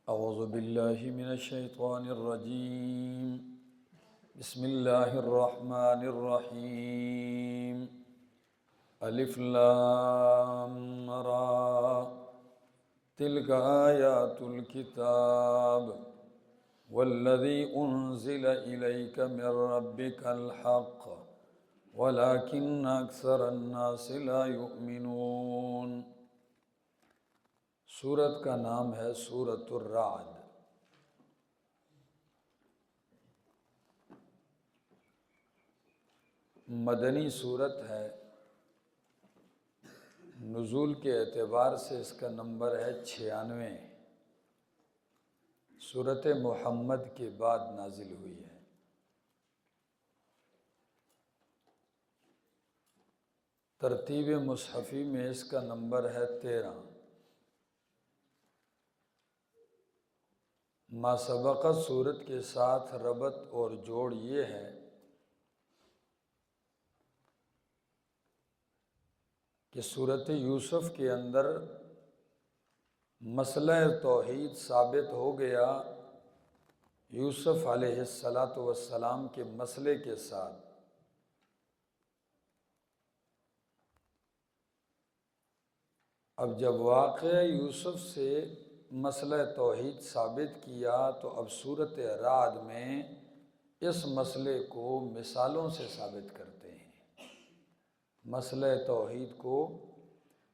اعوذ باللہ من الشیطان الرجیم بسم اللہ الرحمن الرحیم الف لام را تلک آیات الکتاب والذی انزل الیک من ربک الحق ولکن اکثر الناس لا یؤمنون۔ سورت کا نام ہے سورۃ الرعد۔ مدنی سورت ہے، نزول کے اعتبار سے اس کا نمبر ہے 96۔ سورۃ محمد کے بعد نازل ہوئی ہے۔ ترتیب مصحفی میں اس کا نمبر ہے 13۔ ما سبقہ سورت کے ساتھ ربط اور جوڑ یہ ہے کہ سورت یوسف کے اندر مسئلہ توحید ثابت ہو گیا یوسف علیہ السلام کے مسئلے کے ساتھ۔ اب جب واقعہ یوسف سے مسئلہ توحید ثابت کیا تو اب سورۃ رعد میں اس مسئلے کو مثالوں سے ثابت کرتے ہیں۔ مسئلہ توحید کو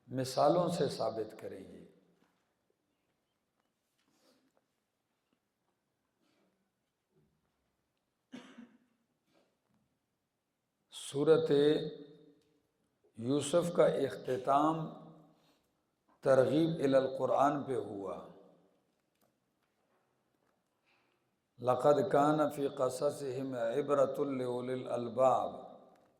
مثالوں سے ثابت کریں گے۔ سورۃ یوسف کا اختتام ترغیب الی القرآن پہ ہوا۔ لقد کان فی قصصہم عبرۃ لأولی الالباب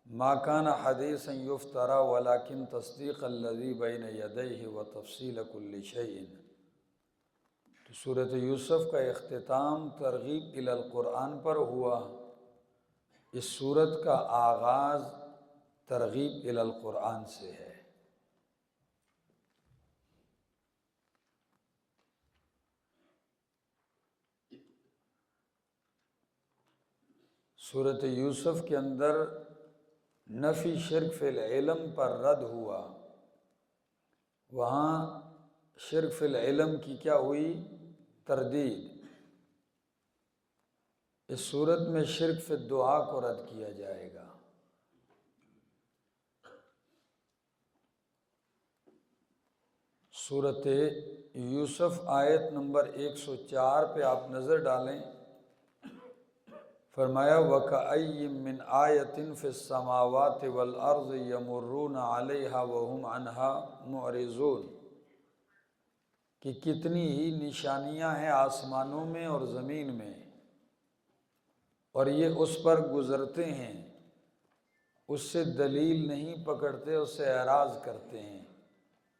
ما کان حدیثا یفتری ولکن تصدیق الذی بین یدیہ وتفصیل کل شیء۔ تو سورۃ یوسف کا اختتام ترغیب الی القرآن پر ہوا۔ اس سورت کا آغاز ترغیب الی القرآن سے ہے۔ سورۃ یوسف کے اندر نفی شرک فی العلم پر رد ہوا۔ وہاں شرک فی العلم کی کیا ہوئی؟ تردید۔ اس صورت میں شرک فی الدعا کو رد کیا جائے گا۔ سورۃ یوسف آیت نمبر 104 پہ آپ نظر ڈالیں۔ فرمایا وَكَأَيٍّ مِّنْ آیَةٍ فِي السَّمَاوَاتِ وَالْأَرْضِ يَمُرُّونَ عَلَيْهَا وَهُمْ عَنْهَا مُعْرِضُونَ کہ کتنی ہی نشانیاں ہیں آسمانوں میں اور زمین میں، اور یہ اس پر گزرتے ہیں، اس سے دلیل نہیں پکڑتے، اس سے اعراض کرتے ہیں۔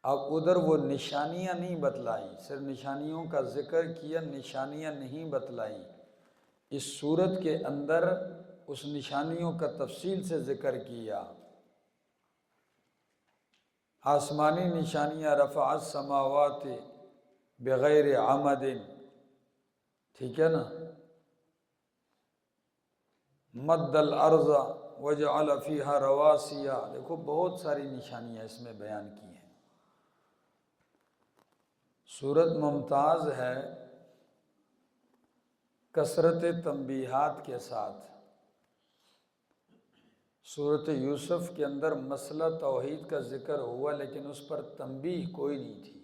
اب ادھر وہ نشانیاں نہیں بتلائیں، صرف نشانیوں کا ذکر کیا، نشانیاں نہیں بتلائیں۔ اس صورت کے اندر اس نشانیوں کا تفصیل سے ذکر کیا۔ آسمانی نشانیاں، رفع السماوات بغیر عمد، ٹھیک ہے نا، مد الارض وجعل فیہا رواسیا، دیکھو بہت ساری نشانیاں اس میں بیان کی ہیں۔ سورت ممتاز ہے کثرت تنبیہات کے ساتھ۔ سورۃ یوسف کے اندر مسئلہ توحید کا ذکر ہوا لیکن اس پر تنبیہ کوئی نہیں تھی،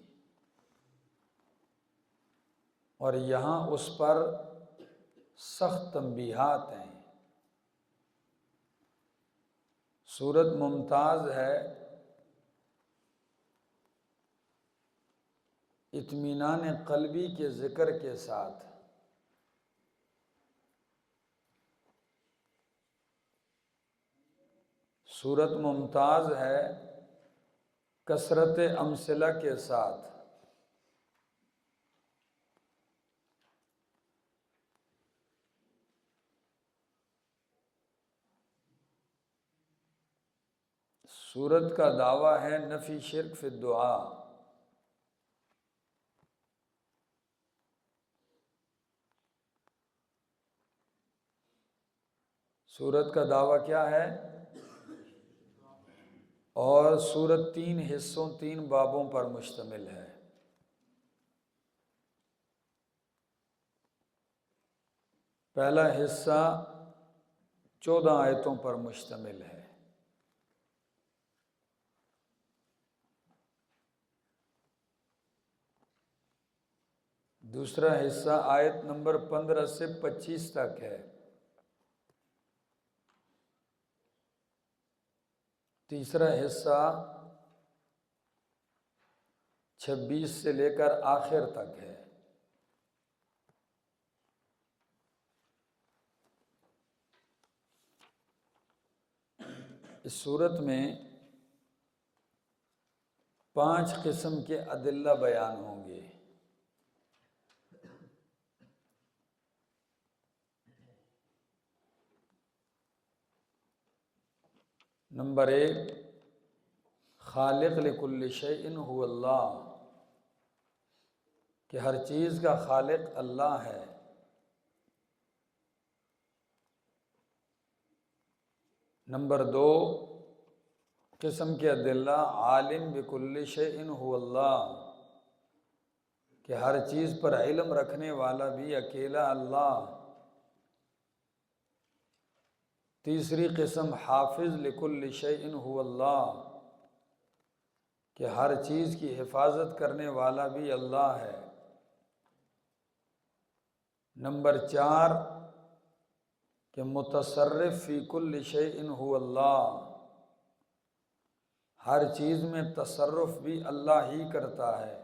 اور یہاں اس پر سخت تنبیہات ہیں۔ سورت ممتاز ہے اطمینان قلبی کے ذکر کے ساتھ۔ سورت ممتاز ہے کثرت امثلہ کے ساتھ۔ سورت کا دعویٰ ہے نفی شرک فی الدعا۔ سورت کا دعویٰ کیا ہے؟ اور سورت 3 حصوں 3 بابوں پر مشتمل ہے۔ پہلا حصہ 14 آیتوں پر مشتمل ہے۔ دوسرا حصہ آیت نمبر 15 سے 25 تک ہے۔ تیسرا حصہ 26 سے لے کر آخر تک ہے۔ اس صورت میں 5 قسم کے ادلہ بیان ہوں گے۔ نمبر 1، خالق لکل شیء هو اللہ، کہ ہر چیز کا خالق اللہ ہے۔ نمبر 2 قسم کے ادلہ، عالم بکل شیء هو اللہ، کہ ہر چیز پر علم رکھنے والا بھی اکیلا اللہ۔ تیسری قسم، حافظ لکل شیء هو اللہ، کہ ہر چیز کی حفاظت کرنے والا بھی اللہ ہے۔ نمبر 4 کہ متصرف فی کل شیء هو اللہ، ہر چیز میں تصرف بھی اللہ ہی کرتا ہے۔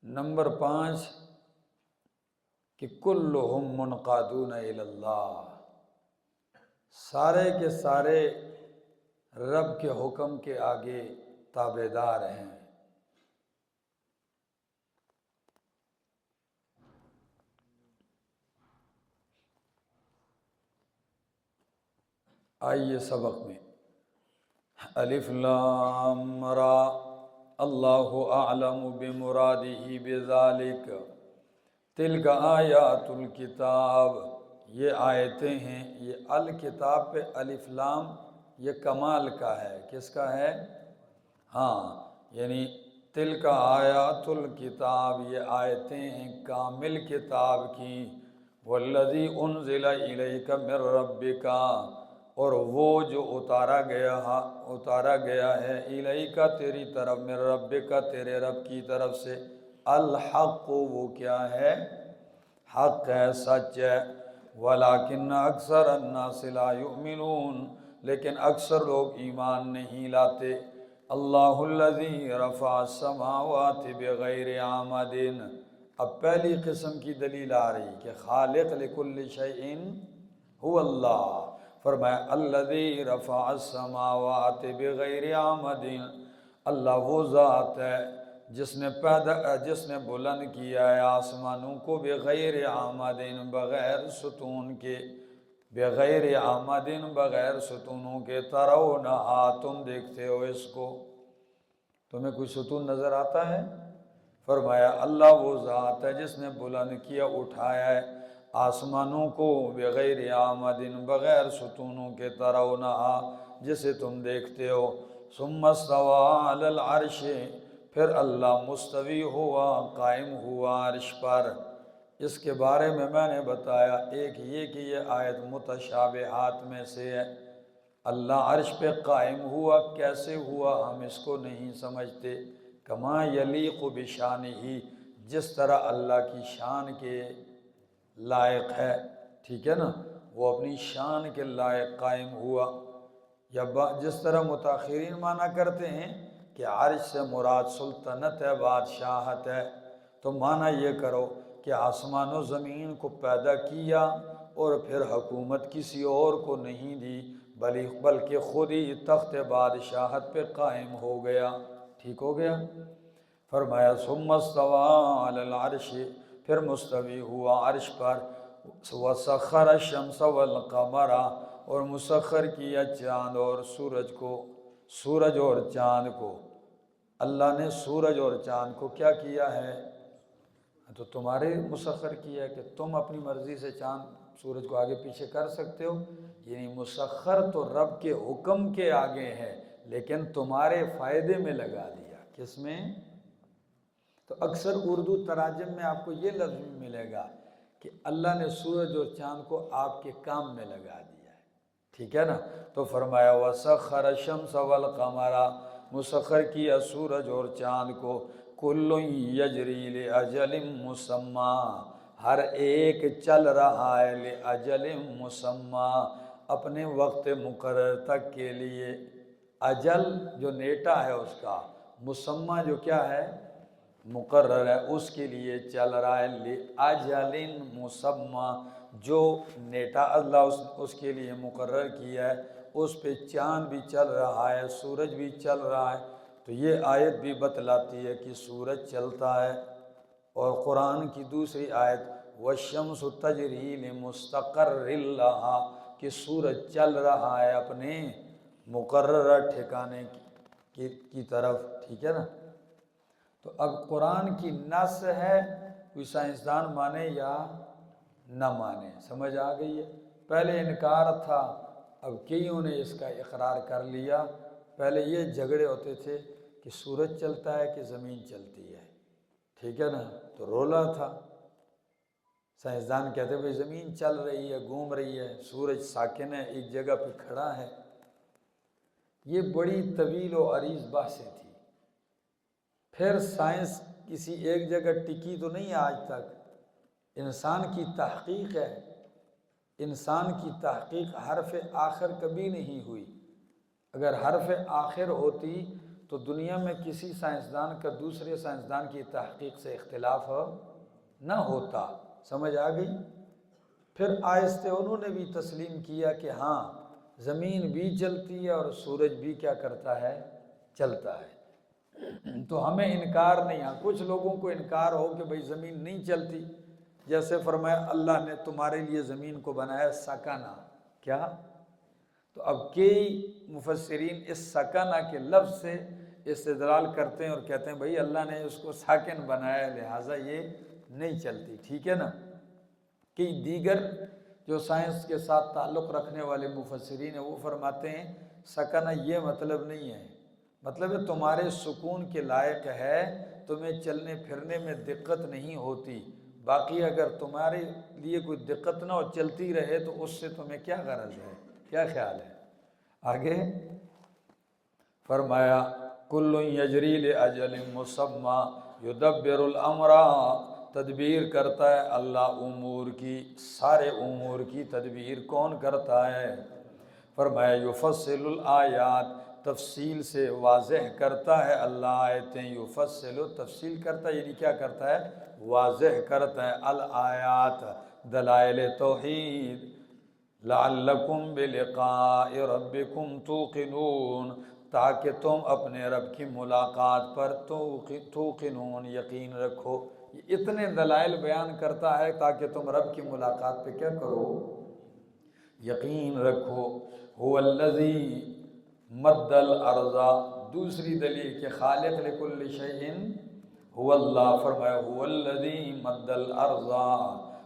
نمبر 5 کہ کلہم منقادون الی اللہ، سارے کے سارے رب کے حکم کے آگے تابعدار ہیں۔ آئیے سبق میں، الف لام را اللہ اعلم بمرادہ بذالک تلک آیات الکتاب، یہ آیتیں ہیں، یہ الکتاب پہ الف لام یہ کمال کا ہے۔ کس کا ہے؟ ہاں، یعنی تلک آیات الکتاب، یہ آیتیں ہیں کامل کتاب کی۔ والذی انزل الیک من ربک، اور وہ جو اتارا گیا ہے الیک تیری طرف، من ربک تیرے رب کی طرف سے، الحق وہ کیا ہے؟ حق ہے، سچ ہے۔ ولیکن اکثر الناس لا یؤمنون، لیکن اکثر لوگ ایمان نہیں لاتے۔ اللہ الذی رفع السماوات بغیر عامد، اب پہلی قسم کی دلیل آ رہی کہ خالق لکل شیء هو اللہ۔ فرمایا الذی رفع السماوات بغیر عامد، اللہ وہ ذات ہے جس نے بلند کیا ہے آسمانوں کو بغیر عامد، بغیر ستون کے، بغیر عامد بغیر ستونوں کے، ترونہا تم دیکھتے ہو اس کو، تمہیں کوئی ستون نظر آتا ہے؟ فرمایا اللہ وہ ذات ہے جس نے بلند کیا، اٹھایا ہے آسمانوں کو بغیر عامد بغیر ستونوں کے، ترونہا جسے تم دیکھتے ہو۔ ثم استوى علی العرش، پھر اللہ مستوی ہوا، قائم ہوا عرش پر۔ اس کے بارے میں نے بتایا، ایک یہ کہ یہ آیت متشابہات میں سے ہے۔ اللہ عرش پہ قائم ہوا، کیسے ہوا ہم اس کو نہیں سمجھتے۔ کما یلیق بشانہ، جس طرح اللہ کی شان کے لائق ہے، ٹھیک ہے نا، وہ اپنی شان کے لائق قائم ہوا۔ یا جس طرح متاخرین معنی کرتے ہیں کہ عرش سے مراد سلطنت ہے، بادشاہت ہے، تو معنی یہ کرو کہ آسمان و زمین کو پیدا کیا اور پھر حکومت کسی اور کو نہیں دی، بلکہ خود ہی تخت بادشاہت پہ قائم ہو گیا، ٹھیک ہو گیا۔ فرمایا ثم استوى علی العرش، پھر مستوی ہوا عرش پر، وسخر الشمس والقمر، اور مسخر کیا چاند اور سورج کو، سورج اور چاند کو۔ اللہ نے سورج اور چاند کو کیا کیا ہے؟ تو تمہارے مسخر کیا ہے کہ تم اپنی مرضی سے چاند سورج کو آگے پیچھے کر سکتے ہو، یعنی مسخر تو رب کے حکم کے آگے ہے لیکن تمہارے فائدے میں لگا دیا۔ کس میں؟ تو اکثر اردو تراجم میں آپ کو یہ لفظ بھی ملے گا کہ اللہ نے سورج اور چاند کو آپ کے کام میں لگا دیا ہے، ٹھیک ہے نا؟ تو فرمایا وَسَخَّرَ الشَّمْسَ وَالْقَمَرَ، مسخر کیا سورج اور چاند کو، کُلٌّ یجری لأجل مسمى، ہر ایک چل رہا ہے لأجل مسمى، اپنے وقت مقرر تک کے لیے۔ اجل جو نیٹا ہے اس کا، مسمى جو کیا ہے؟ مقرر ہے، اس کے لیے چل رہا ہے، لأجل مسمى، جو نیٹا اللہ اس کے لیے مقرر کیا ہے اس پہ چاند بھی چل رہا ہے، سورج بھی چل رہا ہے۔ تو یہ آیت بھی بتلاتی ہے کہ سورج چلتا ہے، اور قرآن کی دوسری آیت وَالشَّمْسُ تَجْرِي لِمُسْتَقَرٍّ لَهَا، کہ سورج چل رہا ہے اپنے مقررہ ٹھکانے کی طرف، ٹھیک ہے نا؟ تو اب قرآن کی نص ہے، کوئی سائنسدان مانے یا نہ مانے، سمجھ آ گئی ہے؟ پہلے انکار تھا، اب کئیوں نے اس کا اقرار کر لیا۔ پہلے یہ جھگڑے ہوتے تھے کہ سورج چلتا ہے کہ زمین چلتی ہے، ٹھیک ہے نا؟ تو رولا تھا، سائنسدان کہتے بھئی زمین چل رہی ہے، گھوم رہی ہے، سورج ساکن ہے، ایک جگہ پہ کھڑا ہے۔ یہ بڑی طویل و عریض بحثیں تھی۔ پھر سائنس کسی ایک جگہ ٹکی تو نہیں آج تک، انسان کی تحقیق ہے، انسان کی تحقیق حرف آخر کبھی نہیں ہوئی۔ اگر حرف آخر ہوتی تو دنیا میں کسی سائنسدان کا دوسرے سائنسدان کی تحقیق سے اختلاف نہ ہوتا، سمجھ آ گئی؟ پھر آہستہ انہوں نے بھی تسلیم کیا کہ ہاں زمین بھی چلتی ہے اور سورج بھی کیا کرتا ہے؟ چلتا ہے۔ تو ہمیں انکار نہیں، ہاں کچھ لوگوں کو انکار ہو کہ بھئی زمین نہیں چلتی، جیسے فرمایا اللہ نے تمہارے لیے زمین کو بنایا سکنا، کیا؟ تو اب کئی مفسرین اس سکنا کے لفظ سے استدلال کرتے ہیں اور کہتے ہیں بھئی اللہ نے اس کو ساکن بنایا لہٰذا یہ نہیں چلتی، ٹھیک ہے نا؟ کئی دیگر جو سائنس کے ساتھ تعلق رکھنے والے مفسرین ہیں وہ فرماتے ہیں سکنا یہ مطلب نہیں ہے، مطلب ہے تمہارے سکون کے لائق ہے، تمہیں چلنے پھرنے میں دقت نہیں ہوتی، باقی اگر تمہارے لیے کوئی دقت نہ ہو چلتی رہے تو اس سے تمہیں کیا غرض ہے، کیا خیال ہے؟ آگے فرمایا کل یجری لاجل مسمى یدبر الامر، تدبیر کرتا ہے اللہ امور کی، سارے امور کی تدبیر کون کرتا ہے؟ فرمایا یفصل الآیات، تفصیل سے واضح کرتا ہے اللہ آیتیں، یفصل تفصیل کرتا ہے یعنی کیا کرتا ہے؟ واضح کرتا ہے الآیات، دلائل توحید، لعلکم بلقاء ربکم توقنون، تاکہ تم اپنے رب کی ملاقات پر توقنون یقین رکھو۔ یہ اتنے دلائل بیان کرتا ہے تاکہ تم رب کی ملاقات پہ کیا کرو؟ یقین رکھو۔ هو الذی مد الارض، دوسری دلیل کہ خالق لکل شیء هو اللہ، فرمایا هو الذی مد الارض،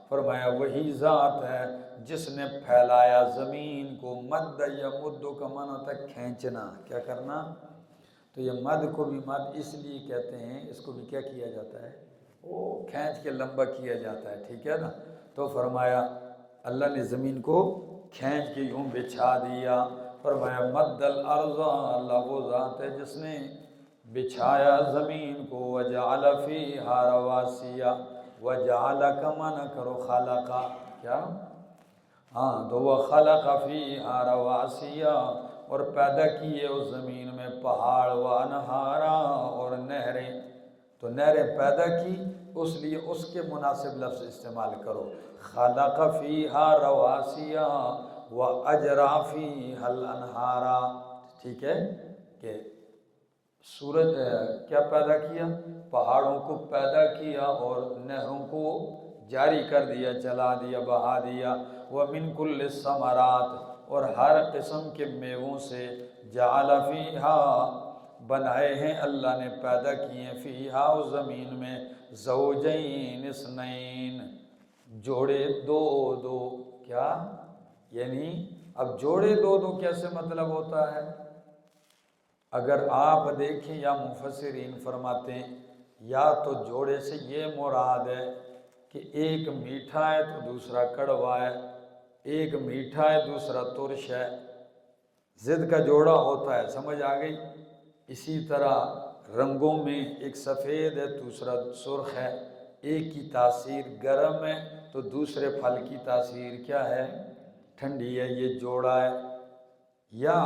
فرمایا وہی ذات ہے جس نے پھیلایا زمین کو، مد یا مد کا معنی ہوتا ہے کھینچنا، کیا کرنا؟ تو یہ مد کو بھی مد اس لیے کہتے ہیں، اس کو بھی کیا کیا جاتا ہے؟ وہ کھینچ کے لمبا کیا جاتا ہے، ٹھیک ہے نا؟ تو فرمایا اللہ نے زمین کو کھینچ کے یوں بچھا دیا، فرمایا مد الارض، اللہ وہ ذات ہے جس نے بچھایا زمین کو، وجعل فیہا رواسیہ، وجعل کا معنی کرو خلقہ، کیا؟ ہاں تو وہ خلق فیہا رواسیہ، اور پیدا کیے اس زمین میں پہاڑ، وانہارا، اور نہریں، تو نہریں پیدا کی، اس لیے اس کے مناسب لفظ استعمال کرو، خلق فیہا رواسیہ واجرا فیہا الانہارا، ٹھیک ہے؟ کہ سورج کیا پیدا کیا؟ پہاڑوں کو پیدا کیا اور نہروں کو جاری کر دیا، چلا دیا، بہا دیا، وَمِن كُلِّ الثَّمَرَاتِ، اور ہر قسم کے میووں سے، جَعَلَ فِيهَا بنائے ہیں اللہ نے، پیدا کیے ہیں فیہا اس زمین میں زوجین اثنین، جوڑے دو دو۔ کیا یعنی اب جوڑے دو دو کیسے مطلب ہوتا ہے؟ اگر آپ دیکھیں یا مفسرین فرماتے ہیں یا تو جوڑے سے یہ مراد ہے کہ ایک میٹھا ہے تو دوسرا کڑوا ہے، ایک میٹھا ہے دوسرا ترش ہے، ضد کا جوڑا ہوتا ہے، سمجھ آ گئی؟ اسی طرح رنگوں میں ایک سفید ہے دوسرا سرخ ہے، ایک کی تاثیر گرم ہے تو دوسرے پھل کی تاثیر کیا ہے؟ ٹھنڈی ہے، یہ جوڑا ہے۔ یا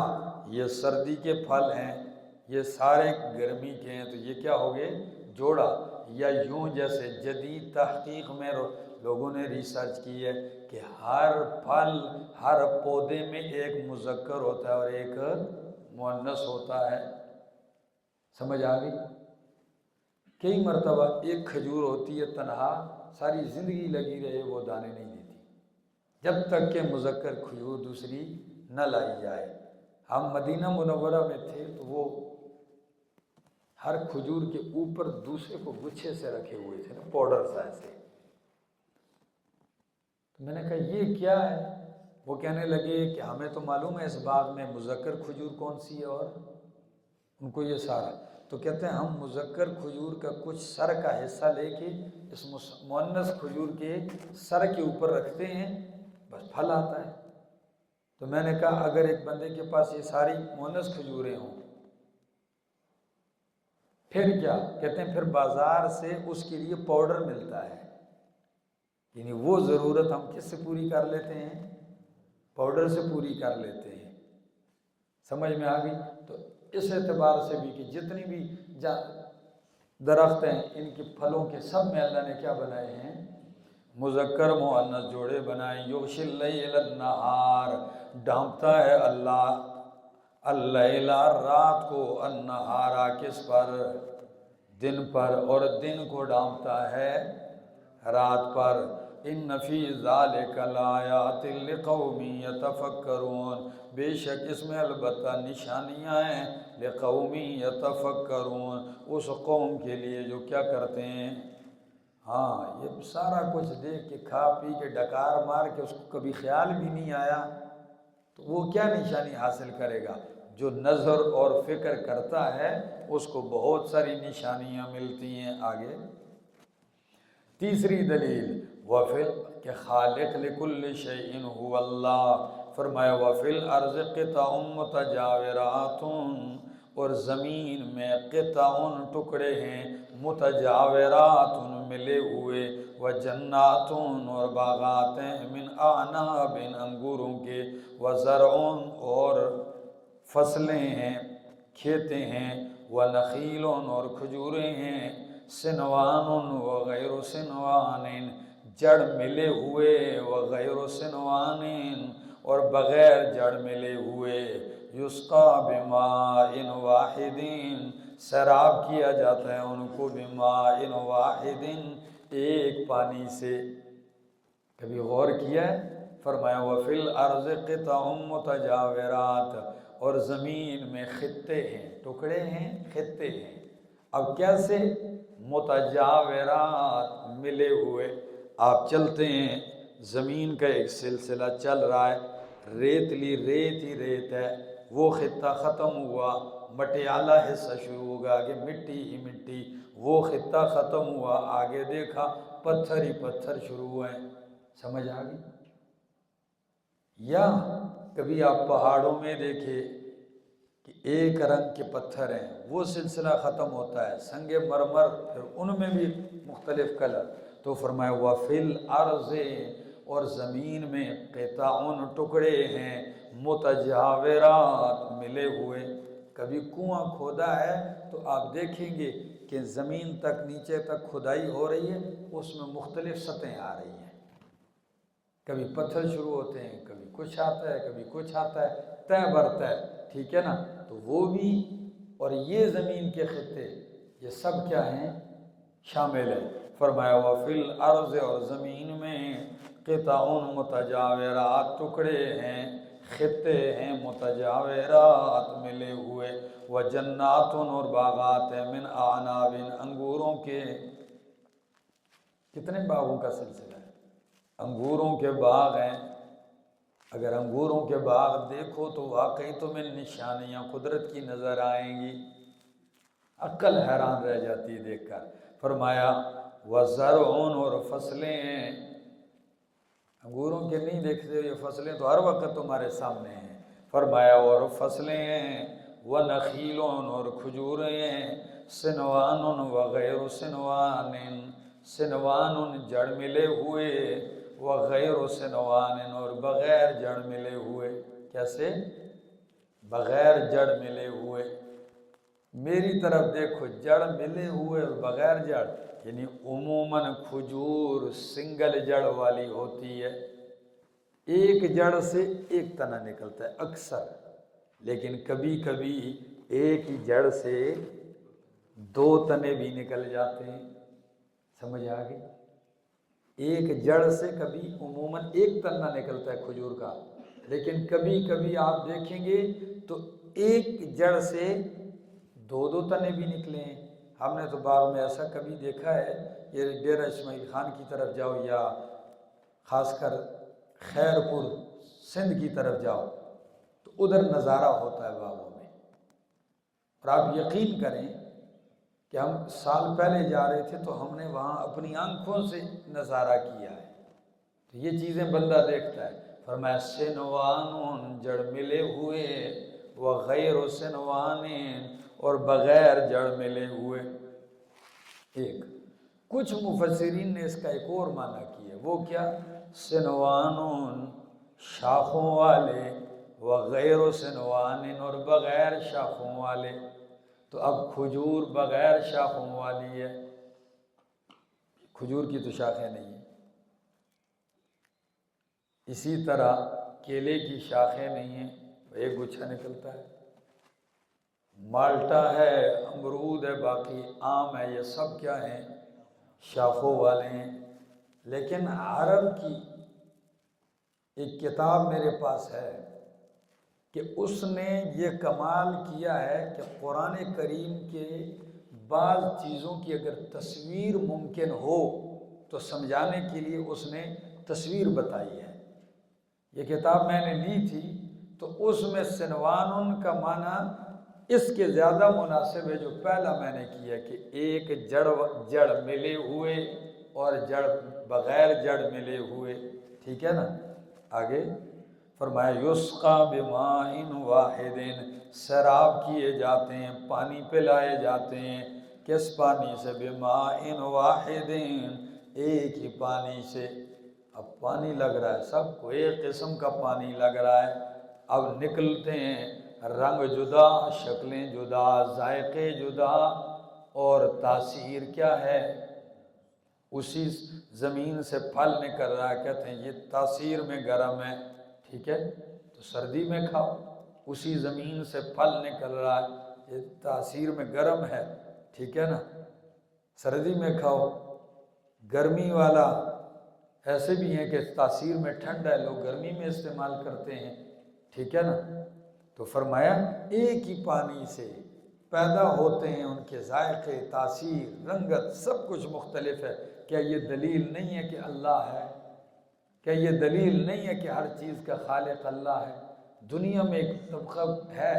یہ سردی کے پھل ہیں، یہ سارے گرمی کے ہیں تو یہ کیا ہو گئے؟ جوڑا۔ یا یوں جیسے جدید تحقیق میں لوگوں نے ریسرچ کی ہے کہ ہر پھل ہر پودے میں ایک مذکر ہوتا ہے اور ایک مؤنث ہوتا ہے، سمجھ آ گئی؟ کئی مرتبہ ایک کھجور ہوتی ہے تنہا، ساری زندگی لگی رہے وہ دانے نہیں دیتی جب تک کہ مذکر کھجور دوسری نہ لائی جائے۔ ہم مدینہ منورہ میں تھے تو وہ ہر کھجور کے اوپر دوسرے کو گچھے سے رکھے ہوئے تھے نا، پاؤڈر سا ایسے۔ تو میں نے کہا یہ کیا ہے؟ وہ کہنے لگے کہ ہمیں تو معلوم ہے اس باغ میں مذکر کھجور کون سی ہے، اور ان کو یہ سارا، تو کہتے ہیں ہم مذکر کھجور کا کچھ سر کا حصہ لے کے اس مؤنث کھجور کے سر کے اوپر رکھتے ہیں، بس پھل آتا ہے۔ تو میں نے کہا اگر ایک بندے کے پاس یہ ساری مؤنث کھجوریں ہوں پھر کیا؟ کہتے ہیں پھر بازار سے اس کے لیے پاؤڈر ملتا ہے، یعنی وہ ضرورت ہم کس سے پوری کر لیتے ہیں؟ پاؤڈر سے پوری کر لیتے ہیں، سمجھ میں آ گئی؟ تو اس اعتبار سے بھی کہ جتنی بھی درخت ہیں ان کے پھلوں کے سب میں اللہ نے کیا بنائے ہیں؟ مذکر مؤنث جوڑے بنائے۔ یغشی اللیل النہار، ڈھانپتا ہے اللہ اللیل رات کو، النہارا کس پر؟ دن پر، اور دن کو ڈھانپتا ہے رات پر۔ ان فی ذالک لآیات لقوم یتفکرون، بے شک اس میں البتہ نشانیاں ہیں لقوم یتفکرون، اس قوم کے لیے جو کیا کرتے ہیں؟ ہاں، یہ سارا کچھ دیکھ کے کھا پی کے ڈکار مار کے اس کو کبھی خیال بھی نہیں آیا تو وہ کیا نشانی حاصل کرے گا؟ جو نظر اور فکر کرتا ہے اس کو بہت ساری نشانیاں ملتی ہیں۔ آگے تیسری دلیل وفل کہ خالق لکل شیء هو اللہ، فرمایا وفل ارض قطع متجاورات، اور زمین میں قطع ٹکڑے ہیں، متجاورات ملے ہوئے، وجنات اور باغات ہیں، من اعناب انگوروں کے، وزرع اور فصلیں ہیں کھیتیں ہیں، ونخیل اور کھجوریں ہیں، سنوان وغیر سنوان جڑ ملے ہوئے، وغیر سنوان اور بغیر جڑ ملے ہوئے، یسقا بماء واحد سیراب کیا جاتا ہے ان کو، بماء واحد ایک پانی سے۔ کبھی غور کیا ہے؟ فرمایا وفی الارض قطع متجاورات، اور زمین میں خطے ہیں، ٹکڑے ہیں، خطے ہیں۔ اب کیسے؟ متجاورات ملے ہوئے، آپ چلتے ہیں زمین کا ایک سلسلہ چل رہا ہے، ریتلی ریت ہی ریت ہے، وہ خطہ ختم ہوا، مٹیالہ حصہ شروع ہوگا، آگے مٹی ہی مٹی، وہ خطہ ختم ہوا، آگے دیکھا پتھر ہی پتھر شروع ہوئے، سمجھ آ گئی؟ یا کبھی آپ پہاڑوں میں دیکھے کہ ایک رنگ کے پتھر ہیں، وہ سلسلہ ختم ہوتا ہے، سنگ مرمر، پھر ان میں بھی مختلف کلر، تو فرمایا وَفِي الْأَرْضِ اور زمین میں قطع ٹکڑے ہیں، متجاورات ملے ہوئے۔ کبھی کنواں کھودا ہے تو آپ دیکھیں گے کہ زمین تک نیچے تک کھدائی ہو رہی ہے، اس میں مختلف سطحیں آ رہی ہیں، کبھی پتھر شروع ہوتے ہیں، کبھی کچھ آتا ہے، کبھی کچھ آتا ہے، طے برتا ہے، ٹھیک ہے نا؟ تو وہ بھی اور یہ زمین کے خطے یہ سب کیا ہیں؟ شامل ہے۔ فرمایا وَفِي الْأَرْضِ اور زمین میں قطع متجاورات ٹکڑے ہیں، خطے ہیں متجاورات ملے ہوئے، وجناتن اور باغات ہیں من اعناب انگوروں کے۔ کتنے باغوں کا سلسلہ ہے؟ انگوروں کے باغ ہیں۔ اگر انگوروں کے باغ دیکھو تو واقعی تمہیں نشانیاں قدرت کی نظر آئیں گی، عقل حیران رہ جاتی دیکھ کر۔ فرمایا وزرعون اور فصلیں ہیں، انگوروں کے نہیں دیکھتے یہ فصلیں تو ہر وقت تمہارے سامنے ہیں۔ فرمایا اور فصلیں ہیں، ونخیلون اور کھجوریں ہیں، سنوان وغیر سنوان، سنوان جڑ ملے ہوئے، وغیر سنوان اور بغیر جڑ ملے ہوئے۔ کیسے؟ بغیر جڑ ملے ہوئے۔ میری طرف دیکھو، جڑ ملے ہوئے اور بغیر جڑ، یعنی عموماً کھجور سنگل جڑ والی ہوتی ہے، ایک جڑ سے ایک تنا نکلتا ہے اکثر، لیکن کبھی کبھی ایک ہی جڑ سے دو تنے بھی نکل جاتے ہیں۔ سمجھ آ گئی؟ ایک جڑ سے کبھی عموماً ایک تنا نکلتا ہے کھجور کا، لیکن کبھی کبھی آپ دیکھیں گے تو ایک جڑ سے دو دو تنے بھی نکلے ہیں۔ ہم نے تو باغ میں ایسا کبھی دیکھا ہے، یہ ڈیرہ اسماعیل خان کی طرف جاؤ یا خاص کر خیر پور سندھ کی طرف جاؤ تو ادھر نظارہ ہوتا ہے باغوں میں، اور آپ یقین کریں کہ ہم سال پہلے جا رہے تھے تو ہم نے وہاں اپنی آنکھوں سے نظارہ کیا ہے، تو یہ چیزیں بندہ دیکھتا ہے۔ فرمایا سنوان جڑ ملے ہوئے، وغیر سنوان اور بغیر جڑ ملے ہوئے۔ ایک کچھ مفسرین نے اس کا ایک اور معنی کیا، وہ کیا؟ سنوان شاخوں والے، وغیر سنوان اور بغیر شاخوں والے۔ تو اب کھجور بغیر شاخوں والی ہے، کھجور کی تو شاخیں نہیں ہیں، اسی طرح کیلے کی شاخیں نہیں ہیں، ایک گچھا نکلتا ہے، مالٹا ہے، امرود ہے، باقی آم ہے، یہ سب کیا ہیں؟ شاخوں والے ہیں۔ لیکن عرب کی ایک کتاب میرے پاس ہے کہ اس نے یہ کمال کیا ہے کہ قرآن کریم کے بعض چیزوں کی اگر تصویر ممکن ہو تو سمجھانے کے لیے اس نے تصویر بتائی ہے۔ یہ کتاب میں نے لی تھی تو اس میں سنوان کا معنی اس کے زیادہ مناسب ہے جو پہلا میں نے کیا کہ ایک جڑ ملے ہوئے اور جڑ بغیر جڑ ملے ہوئے، ٹھیک ہے نا؟ آگے فرمایا یسقا بماء واحد، سیراب کیے جاتے ہیں، پانی پلائے جاتے ہیں، کس پانی سے؟ بماء واحد، ایک ہی پانی سے۔ اب پانی لگ رہا ہے سب کو، ایک قسم کا پانی لگ رہا ہے، اب نکلتے ہیں رنگ جدا، شکلیں جدا، ذائقے جدا، اور تاثیر کیا ہے؟ اسی زمین سے پھل نکل رہا ہے، کہتے ہیں یہ تاثیر میں گرم ہے، ٹھیک ہے تو سردی میں کھاؤ۔ اسی زمین سے پھل نکل رہا ہے، یہ تاثیر میں گرم ہے، ٹھیک ہے نا، سردی میں کھاؤ۔ گرمی والا ایسے بھی ہیں کہ تاثیر میں ٹھنڈ ہے، لوگ گرمی میں استعمال کرتے ہیں، ٹھیک ہے نا۔ تو فرمایا ایک ہی پانی سے پیدا ہوتے ہیں، ان کے ذائقے، تاثیر، رنگت سب کچھ مختلف ہے۔ کیا یہ دلیل نہیں ہے کہ اللہ ہے؟ کیا یہ دلیل نہیں ہے کہ ہر چیز کا خالق اللہ ہے؟ دنیا میں ایک طبقہ ہے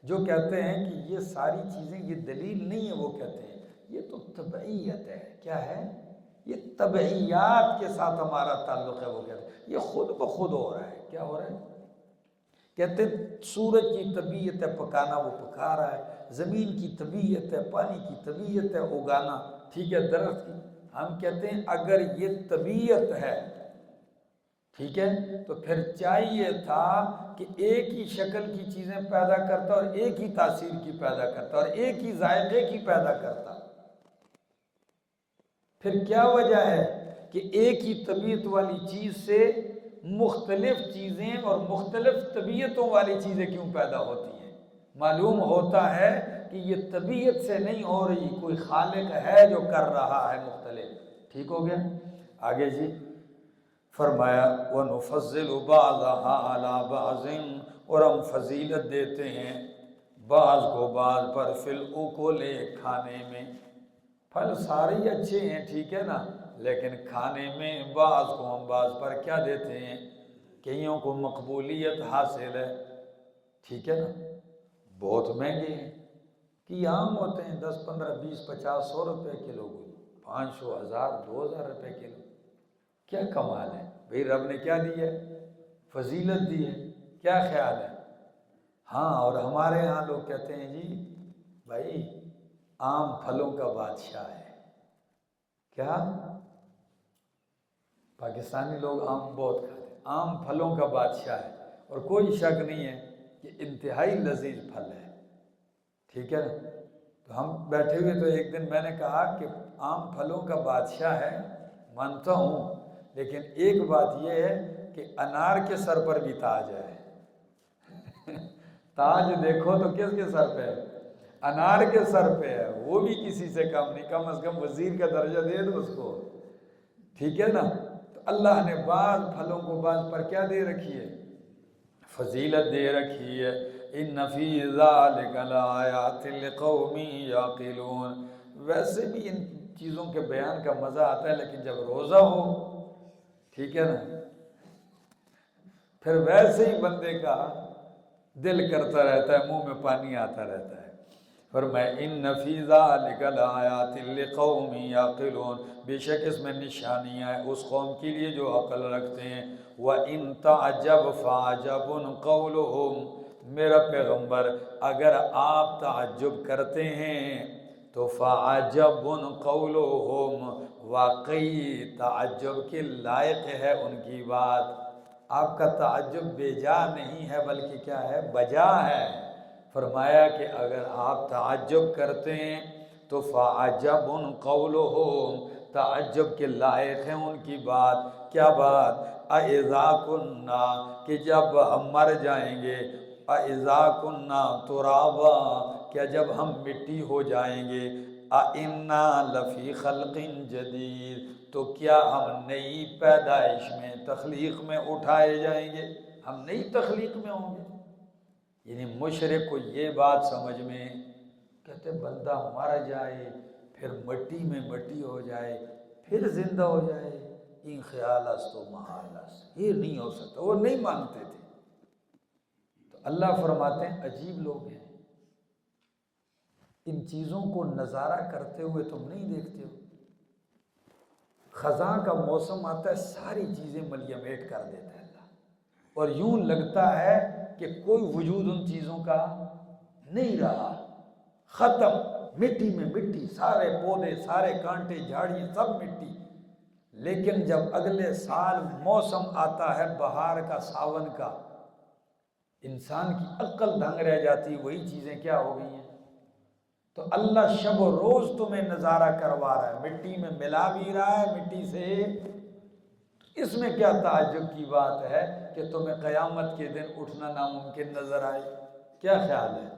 جو کہتے ہیں کہ یہ ساری چیزیں یہ دلیل نہیں ہے، وہ کہتے ہیں یہ تو طبعیت ہے۔ کیا ہے؟ یہ طبعیات کے ساتھ ہمارا تعلق ہے، وہ کہتے ہیں یہ خود بخود ہو رہا ہے۔ کیا ہو رہا ہے؟ کہتے ہیں سورج کی طبیعت ہے پکانا، وہ پکا رہا ہے، زمین کی طبیعت ہے، پانی کی طبیعت ہے اگانا، ٹھیک ہے، درخت کی۔ ہم کہتے ہیں اگر یہ طبیعت ہے، ٹھیک ہے، تو پھر چاہیے تھا کہ ایک ہی شکل کی چیزیں پیدا کرتا اور ایک ہی تاثیر کی پیدا کرتا اور ایک ہی ذائقے کی پیدا کرتا۔ پھر کیا وجہ ہے کہ ایک ہی طبیعت والی چیز سے مختلف چیزیں اور مختلف طبیعتوں والی چیزیں کیوں پیدا ہوتی ہیں؟ معلوم ہوتا ہے کہ یہ طبیعت سے نہیں ہو رہی، کوئی خالق ہے جو کر رہا ہے مختلف، ٹھیک ہو گیا؟ آگے جی فرمایا وَنُفَضِّلُ بَعْضَهَا عَلَى بَعْضٍ، اور ہم فضیلت دیتے ہیں بعض کو بعض پر، فی الأکل، کھانے میں۔ پھل سارے ہی اچھے ہیں، ٹھیک ہے نا، لیکن کھانے میں بعض کو ہم بعض پر کیا دیتے ہیں، کئیوں کو مقبولیت حاصل ہے، ٹھیک ہے نا۔ بہت مہنگے ہیں کہ عام ہوتے ہیں 10 15 20 50 100 روپے کلو، 500 1000 2000 روپے کلو۔ کیا کمال ہے بھئی، رب نے کیا دی ہے، فضیلت دی ہے، کیا خیال ہے۔ ہاں، اور ہمارے ہاں لوگ کہتے ہیں جی بھائی آم پھلوں کا بادشاہ ہے۔ کیا؟ پاکستانی لوگ آم بہت کھاتے ہیں، آم پھلوں کا بادشاہ ہے، اور کوئی شک نہیں ہے کہ انتہائی لذیذ پھل ہے، ٹھیک ہے نا۔ تو ہم بیٹھے ہوئے تو ایک دن میں نے کہا کہ آم پھلوں کا بادشاہ ہے، مانتا ہوں، لیکن ایک بات یہ ہے کہ انار کے سر پر بھی تاج ہے۔ تاج دیکھو تو کس کے سر پہ ہے؟ انار کے سر پہ ہے، وہ بھی کسی سے کم نہیں، کم از کم وزیر کا درجہ دے دو اس کو، ٹھیک ہے نا۔ تو اللہ نے بعض پھلوں کو بعض پر کیا دے رکھی ہے، فضیلت دے رکھی ہے۔ ان فی ذلک لآیات لقوم یعقلون۔ ویسے بھی ان چیزوں کے بیان کا مزہ آتا ہے، لیکن جب روزہ ہو، ٹھیک ہے نا، پھر ویسے ہی بندے کا دل کرتا رہتا ہے، منہ میں پانی آتا رہتا ہے۔ فرمایا ان فی ذلک لآیات لقوم یعقلون، بے شک اس میں نشانیاں ہیں اس قوم کے لیے جو عقل رکھتے ہیں۔ وَإِن تَعْجَبْ فَعَجَبٌ قَوْلُهُمْ، میرا پیغمبر اگر آپ تعجب کرتے ہیں تو فَعَجَبٌ قَوْلُهُمْ، واقعی تعجب کے لائق ہے ان کی بات۔ آپ کا تعجب بے جا نہیں ہے، بلکہ کیا ہے، بجا ہے۔ فرمایا کہ اگر آپ تعجب کرتے ہیں تو فَعَجَبٌ قَوْلُهُمْ، تعجب کے لائق ہے ان کی بات۔ کیا بات؟ أَإِذَا كُنَّا، کہ جب ہم مر جائیں گے، أَإِذَا كُنَّا تُرَابًا، کیا جب ہم مٹی ہو جائیں گے، أَإِنَّا لَفِي خَلْقٍ جَدِيدٍ، تو کیا ہم نئی پیدائش میں، تخلیق میں اٹھائے جائیں گے، ہم نئی تخلیق میں ہوں گے۔ یعنی مشرک کو یہ بات سمجھ میں، کہتے بندہ مر جائے پھر مٹی میں مٹی ہو جائے پھر زندہ ہو جائے، ان خیال است و محال است، یہ نہیں ہو سکتا، وہ نہیں مانتے تھے۔ تو اللہ فرماتے ہیں عجیب لوگ ہیں، ان چیزوں کو نظارہ کرتے ہوئے تم نہیں دیکھتے ہو۔ خزاں کا موسم آتا ہے، ساری چیزیں ملیمیٹ کر دیتا ہے اللہ، اور یوں لگتا ہے کہ کوئی وجود ان چیزوں کا نہیں رہا، ختم، مٹی میں مٹی، سارے پودے، سارے کانٹے، جھاڑیاں، سب مٹی۔ لیکن جب اگلے سال موسم آتا ہے بہار کا، ساون کا، انسان کی عقل دنگ رہ جاتی، وہی چیزیں کیا ہو گئی ہیں۔ تو اللہ شب و روز تمہیں نظارہ کروا رہا ہے، مٹی میں ملا بھی رہا ہے مٹی سے۔ اس میں کیا تعجب کی بات ہے کہ تمہیں قیامت کے دن اٹھنا ناممکن نظر آئے؟ کیا خیال ہے؟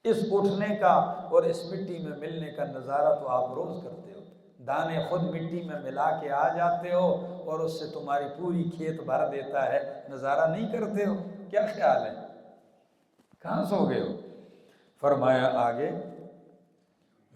اس اٹھنے کا اور اس مٹی میں ملنے کا نظارہ تو آپ روز کرتے ہو، دانے خود مٹی میں ملا کے آ جاتے ہو اور اس سے تمہاری پوری کھیت بھر دیتا ہے، نظارہ نہیں کرتے ہو؟ کیا خیال ہے؟ کہاں سو گئے ہو؟ فرمایا آگے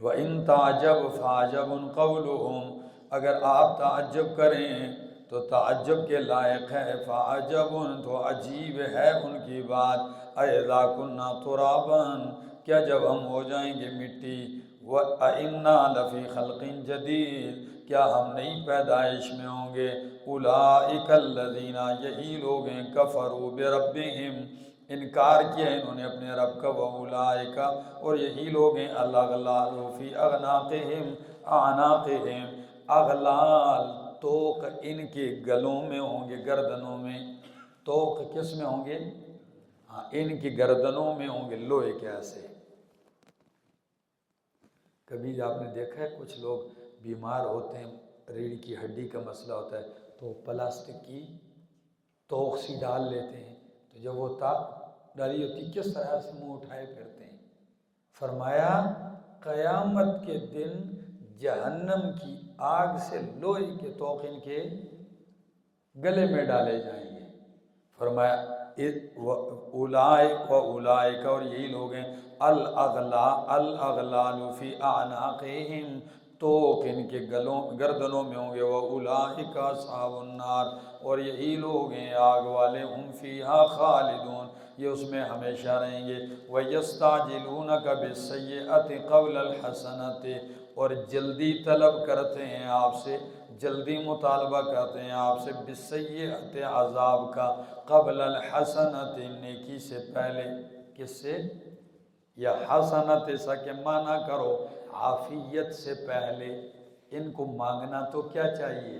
وَإِن تَعْجَبْ فَعَجَبٌ قَوْلُهُمْ، اگر آپ تعجب کریں تو تعجب کے لائق ہے، فَعَجَبٌ، تو عجیب ہے ان کی بات، أَإِذَا كُنَّا تُرَابًا، کیا جب ہم ہو جائیں گے مٹی، وَأَإِنَّا لَفِي خَلْقٍ جَدِيدٍ، کیا ہم نئی پیدائش میں ہوں گے۔ أُولَئِكَ الَّذِينَ، یہی لوگ ہیں، كَفَرُوا بِرَبِّهِمْ، انکار کیا انہوں نے اپنے رب کا، وَأُولَئِكَ، اور یہی لوگ ہیں، الْأَغْلَالُ فِي أَعْنَاقِهِمْ، أَعْنَاقِهِمْ، اغلال، توق ان کے گلوں میں ہوں گے، گردنوں میں۔ توق کس میں ہوں گے؟ ہاں، ان کی گردنوں میں ہوں گے، لوہے کے ایسے۔ کبھی آپ نے دیکھا ہے کچھ لوگ بیمار ہوتے ہیں، ریڑھ کی ہڈی کا مسئلہ ہوتا ہے تو پلاسٹک کی توق سی ڈال لیتے ہیں، تو جب وہ ڈالی ہوتی کس طرح سے منہ اٹھائے پھرتے ہیں۔ فرمایا قیامت کے دن جہنم کی آگ سے لوہے کے توق ان کے گلے میں ڈالے جائیں گے۔ فرمایا اولئک و اولئک، اور یہی لوگ ہیں، الاغلال فی اعناقہم، توق ان کے گردنوں میں ہوں گے، و اولئک اصحاب النار، اور یہی لوگ ہیں آگ والے، ہم فیہا خالدون، یہ اس میں ہمیشہ رہیں گے۔ وَيَسْتَعْجِلُونَكَ بِالسَّيِّئَةِ قَبْلَ الْحَسَنَةِ، اور جلدی طلب کرتے ہیں آپ سے، جلدی مطالبہ کرتے ہیں آپ سے، بالسیئۃ عذاب کا، قبل الحسنۃ نیکی سے پہلے۔ کس سے؟ یا حسنت ایسا کہ معنی کرو عافیت سے پہلے۔ ان کو مانگنا تو کیا چاہیے؟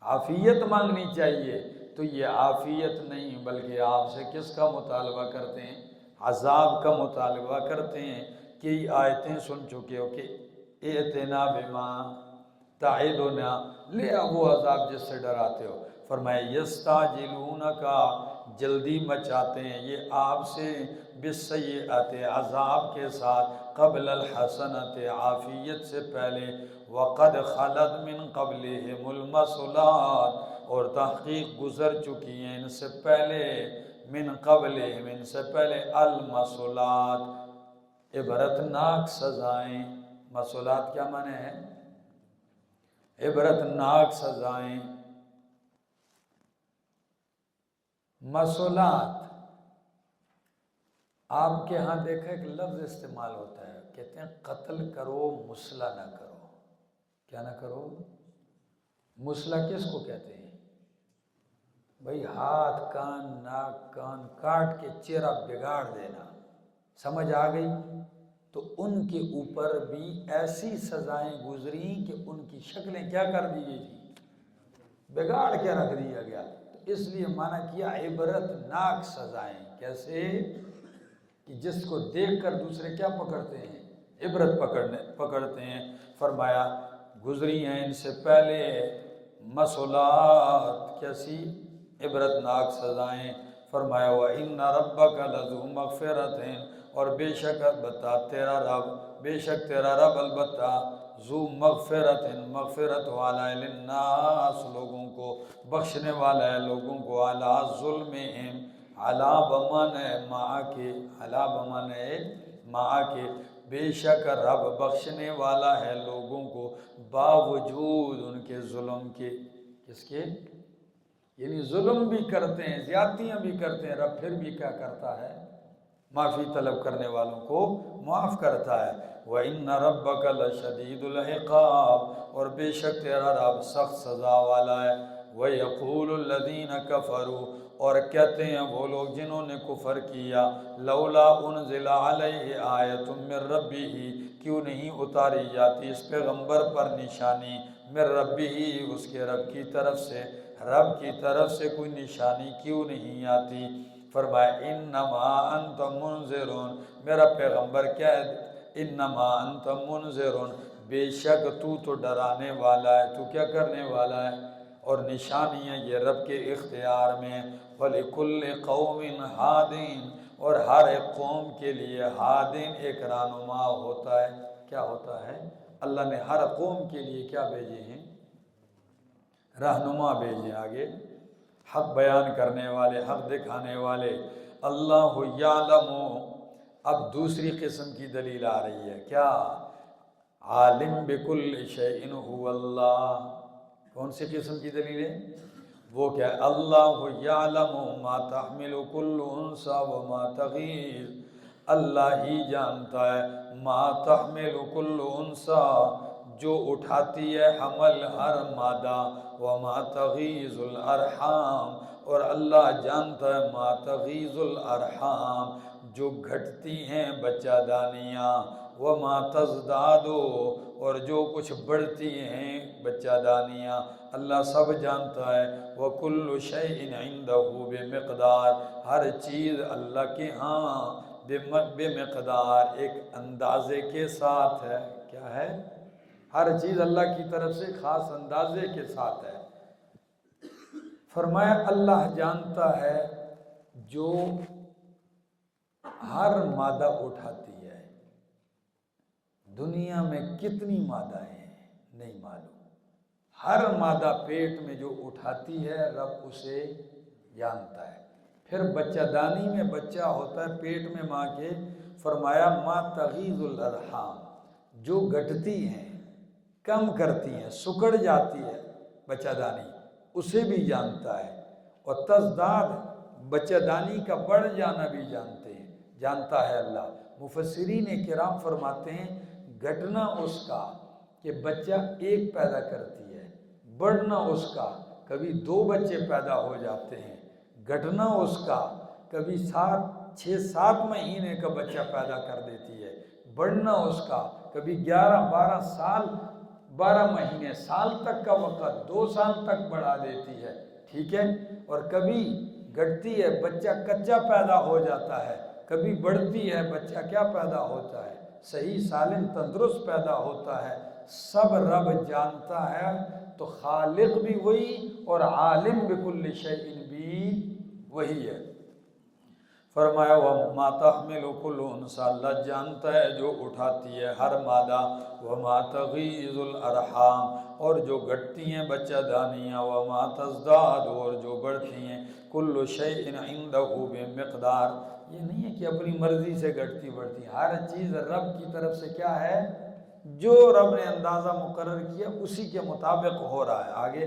عافیت مانگنی چاہیے، تو یہ عافیت نہیں بلکہ آپ سے کس کا مطالبہ کرتے ہیں؟ عذاب کا مطالبہ کرتے ہیں۔ کئی آیتیں سن چکے ہو کہ اِعْتِنَا بِمَا تَعِدُنَا، لے اب وہ عذاب جس سے ڈراتے ہو۔ فرمایا یستعجلونک، جلدی مچاتے ہیں یہ آپ سے، بالسیئۃ عذاب کے ساتھ، قبل الحسنۃ عافیت سے پہلے، وقد خلت من قبلہم المثلات، اور تحقیق گزر چکی ہیں ان سے پہلے، من قبلہم ان سے پہلے، المثلات عبرتناک سزائیں۔ مثلات کیا معنی ہے؟ عبرتناک سزائیں۔ مثلات آپ کے ہاں دیکھا ایک لفظ استعمال ہوتا ہے، کہتے ہیں قتل کرو مسئلہ نہ کرو۔ کیا نہ کرو؟ مسئلہ کس کو کہتے ہیں؟ بھئی ہاتھ، کان، ناک، کان کاٹ کے چہرہ بگاڑ دینا، سمجھ آ گئی؟ تو ان کے اوپر بھی ایسی سزائیں گزری کہ ان کی شکلیں کیا کر دی گئی تھی؟ بگاڑ کے رکھ دیا گیا۔ تو اس لیے معنی کیا عبرتناک سزائیں۔ کیسے؟ کہ جس کو دیکھ کر دوسرے کیا پکڑتے ہیں؟ عبرت پکڑتے ہیں۔ فرمایا گزری ہیں ان سے پہلے مثلات، کیسی؟ عبرتناک سزائیں۔ فرمایا وَإِنَّ رَبَّكَ لَذُو مَغْفِرَةٍ، اور بے شک تیرا رب البتہ ذو مغفرت، مغفرت والا ہے، للناس لوگوں کو، بخشنے والا ہے لوگوں کو، علی ظلمہم، علی بمانے مع کے، علی بمانے مع کے، بے شک رب بخشنے والا ہے لوگوں کو باوجود ان کے ظلم کے۔ کس کے؟ یعنی ظلم بھی کرتے ہیں، زیادتیاں بھی کرتے ہیں، رب پھر بھی کیا کرتا ہے؟ معافی طلب کرنے والوں کو معاف کرتا ہے۔ وَإِنَّ رَبَّكَ لَشَدِيدُ الْعِقَابِ، اور بے شک تیرا رب سخت سزا والا ہے۔ وَيَقُولُ الَّذِينَ كَفَرُوا، اور کہتے ہیں وہ لوگ جنہوں نے کفر کیا، لولا انزل علیہ آیۃ من ربہ، کیوں نہیں اتاری جاتی اس پیغمبر پر نشانی، من ربہ اس کے رب کی طرف سے، رب کی طرف سے کوئی نشانی کیوں نہیں آتی؟ فرمایا انما انت منذر، میرا پیغمبر کیا ہے؟ انما انت منذر، بے شک تو ڈرانے والا ہے، تو کیا کرنے والا ہے؟ اور نشانیاں یہ رب کے اختیار میں۔ وَلِكُلِّ قَوْمٍ ہَادٍ، اور ہر ایک قوم کے لیے ہادٍ ایک رہنما ہوتا ہے۔ کیا ہوتا ہے؟ اللہ نے ہر قوم کے لیے کیا بھیجے ہیں؟ رہنما بھیجے، آگے حق بیان کرنے والے، حق دکھانے والے۔ اللہ یعلم، اب دوسری قسم کی دلیل آ رہی ہے، کیا؟ عالم بکل شیء هو اللہ۔ کون سی قسم کی دلیل ہے؟ وہ کیا ہے؟ اللہ یعلم ما تحمل کل انثی وما تغیض، اللہ ہی جانتا ہے ما تحمل کل انثی، جو اٹھاتی ہے حمل ہر مادہ، وما تغیض الارحام، اور اللہ جانتا ہے ما تغیض الارحام، جو گھٹتی ہیں بچہ دانیاں، وما تزداد، اور جو کچھ بڑھتی ہیں بچہ دانیاں، اللہ سب جانتا ہے۔ وَكُلُّ شَيْءٍ عِندَهُ بِمِقْدَارٍ، ہر چیز اللہ کے ہاں بمقدار، ایک اندازے کے ساتھ ہے۔ کیا ہے؟ ہر چیز اللہ کی طرف سے خاص اندازے کے ساتھ ہے۔ فرمایا اللہ جانتا ہے جو ہر مادہ اٹھاتی ہے۔ دنیا میں کتنی مادہیں ہیں نہیں معلوم، ہر مادہ پیٹ میں جو اٹھاتی ہے رب اسے جانتا ہے۔ پھر بچہ دانی میں بچہ ہوتا ہے پیٹ میں ماں کے، فرمایا ما تغیض الارحام، جو گھٹتی ہیں، کم کرتی ہیں، سکڑ جاتی ہے بچہ دانی، اسے بھی جانتا ہے۔ اور تزداد، بچہ دانی کا بڑھ جانا بھی جانتا ہے اللہ۔ مفسرین کرام فرماتے ہیں گھٹنا اس کا کہ بچہ ایک پیدا کرتی ہے، بڑھنا اس کا کبھی 2 بچے پیدا ہو جاتے ہیں، گھٹنا اس کا کبھی 6-7 مہینے کا بچہ پیدا کر دیتی ہے، بڑھنا اس کا کبھی 11-12 سال، 12 مہینے، سال تک کا وقت 2 سال تک بڑھا دیتی ہے، ٹھیک ہے۔ اور کبھی گھٹتی ہے، بچہ کچا پیدا ہو جاتا ہے، کبھی بڑھتی ہے، بچہ کیا پیدا ہوتا ہے، صحیح سالم تندرست پیدا ہوتا ہے۔ سب رب جانتا ہے، تو خالق بھی وہی اور عالم بکل شیء بھی وہی ہے۔ فرمایا وَمَا تَحْمِلُ كُلُّ أُنثىٰ، اللہ جانتا ہے جو اٹھاتی ہے ہر مادہ، وَمَا تَغِيضُ الْأَرْحَامُ، اور جو گھٹتی ہیں بچہ دانیاں، وَمَا تَزْدَادُ، اور جو بڑھتی ہیں، كُلُّ شَيْءٍ عِندَهُ بِمِقْدَارٍ، یہ نہیں ہے کہ اپنی مرضی سے گھٹتی بڑھتی، ہر چیز رب کی طرف سے کیا ہے، جو رب نے اندازہ مقرر کیا اسی کے مطابق ہو رہا ہے۔ آگے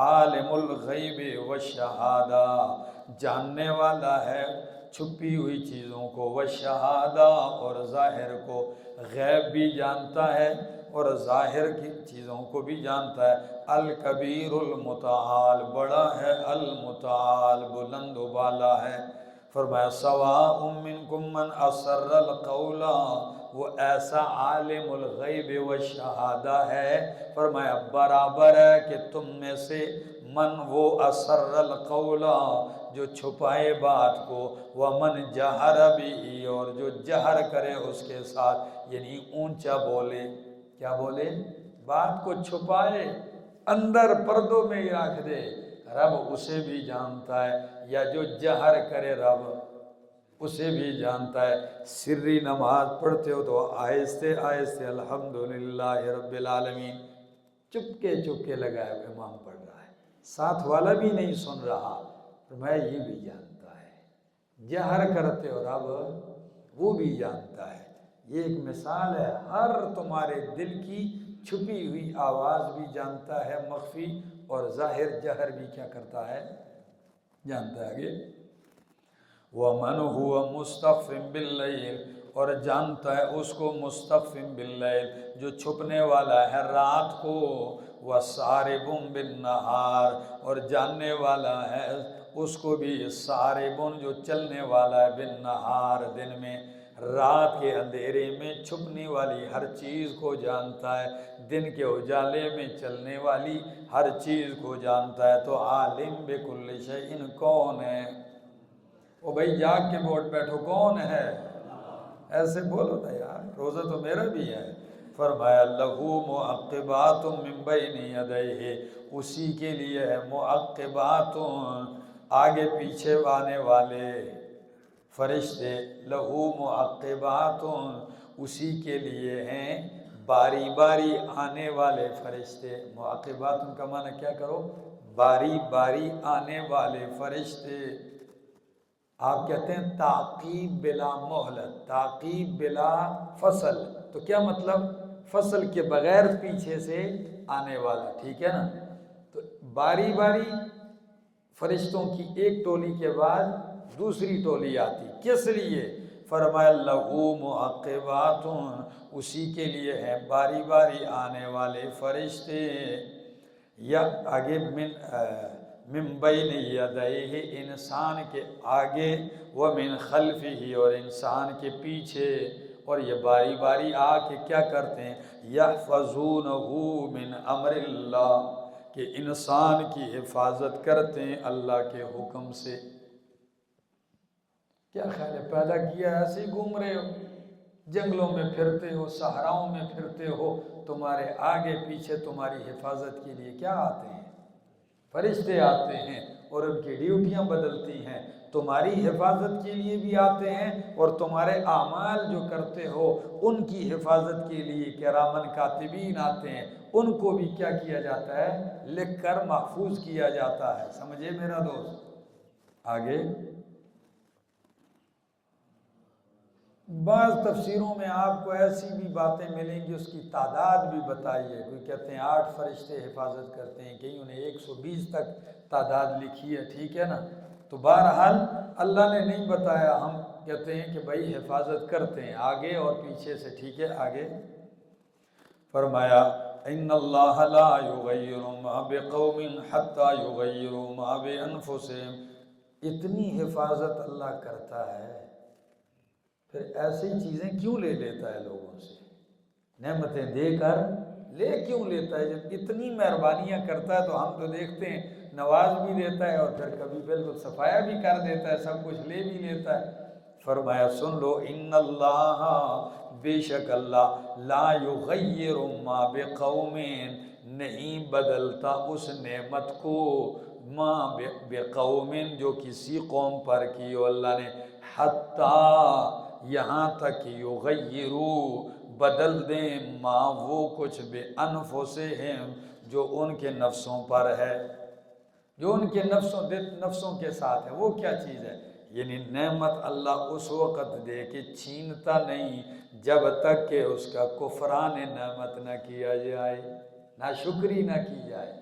عالم الغیب والشہادہ، جاننے والا ہے چھپی ہوئی چیزوں کو، والشہادہ، اور ظاہر کو، غیب بھی جانتا ہے اور ظاہر کی چیزوں کو بھی جانتا ہے۔ الکبیر المتعال، بڑا ہے، المتعال، بلند و بالا ہے۔ فرمایا سواء منکم من اسر القول، وہ ایسا عالم الغیب والشہادہ ہے، فرمایا برابر ہے کہ تم میں سے من وہ اسر القول، جو چھپائے بات کو، ومن جہر بھی، اور جو جہر کرے اس کے ساتھ، یعنی اونچا بولے، کیا بولے، بات کو چھپائے، اندر پردوں میں ہی رکھ دے، رب اسے بھی جانتا ہے، یا جو جہر کرے رب اسے بھی جانتا ہے۔ سری نماز پڑھتے ہو تو آہستہ آہستہ الحمدللہ رب العالمین، چپکے لگائے ہوئے امام پڑھ رہا ہے، ساتھ والا بھی نہیں سن رہا، فرمایا یہ بھی جانتا ہے۔ جہر کرتے ہو رب وہ بھی جانتا ہے۔ یہ ایک مثال ہے، ہر تمہارے دل کی چھپی ہوئی آواز بھی جانتا ہے، مخفی اور ظاہر جہر بھی کیا کرتا ہے، جانتا ہے۔ آگے وَمَنْ هُوَ مُسْتَخْفٍ بِاللَّيْلِ، اور جانتا ہے اس کو مستخفٍ باللیل، جو چھپنے والا ہے رات کو، وَسَارِبٌ بِالنَّهَارِ، اور جاننے والا ہے اس کو بھی ساربٌ، جو چلنے والا ہے، بالنہار، دن میں، رات کے اندھیرے میں چھپنے والی ہر چیز کو جانتا ہے، دن کے اجالے میں چلنے والی ہر چیز کو جانتا ہے۔ تو عالم بکل شیء کون ہے؟ او بھائی جاگ کے بوٹ بیٹھو، کون ہے؟ ایسے بولو نا یار، روزہ تو میرا بھی ہے۔ فرمایا لہو معقبات من بین یدیہ، اسی کے لیے ہے معقبات، آگے پیچھے آنے والے فرشتے، لہو معقبات، اسی کے لیے ہیں باری باری آنے والے فرشتے۔ معقبات کا معنی کیا کرو، باری باری آنے والے فرشتے۔ آپ کہتے ہیں تعقیب بلا مہلت، تعقیب بلا فصل، تو کیا مطلب، فصل کے بغیر پیچھے سے آنے والا، ٹھیک ہے نا۔ تو باری باری فرشتوں کی ایک ٹولی کے بعد دوسری ٹولی آتی، کس لیے؟ فرمایا لہو معقبات، اسی کے لیے ہے باری باری آنے والے فرشتے، یا آگے من بین یدیہ، انسان کے آگے، ومن خلفہ، اور انسان کے پیچھے، اور یہ باری باری آ کے کیا کرتے ہیں، یحفظونہ من امر اللہ، کہ انسان کی حفاظت کرتے ہیں اللہ کے حکم سے۔ کیا خیال ہے، پیدا کیا ایسے ہی گھوم رہے ہو، جنگلوں میں پھرتے ہو، صحراؤں میں پھرتے ہو، تمہارے آگے پیچھے تمہاری حفاظت کے لیے کیا آتے ہیں، فرشتے آتے ہیں، اور ان کی ڈیوٹیاں بدلتی ہیں۔ تمہاری حفاظت کے لیے بھی آتے ہیں اور تمہارے اعمال جو کرتے ہو ان کی حفاظت کے لیے کرامن کاتبین آتے ہیں، ان کو بھی کیا کیا جاتا ہے؟ لکھ کر محفوظ کیا جاتا ہے۔ سمجھے میرا دوست؟ آگے بعض تفسیروں میں آپ کو ایسی بھی باتیں ملیں گی، اس کی تعداد بھی بتائی ہے۔ کوئی کہتے ہیں 8 فرشتے حفاظت کرتے ہیں، کہیں انہیں 120 تک تعداد لکھی ہے، ٹھیک ہے نا؟ تو بہرحال اللہ نے نہیں بتایا، ہم کہتے ہیں کہ بھائی حفاظت کرتے ہیں آگے اور پیچھے سے، ٹھیک ہے؟ آگے فرمایا ان اللہ لا یغیر ما بقوم حتی یغیروا ما بانفسہم، اتنی حفاظت اللہ کرتا ہے، پھر ایسی چیزیں کیوں لے لیتا ہے لوگوں سے؟ نعمتیں دے کر لے کیوں لیتا ہے؟ جب اتنی مہربانیاں کرتا ہے تو ہم تو دیکھتے ہیں نواز بھی دیتا ہے اور پھر کبھی بالکل صفایا بھی کر دیتا ہے، سب کچھ لے بھی لیتا ہے۔ فرمایا سن لو ان اللہ، بے شک اللہ، لا یغیر ما بقوم، نہیں بدلتا اس نعمت کو، ما بقوم جو کسی قوم پر کی ہو اللہ نے، حتی یہاں تک یغیرو بدل دیں، ما وہ کچھ بانفسہم جو ان کے نفسوں پر ہے، جو ان کے نفسوں کے ساتھ ہے۔ وہ کیا چیز ہے؟ یعنی نعمت اللہ اس وقت دے کہ چھینتا نہیں جب تک کہ اس کا کفران نعمت نہ کیا جائے، ناشکری نہ کی جائے۔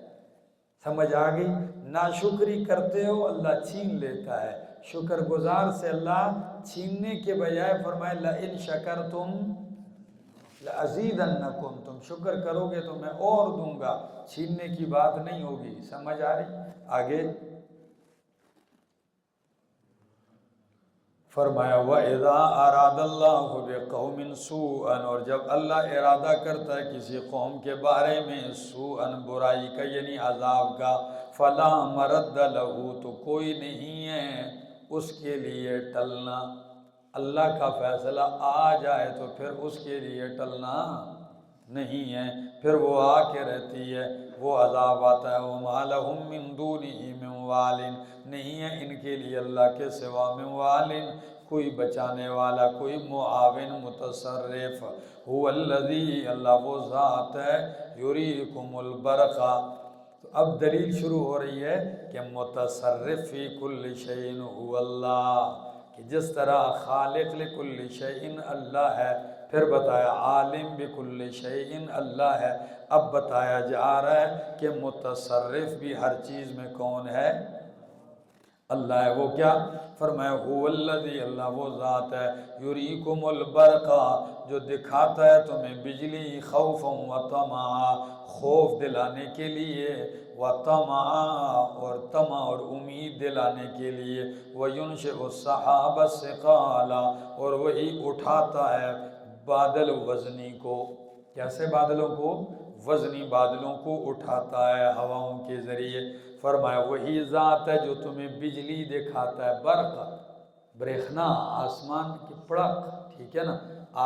سمجھ آ گئی؟ ناشکری کرتے ہو اللہ چھین لیتا ہے، شکر گزار سے اللہ چھیننے کے بجائے فرمائے لئن شکرتم لأزیدنکم، تم شکر کرو گے تو میں اور دوں گا، چھیننے کی بات نہیں ہوگی۔ سمجھ آ رہی؟ آگے فرمایا وَإِذَا أَرَادَ اللَّهُ بِقَوْمٍ سُوءًا، اور جب اللہ ارادہ کرتا ہے کسی قوم کے بارے میں سوءً برائی کا یعنی عذاب کا، فَلَا مَرَدَّ لَهُ، تو کوئی نہیں ہے اس کے لیے ٹلنا۔ اللہ کا فیصلہ آ جائے تو پھر اس کے لیے ٹلنا نہیں ہے، پھر وہ آ کے رہتی ہے، وہ عذاب آتا ہے۔ وَمَا لَهُم مِّن دُونِهِ مِّن وَالٍ، نہیں ہے ان کے لیے اللہ کے سوا من والٍ کوئی بچانے والا، کوئی معاون متصرف۔ هُوَ الَّذِي، اللہ وہ ذات ہے، يُرِيكُمُ الْبَرْقَ، تو اب دلیل شروع ہو رہی ہے کہ متصرف فی کل شیء هو اللہ، کہ جس طرح خالق لکل شیء اللہ ہے، پھر بتایا عالم بکل شیء اللہ ہے، اب بتایا جا رہا ہے کہ متصرف بھی ہر چیز میں کون ہے؟ اللہ ہے۔ وہ کیا فرمایا؟ هو الذی، اللہ وہ ذات ہے، یریکم البرق، جو دکھاتا ہے تمہیں بجلی، خوفا و طمعا، خوف دلانے کے لیے، و طمعا، اور طمع اور امید دلانے کے لیے، وینشئ السحاب الثقال، اور وہی اٹھاتا ہے بادل وزنی کو۔ کیسے بادلوں کو؟ وزنی بادلوں کو اٹھاتا ہے ہواؤں کے ذریعے۔ فرمایا وہی ذات ہے جو تمہیں بجلی دکھاتا ہے، برق، برہنا، آسمان کی پڑک، ٹھیک ہے نا؟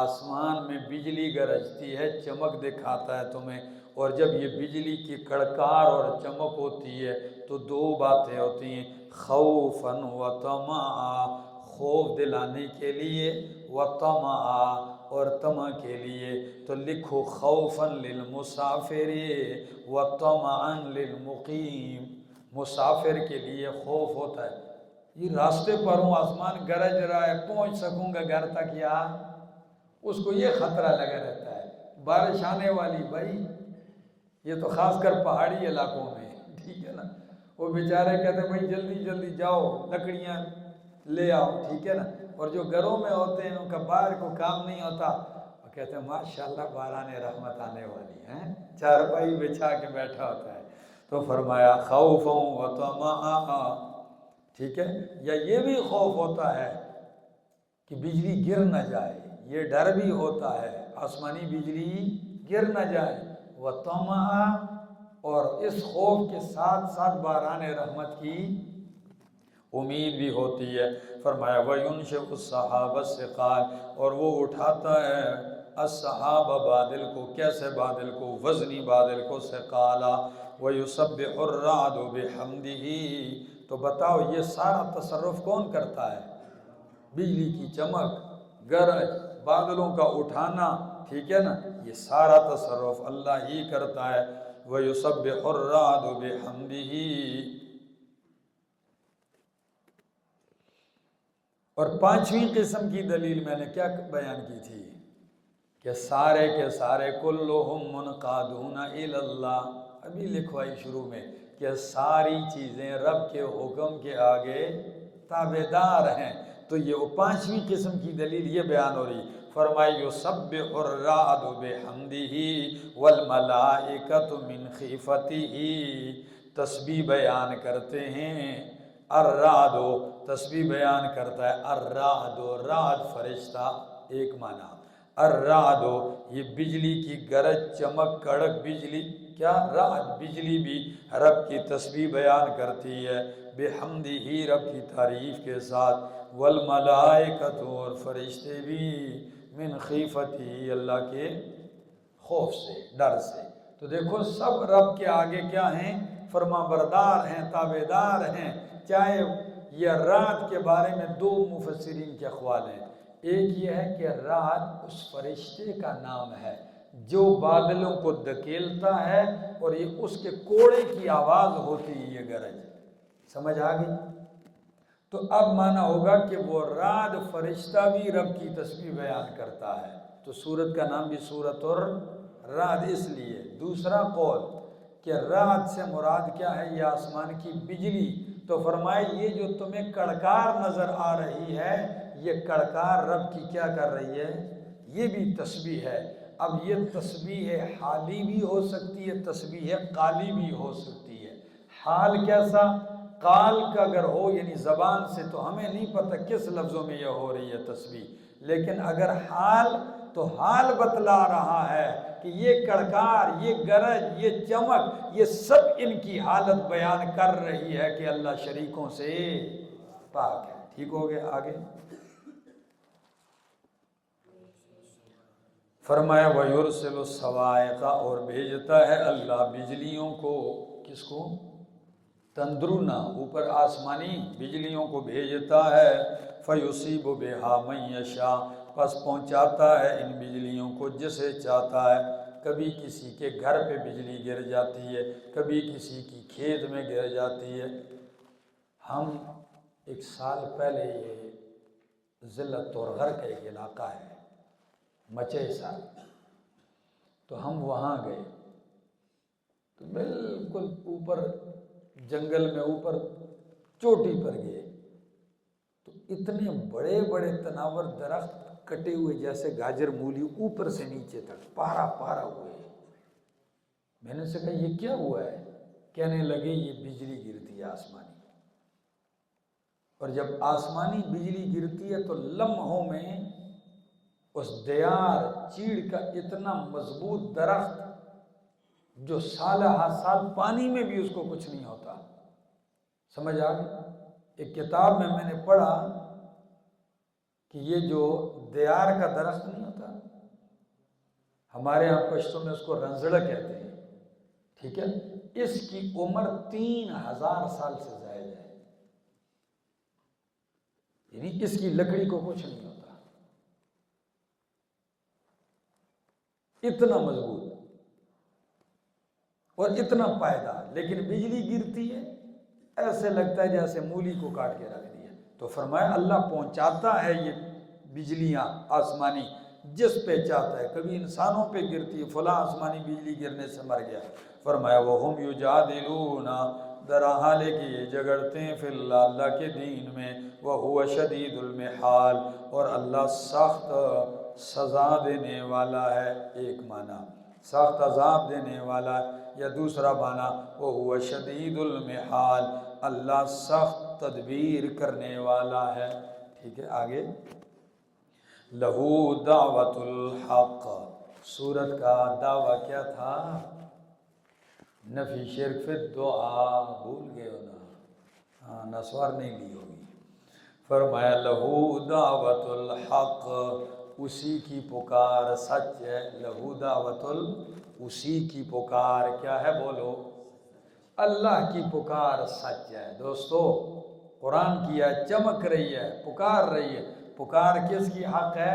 آسمان میں بجلی گرجتی ہے، چمک دکھاتا ہے تمہیں، اور جب یہ بجلی کی کڑکار اور چمک ہوتی ہے تو دو باتیں ہوتی ہیں، خوفا و طمعا، خوف دلانے کے لیے، و طمعا، اور طمع کے لیے۔ تو لکھو خوفا للمسافر و طمعا للمقیم، مسافر کے لیے خوف ہوتا ہے، یہ راستے پر ہوں، آسمان گرج رہا ہے، پہنچ سکوں گا گھر تک یا؟ اس کو یہ خطرہ لگا رہتا ہے، بارش آنے والی بھائی، یہ تو خاص کر پہاڑی علاقوں میں، ٹھیک ہے نا؟ وہ بیچارے کہتے ہیں بھائی جلدی جلدی جاؤ لکڑیاں لے آؤ، ٹھیک ہے نا؟ اور جو گھروں میں ہوتے ہیں ان کا باہر کو کام نہیں ہوتا، وہ کہتے ہیں ماشاءاللہ باران رحمت آنے والی ہے، چارپائی بچھا کے بیٹھا ہوتا ہے۔ تو فرمایا خوفا و طمعا، ٹھیک ہے؟ یا یہ بھی خوف ہوتا ہے کہ بجلی گر نہ جائے، یہ ڈر بھی ہوتا ہے آسمانی بجلی گر نہ جائے، و طمعا، اور اس خوف کے ساتھ ساتھ باران رحمت کی امید بھی ہوتی ہے۔ فرمایا وَيُنشِئُ السَّحَابَ الثِّقَالَ، اور وہ اٹھاتا ہے السحاب بادل کو، کیسے بادل کو؟ وزنی بادل کو، ثقالا، وَيُسَبِّحُ الرَّعْدُ بِحَمْدِهِ، تو بتاؤ یہ سارا تصرف کون کرتا ہے؟ بجلی کی چمک، گرج، بادلوں کا اٹھانا، ٹھیک ہے نا، یہ سارا تصرف اللہ ہی کرتا ہے۔ وَيُسَبِّحُ الرَّعْدُ بِحَمْدِهِ۔ اور پانچویں قسم کی دلیل میں نے کیا بیان کی تھی کہ سارے کے سارے کلہم منقادون الی اللہ، ابھی لکھوائی شروع میں کہ ساری چیزیں رب کے حکم کے آگے تابعدار ہیں۔ تو یہ پانچویں قسم کی دلیل یہ بیان ہو رہی، فرمائی یسبح الرعد بحمدہ والملائکۃ من خیفتہ، تسبیح بیان کرتے ہیں الرعد، تسبیح بیان کرتا ہے الرعد، رعد فرشتہ ایک معنی، الرعد یہ بجلی کی گرج چمک کڑک بجلی، کیا رعد بجلی بھی رب کی تسبیح بیان کرتی ہے، بحمدہ رب کی تعریف کے ساتھ، والملائکۃ اور فرشتے بھی من خیفتہ اللہ کے خوف سے، ڈر سے۔ تو دیکھو سب رب کے آگے کیا ہیں؟ فرما بردار ہیں، تابعدار ہیں۔ چاہے یہ رعد کے بارے میں دو مفسرین کے اقوال ہیں، ایک یہ ہے کہ رعد اس فرشتے کا نام ہے جو بادلوں کو دھکیلتا ہے اور یہ اس کے کوڑے کی آواز ہوتی ہے یہ گرج، سمجھ آ گئی؟ تو اب مانا ہوگا کہ وہ رعد فرشتہ بھی رب کی تسبیح بیان کرتا ہے، تو سورت کا نام بھی سورۃ الرعد اس لیے۔ دوسرا قول کہ رعد سے مراد کیا ہے؟ یہ آسمان کی بجلی، تو فرمائے یہ جو تمہیں کڑکار نظر آ رہی ہے یہ کڑکار رب کی کیا کر رہی ہے؟ یہ بھی تسبیح ہے۔ اب یہ تسبیح حالی بھی ہو سکتی ہے، تسبیح قالی بھی ہو سکتی ہے۔ حال کیسا؟ قال کا اگر ہو یعنی زبان سے تو ہمیں نہیں پتہ کس لفظوں میں یہ ہو رہی ہے تسبیح، لیکن اگر حال تو حال بتلا رہا ہے کہ یہ کڑکار، یہ گرج، یہ چمک، یہ سب ان کی حالت بیان کر رہی ہے کہ اللہ شریکوں سے پاک ہے۔ ٹھیک ہو گیا؟ آگے فرمایا وَيُرْسِلُ الصَّوَاعِقَ اور بھیجتا ہے اللہ بجلیوں کو، کس کو؟ تندرونا، اوپر آسمانی بجلیوں کو بھیجتا ہے، فَيُصِيبُ بِهَا مَن يَشَاءُ پس پہنچاتا ہے ان بجلیوں کو جسے چاہتا ہے۔ کبھی کسی کے گھر پہ بجلی گر جاتی ہے، کبھی کسی کی کھیت میں گر جاتی ہے۔ ہم ایک سال پہلے یہ ضلع تورغر کا ایک علاقہ ہے مچیسا، تو ہم وہاں گئے تو بالکل اوپر جنگل میں اوپر چوٹی پر گئے تو اتنے بڑے بڑے تناور درخت کٹے ہوئے جیسے گاجر مولی اوپر سے نیچے تک پارا پارا ہوئے۔ میں نے سے کہا یہ کیا ہوا ہے؟ کہنے لگے یہ بجلی گرتی ہے آسمانی، اور جب آسمانی بجلی گرتی ہے تو لمحوں میں اس دیار چیڑ کا اتنا مضبوط درخت جو سالہ ہر سال پانی میں بھی اس کو کچھ نہیں ہوتا، سمجھ آ گئی؟ ایک کتاب میں نے پڑھا کہ یہ جو دیار کا درخت نہیں ہوتا، ہمارے یہاں پشتوں میں اس کو رنزڑا کہتے ہیں، ٹھیک ہے، اس کی عمر 3000 سال سے زائد ہے، یعنی اس کی لکڑی کو کچھ نہیں ہوتا، اتنا مضبوط اور اتنا پائیدار، لیکن بجلی گرتی ہے ایسے لگتا ہے جیسے مولی کو کاٹ کے رکھ دیا۔ تو فرمایا اللہ پہنچاتا ہے یہ بجلیاں آسمانی جس پہ چاہتا ہے، کبھی انسانوں پہ گرتی ہے، فلاں آسمانی بجلی گرنے سے مر گیا۔ فرمایا وَهُمْ يُجَادِلُونَ در حال کہ یہ جھگڑتے ہیں فی اللہ اللہ کے دین میں، وَهُوَ شَدِيدُ الْمِحَالِ اور اللہ سخت سزا دینے والا ہے، ایک معنی سخت عذاب دینے والا ہے، یا دوسرا معنی وَهُوَ شَدِيدُ الْمِحَالِ اللہ سخت تدبیر کرنے والا ہے۔ ٹھیک ہے، آگے لَهُ دعوت الحق، سورت کا دعویٰ کیا تھا؟ نفی شرک فی الدعا، بھول گئے ہو نا؟ ہاں نسوار نہیں لی ہوگی۔ فرمایا لَهُ دعوت الحق اسی کی پکار سچ ہے، لَهُ دعوت اسی کی پکار کیا ہے؟ بولو اللہ کی پکار سچ ہے دوستو، قرآن کی آیت چمک رہی ہے، پکار رہی ہے، پکار کس کی حق ہے؟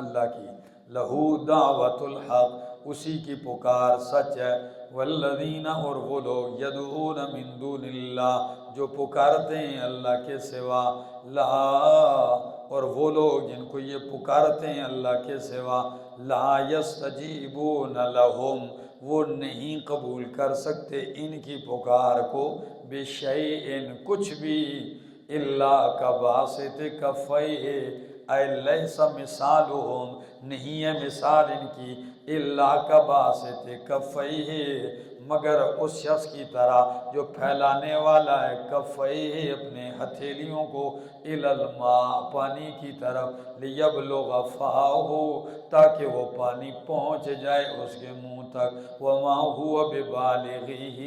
اللہ کی، لہو دعوت الحق، اسی کی پکار سچ ہے، والذین، اور وہ لوگ، یدعون من دون اللہ، جو پکارتے ہیں اللہ کے سوا، لا، اور وہ لوگ جن کو یہ پکارتے ہیں اللہ کے سوا، لا یستجیبون لہم، وہ نہیں قبول کر سکتے ان کی پکار کو، بشیء، کچھ بھی، الا کباسط کفیہ، اے لیس مثالہم، نہیں ہے مثال ان کی، الا کباسط کفیہ، مگر اس شخص کی طرح جو پھیلانے والا ہے، کفیہ، اپنے ہتھیلیوں کو، الی الماء، پانی کی طرف، لیبلغ فاہ، تاکہ وہ پانی پہنچ جائے اس کے منہ تک، وما هو ببالغہ،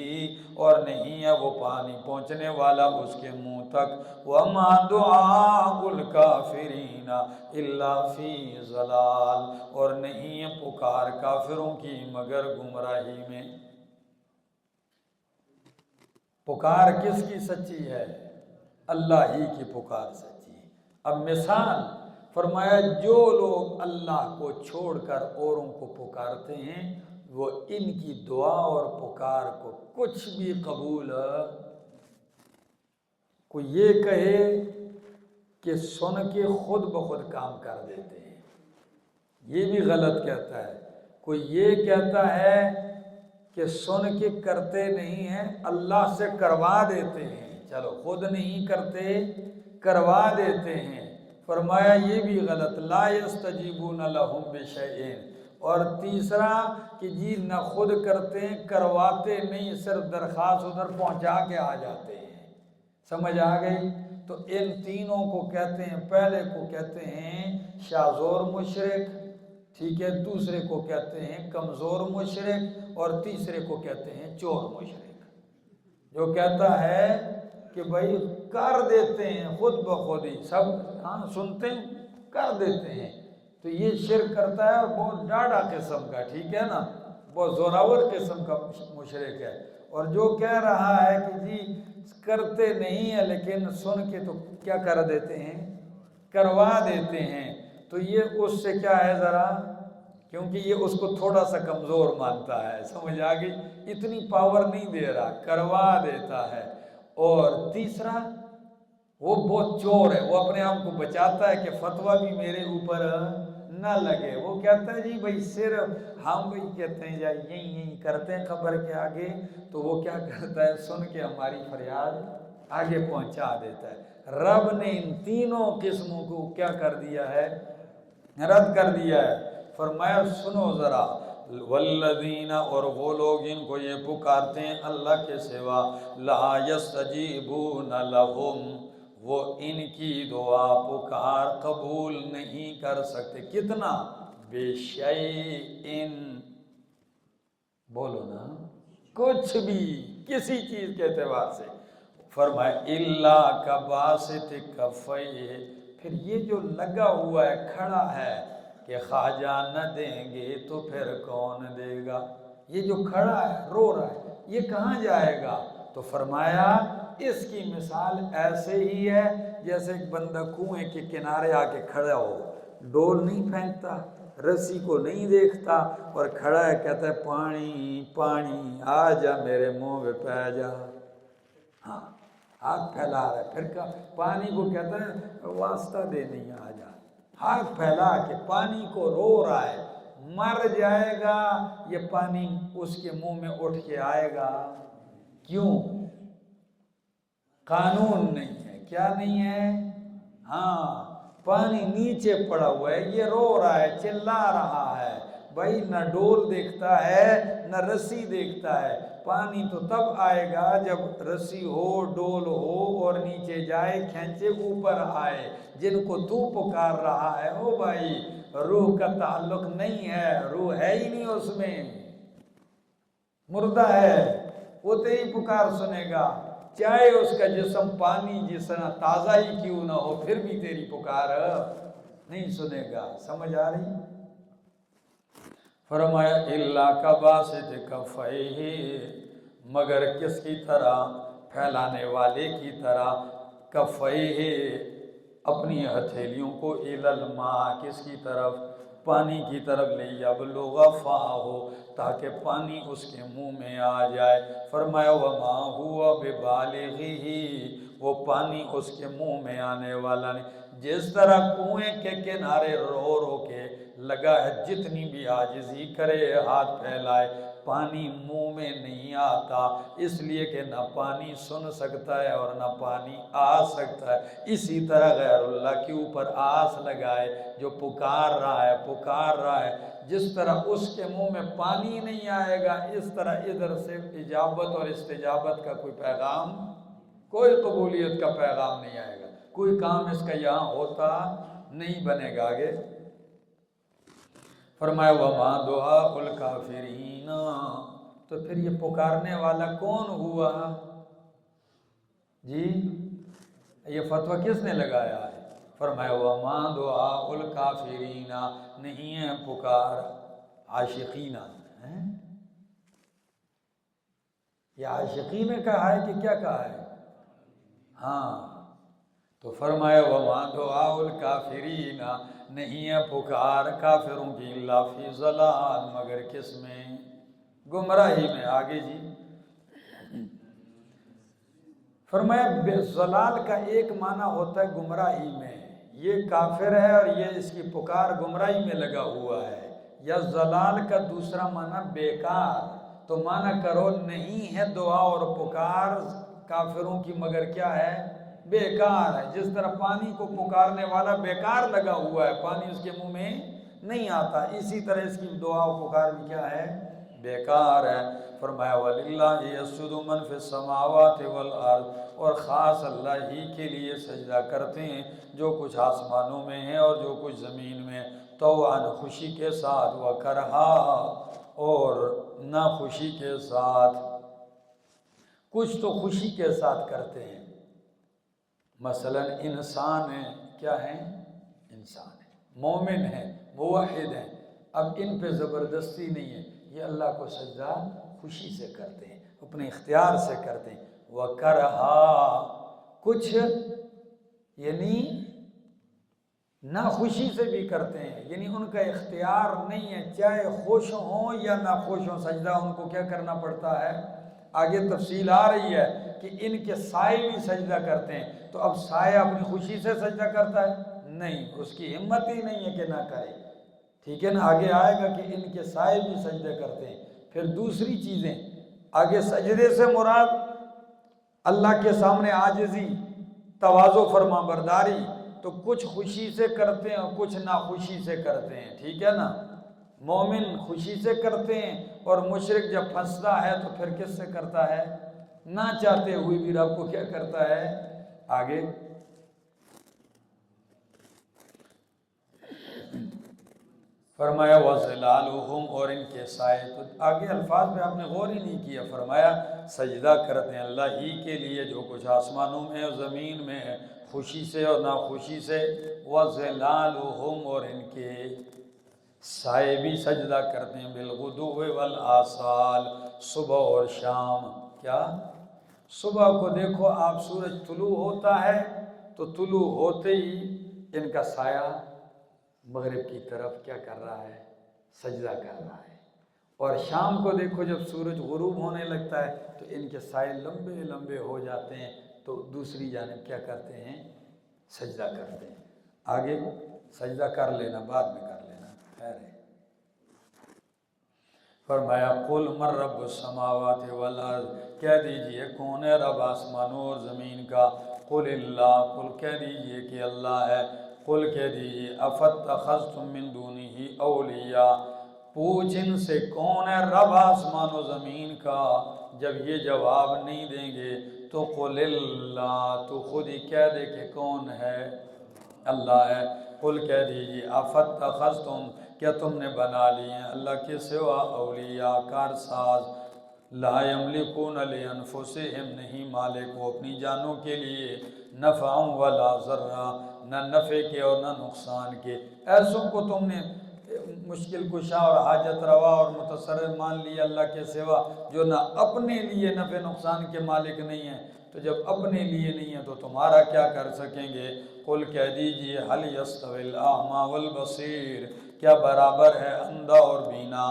اور نہیں ہے وہ پانی پہنچنے والا اس کے منہ تک، وما دعاء الکافرین الا فی ضلال، اور نہیں ہے پکار کافروں کی مگر گمراہی میں۔ پکار کس کی سچی ہے؟ اللہ ہی کی پکار سچی ہے۔ اب مثال فرمایا، جو لوگ اللہ کو چھوڑ کر اوروں کو پکارتے ہیں، وہ ان کی دعا اور پکار کو کچھ بھی قبول، کوئی یہ کہے کہ سن کے خود بخود کام کر دیتے ہیں، یہ بھی غلط کہتا ہے۔ کوئی یہ کہتا ہے کہ سن کے کرتے نہیں ہیں، اللہ سے کروا دیتے ہیں، چلو خود نہیں کرتے کروا دیتے ہیں، فرمایا یہ بھی غلط، لا یستجیبون لہم بشیء، اور تیسرا کہ جی نہ خود کرتے ہیں، کرواتے نہیں، صرف درخواست ادھر پہنچا کے آ جاتے ہیں۔ سمجھ آ گئی؟ تو ان تینوں کو کہتے ہیں، پہلے کو کہتے ہیں شاذور مشرک، ٹھیک ہے، دوسرے کو کہتے ہیں کمزور مشرک، اور تیسرے کو کہتے ہیں چور مشرک، جو کہتا ہے کہ بھائی کر دیتے ہیں خود بخود ہی، سب ہاں سنتے ہیں کر دیتے ہیں، تو یہ شرک کرتا ہے، اور بہت ڈاڑا قسم کا، ٹھیک ہے نا، بہت زوراور قسم کا مشرک ہے۔ اور جو کہہ رہا ہے کہ جی کرتے نہیں ہیں لیکن سن کے تو کیا کر دیتے ہیں، کروا دیتے ہیں، تو یہ اس سے کیا ہے ذرا، کیونکہ یہ اس کو تھوڑا سا کمزور مانتا ہے، سمجھ آ گئی، اتنی پاور نہیں دے رہا، کروا دیتا ہے۔ اور تیسرا وہ بہت چور ہے، وہ اپنے آپ کو بچاتا ہے کہ فتویٰ بھی میرے اوپر نہ لگے، وہ کہتا ہے جی بھائی صرف ہم بھی کہتے ہیں یا یہی کرتے ہیں خبر کے آگے، تو وہ کیا کرتا ہے، سن کے ہماری فریاد آگے پہنچا دیتا ہے۔ رب نے ان تینوں قسموں کو کیا کر دیا ہے، رد کر دیا ہے۔ فرمایا سنو ذرا، والذین، اور وہ لوگ جن کو یہ پکارتے ہیں اللہ کے سوا، لا یستجیبون لہم، وہ ان کی دعا پکار قبول نہیں کر سکتے، کتنا، بشیء، بولو نا، کچھ بھی، کسی چیز کے اعتبار سے، فرمایا الا کباسط کفیہ، پھر یہ جو لگا ہوا ہے، کھڑا ہے کہ خواجہ نہ دیں گے تو پھر کون دے گا، یہ جو کھڑا ہے رو رہا ہے، یہ کہاں جائے گا؟ تو فرمایا اس کی مثال ایسے ہی ہے جیسے ایک بندہ کنویں کے کنارے آ کے کھڑا ہو، ڈول نہیں پھینکتا، رسی کو نہیں دیکھتا، اور کھڑا ہے کہتا ہے پانی پانی آ جا میرے منہ میں پہ جا، ہاں ہاتھ پھیلا رہا ہے، پھر پانی کو کہتا ہے واسطہ دے نہیں آ جا، ہاتھ پھیلا کے پانی کو رو رہا ہے، مر جائے گا یہ پانی اس کے منہ میں اٹھ کے آئے گا، کیوں؟ قانون نہیں ہے، کیا نہیں ہے؟ ہاں پانی نیچے پڑا ہوا ہے، یہ رو رہا ہے، چلا رہا ہے، بھائی نہ ڈول دیکھتا ہے نہ رسی دیکھتا ہے، پانی تو تب آئے گا جب رسی ہو، ڈول ہو، اور نیچے جائے کھینچے اوپر آئے، جن کو تو پکار رہا ہے او بھائی روح کا تعلق نہیں ہے، روح ہے ہی نہیں اس میں، مردہ ہے، وہ تیری پکار سنے گا، چاہے اس کا جسم پانی جسنا تازہ ہی کیوں نہ ہو، پھر بھی تیری پکار نہیں سنے گا، سمجھ آ رہی؟ فرمایا الا کباسط کفیہ، مگر کس کی طرح؟ پھیلانے والے کی طرح، کفیہ اپنی ہتھیلیوں کو، الماء کس کی طرف؟ پانی کی طرف، لیبلغ فاہ تاکہ پانی اس کے منہ میں آ جائے۔ فرمایا وما ہوا ببالغہ، وہ پانی اس کے منہ میں آنے والا نہیں۔ جس طرح کنویں کے کنارے رو رو کے لگا ہے، جتنی بھی عاجزی کرے، ہاتھ پھیلائے، پانی منہ میں نہیں آتا، اس لیے کہ نہ پانی سن سکتا ہے اور نہ پانی آ سکتا ہے۔ اسی طرح غیر اللہ کے اوپر آس لگائے، جو پکار رہا ہے، جس طرح اس کے منہ میں پانی نہیں آئے گا، اس طرح ادھر سے اجابت اور استجابت کا کوئی پیغام، کوئی قبولیت کا پیغام نہیں آئے گا، کوئی کام اس کا یہاں ہوتا نہیں بنے گا۔ آگے فرمایا وما دعاء الکافرین، تو پھر یہ پکارنے والا کون ہوا؟ جی یہ فتویٰ کس نے لگایا ہے؟ فرمایا وما دعاء الکافرین، نہیں ہے پکار عاشقین ہیں؟ یہ عاشقین نے کہا ہے کہ کیا کہا ہے؟ ہاں، تو فرمایا وما دعاء الکافرین، نہیں ہے پکار کافروں کی، الا فی ضلال، مگر کس میں؟ گمراہی میں۔ آگے جی فرمایا ضلال کا ایک معنی ہوتا ہے گمراہی میں، یہ کافر ہے اور یہ اس کی پکار گمراہی میں لگا ہوا ہے، یا ضلال کا دوسرا معنی بیکار، تو معنی کرو نہیں ہے دعا اور پکار کافروں کی، مگر کیا ہے؟ بیکار ہے۔ جس طرح پانی کو پکارنے والا بیکار لگا ہوا ہے، پانی اس کے منہ میں نہیں آتا، اسی طرح اس کی دعا و پکار بھی کیا ہے؟ بیکار ہے۔ فرمایا وَلِلَّهِ يَسْجُدُ مَنْ فِي السَّمَاوَاتِ وَالْأَرْضِ، اور خاص اللہ ہی کے لیے سجدہ کرتے ہیں جو کچھ آسمانوں میں ہے اور جو کچھ زمین میں، طوعاً خوشی کے ساتھ، وَكَرْہًا اور ناخوشی کے ساتھ۔ کچھ تو خوشی کے ساتھ کرتے ہیں، مثلا انسان ہیں، کیا ہیں؟ انسان ہیں، مومن ہیں، موحد ہیں، اب ان پہ زبردستی نہیں ہے، یہ اللہ کو سجدہ خوشی سے کرتے ہیں، اپنے اختیار سے کرتے ہیں۔ وَكَرْہًا کچھ یعنی ناخوشی سے بھی کرتے ہیں، یعنی ان کا اختیار نہیں ہے، چاہے خوش ہوں یا ناخوش ہوں، سجدہ ان کو کیا کرنا پڑتا ہے؟ آگے تفصیل آ رہی ہے کہ ان کے سائے بھی سجدہ کرتے ہیں، تو اب سایہ اپنی خوشی سے سجدہ کرتا ہے؟ نہیں، اس کی ہمت ہی نہیں ہے کہ نہ کرے، ٹھیک ہے نا؟ آگے آئے گا کہ ان کے سائے بھی سجدہ کرتے ہیں۔ پھر دوسری چیزیں آگے، سجدے سے مراد اللہ کے سامنے عاجزی، تواضع، فرما برداری، تو کچھ خوشی سے کرتے ہیں اور کچھ ناخوشی سے کرتے ہیں، ٹھیک ہے نا؟ مومن خوشی سے کرتے ہیں، اور مشرک جب پھنستا ہے تو پھر کس سے کرتا ہے؟ نہ چاہتے ہوئے بھی رب کو کیا کرتا ہے؟ آگے فرمایا وَظِلَالُهُمْ، اور ان کے سائے، تو آگے الفاظ پہ آپ نے غور ہی نہیں کیا، فرمایا سجدہ کرتے ہیں اللہ ہی کے لیے جو کچھ آسمانوں میں اور زمین میں ہے، خوشی سے اور ناخوشی سے، وَظِلَالُهُمْ، اور ان کے سائے بھی سجدہ کرتے ہیں، بالغدو والآصال، صبح اور شام۔ کیا؟ صبح کو دیکھو آپ، سورج طلوع ہوتا ہے تو طلوع ہوتے ہی ان کا سایہ مغرب کی طرف کیا کر رہا ہے؟ سجدہ کر رہا ہے، اور شام کو دیکھو جب سورج غروب ہونے لگتا ہے تو ان کے سائے لمبے لمبے ہو جاتے ہیں، تو دوسری جانب کیا کرتے ہیں؟ سجدہ کرتے ہیں۔ آگے سجدہ کر لینا، بعد میں کر لینا، خیر ہے۔ فرمایا قل من رب السماوات والارض، کہہ دیجئے کون ہے رب آسمانوں اور زمین کا؟ قل اللہ، قل کہہ دیجئے کہ اللہ ہے۔ قل کہہ دیجئے افتخذتم من دونہ اولیاء، پوچھ ان سے کون ہے رب آسمان و زمین کا، جب یہ جواب نہیں دیں گے تو قل اللہ، تو خود ہی کہہ دے کہ کون ہے؟ اللہ ہے۔ قل کہہ دیجئے افتخذتم، کیا تم نے بنا لی ہیں اللہ کے سوا اولیاء کارساز، لا یملکون لانفسہم، نہیں مالک وہ اپنی جانوں کے لیے، نفعا ولا ضرا، نہ نفع کے اور نہ نقصان کے، ایسوں کو تم نے مشکل کشا اور حاجت روا اور متصرف مان لیا اللہ کے سوا، جو نہ اپنے لیے نفع نقصان کے مالک نہیں ہیں، تو جب اپنے لیے نہیں ہے تو تمہارا کیا کر سکیں گے؟ قل کہہ دیجئے هل يستوي الاعمى والبصیر، کیا برابر ہے اندھا اور بینا؟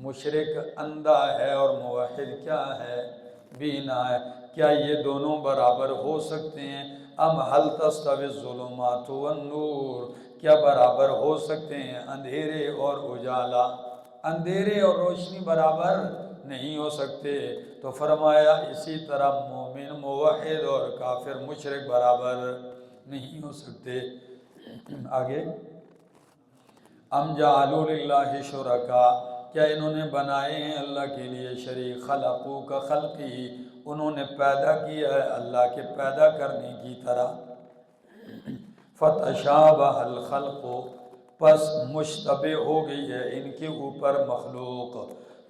مشرک اندھا ہے اور موحد کیا ہے؟ بینا ہے۔ کیا یہ دونوں برابر ہو سکتے ہیں؟ ام هل تستوي الظلمات والنور، کیا برابر ہو سکتے ہیں اندھیرے اور اجالا؟ اندھیرے اور روشنی برابر نہیں ہو سکتے۔ تو فرمایا اسی طرح مومن موحد اور کافر مشرک برابر نہیں ہو سکتے۔ آگے، ام جعلوا للہ شرکا، کیا انہوں نے بنائے ہیں اللہ کے لیے شریک؟ خلقو کا خلقی، انہوں نے پیدا کیا ہے اللہ کے پیدا کرنے کی طرح۔ فتشابہ الخلق، پس مشتبہ ہو گئی ہے ان کے اوپر مخلوق۔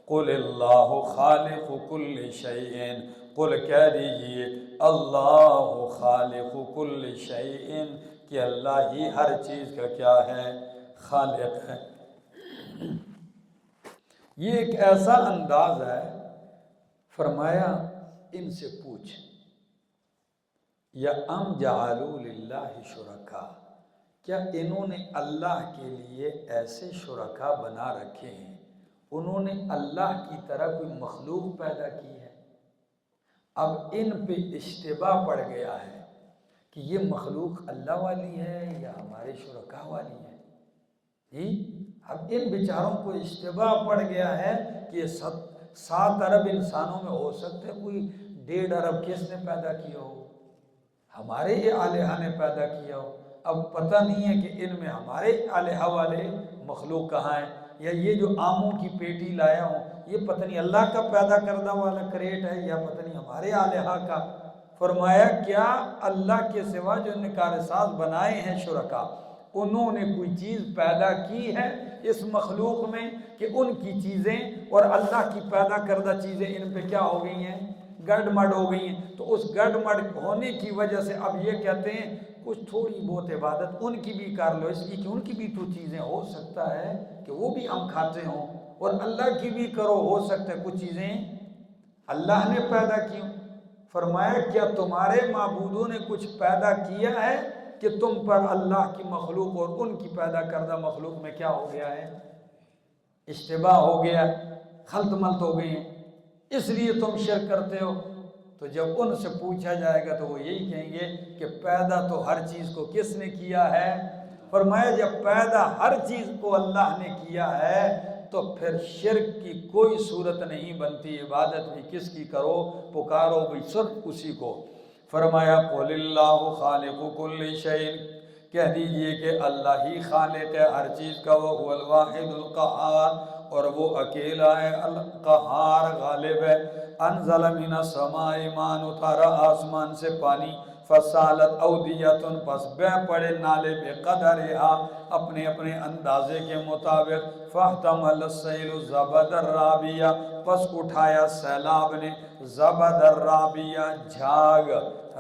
قل اللہ خالق کل شیء، قل کہہ دیجئے اللہ خالق کل شیء، کہ اللہ ہی ہر چیز کا کیا ہے؟ خالق ہے۔ یہ ایک ایسا انداز ہے، فرمایا ان سے پوچھ، یا ام جعلوا للہ شرکا، کیا انہوں نے اللہ کے لیے ایسے شرکا بنا رکھے ہیں؟ انہوں نے اللہ کی طرح کوئی مخلوق پیدا کی ہے؟ اب ان پہ اشتباہ پڑ گیا ہے کہ یہ مخلوق اللہ والی ہے یا ہمارے شرکا والی ہے۔ اب ان بیچاروں کو اشتباہ پڑ گیا ہے کہ یہ 7 ارب انسانوں میں ہو سکتا ہے کوئی 1.5 ارب کس نے پیدا کیا ہو؟ ہمارے یہ الہہ نے پیدا کیا ہو۔ اب پتہ نہیں ہے کہ ان میں ہمارے الہہ والے مخلوق کہاں ہیں، یا یہ جو آموں کی پیٹی لایا ہوں یہ پتہ نہیں اللہ کا پیدا کردہ والا کریٹ ہے یا پتہ نہیں ہمارے الہہ کا۔ فرمایا کیا اللہ کے سوا جو نے کارساز بنائے ہیں شرکا، انہوں نے کوئی چیز پیدا کی ہے اس مخلوق میں کہ ان کی چیزیں اور اللہ کی پیدا کردہ چیزیں ان پہ کیا ہو گئی ہیں؟ گڑ مڑ ہو گئی ہیں۔ تو اس گڑ مڑ ہونے کی وجہ سے اب یہ کہتے ہیں کچھ تھوڑی بہت عبادت ان کی بھی کر لو، اس کی کہ ان کی بھی تو چیزیں ہو سکتا ہے کہ وہ بھی ہم کھاتے ہوں، اور اللہ کی بھی کرو، ہو سکتا ہے کچھ چیزیں اللہ نے پیدا کی ہوں۔ فرمایا کیا تمہارے معبودوں نے کچھ پیدا کیا ہے کہ تم پر اللہ کی مخلوق اور ان کی پیدا کردہ مخلوق میں کیا ہو گیا ہے؟ اشتباہ ہو گیا، خلط ملط ہو گئی ہیں، اس لیے تم شرک کرتے ہو۔ تو جب ان سے پوچھا جائے گا تو وہ یہی کہیں گے کہ پیدا تو ہر چیز کو کس نے کیا ہے؟ فرمایا جب پیدا ہر چیز کو اللہ نے کیا ہے تو پھر شرک کی کوئی صورت نہیں بنتی، عبادت بھی کس کی کرو؟ پکارو بھی صرف اسی کو۔ فرمایا قل اللہ خالق کل شیء، کہہ دیجئے کہ اللہ ہی خالق ہے ہر چیز کا، وہو الواحد القہار، اور وہ اکیلا ہے القہار غالب ہے۔ انزل من السماء ماء، اتارا آسمان سے پانی، فسالت اودیۃ، پس بہ پڑے نالے بقدرہا، اپنے اپنے اندازے کے مطابق، فاحتمل السیل الزبد الرابیہ، پس اٹھایا سیلاب نے زبد الرابیہ جھاگ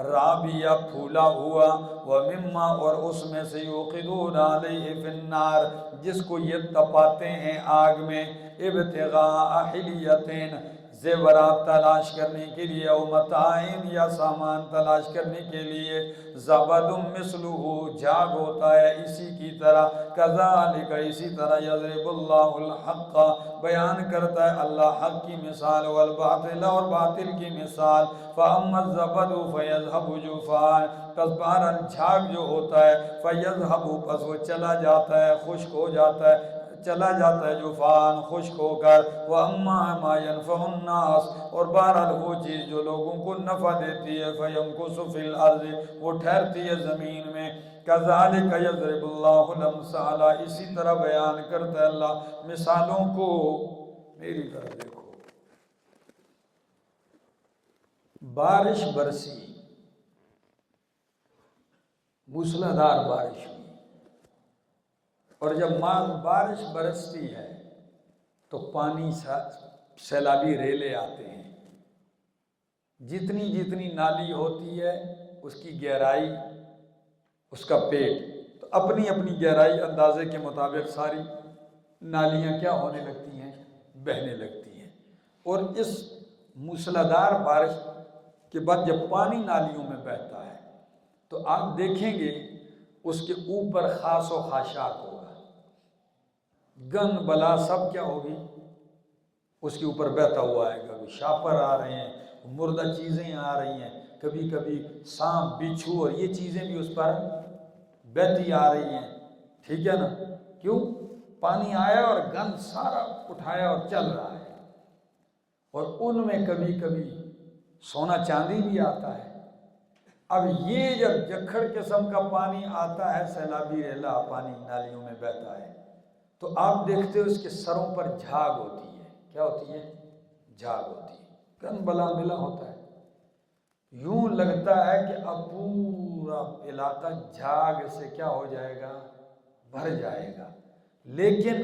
رابیہ پھولا ہوا، ومما، اور اس میں سے یوقدون علیہ فی النار، جس کو یہ تپاتے ہیں آگ میں، ابتغاء حلیتین، زیورات تلاش کرنے کے لیے، او متاعین، یا سامان تلاش کرنے کے لیے، زبد مثلہ، جھاگ ہوتا ہے اسی کی طرح، کذالک، اسی طرح، یضرب اللہ الحق، بیان کرتا ہے اللہ حق کی مثال، والباطل، اور باطل کی مثال، فاما الزبد فیذهب جفاء، پس بہرحال جھاگ جو ہوتا ہے، فیذهب، پس وہ چلا جاتا ہے، خشک ہو جاتا ہے، چلا جاتا ہے جفان، خشک ہو کر، وَأَمَّا مَا يَنْفَعُ النَّاسِ، اور بہرحال وہ چیز جو لوگوں کو نفع دیتی ہے، فَيَمْكُسُ فِي الْأَرْضِ، وہ ٹھہرتی ہے زمین میں، كَذَلِكَ يَضْرِبُ اللَّهُ الْأَمْثَالَ، اسی طرح بیان کرتا ہے اللہ مثالوں کو۔ میری طرف دیکھو، بارش برسی، موسلادھار بارش ہوئی، اور جب بارش برستی ہے تو پانی سیلابی ریلے آتے ہیں، جتنی جتنی نالی ہوتی ہے اس کی گہرائی، اس کا پیٹ، تو اپنی اپنی گہرائی اندازے کے مطابق ساری نالیاں کیا ہونے لگتی ہیں؟ بہنے لگتی ہیں۔ اور اس موسلادھار بارش کے بعد جب پانی نالیوں میں بہتا ہے تو آپ دیکھیں گے اس کے اوپر خاص و خاشاک ہوگا، گند بلا سب کیا ہوگی اس کے اوپر بہتا ہوا آئے گا۔ شاپر آ رہے ہیں، مردہ چیزیں آ رہی ہیں، کبھی کبھی سانپ بچھو اور یہ چیزیں بھی اس پر بہتی آ رہی ہیں، ٹھیک ہے نا؟ کیوں؟ پانی آیا اور گند سارا اٹھایا اور چل رہا ہے۔ اور ان میں کبھی کبھی سونا چاندی بھی آتا ہے۔ اب یہ جب جکھڑ قسم کا پانی آتا ہے، سیلابی ریلا پانی نالیوں میں بہتا ہے، تو آپ دیکھتے ہو اس کے سروں پر جھاگ ہوتی ہے۔ کیا ہوتی ہے؟ جھاگ ہوتی ہے، گند بلا ملا ہوتا ہے۔ یوں لگتا ہے کہ اب پورا علاقہ جھاگ سے کیا ہو جائے گا؟ بھر جائے گا۔ لیکن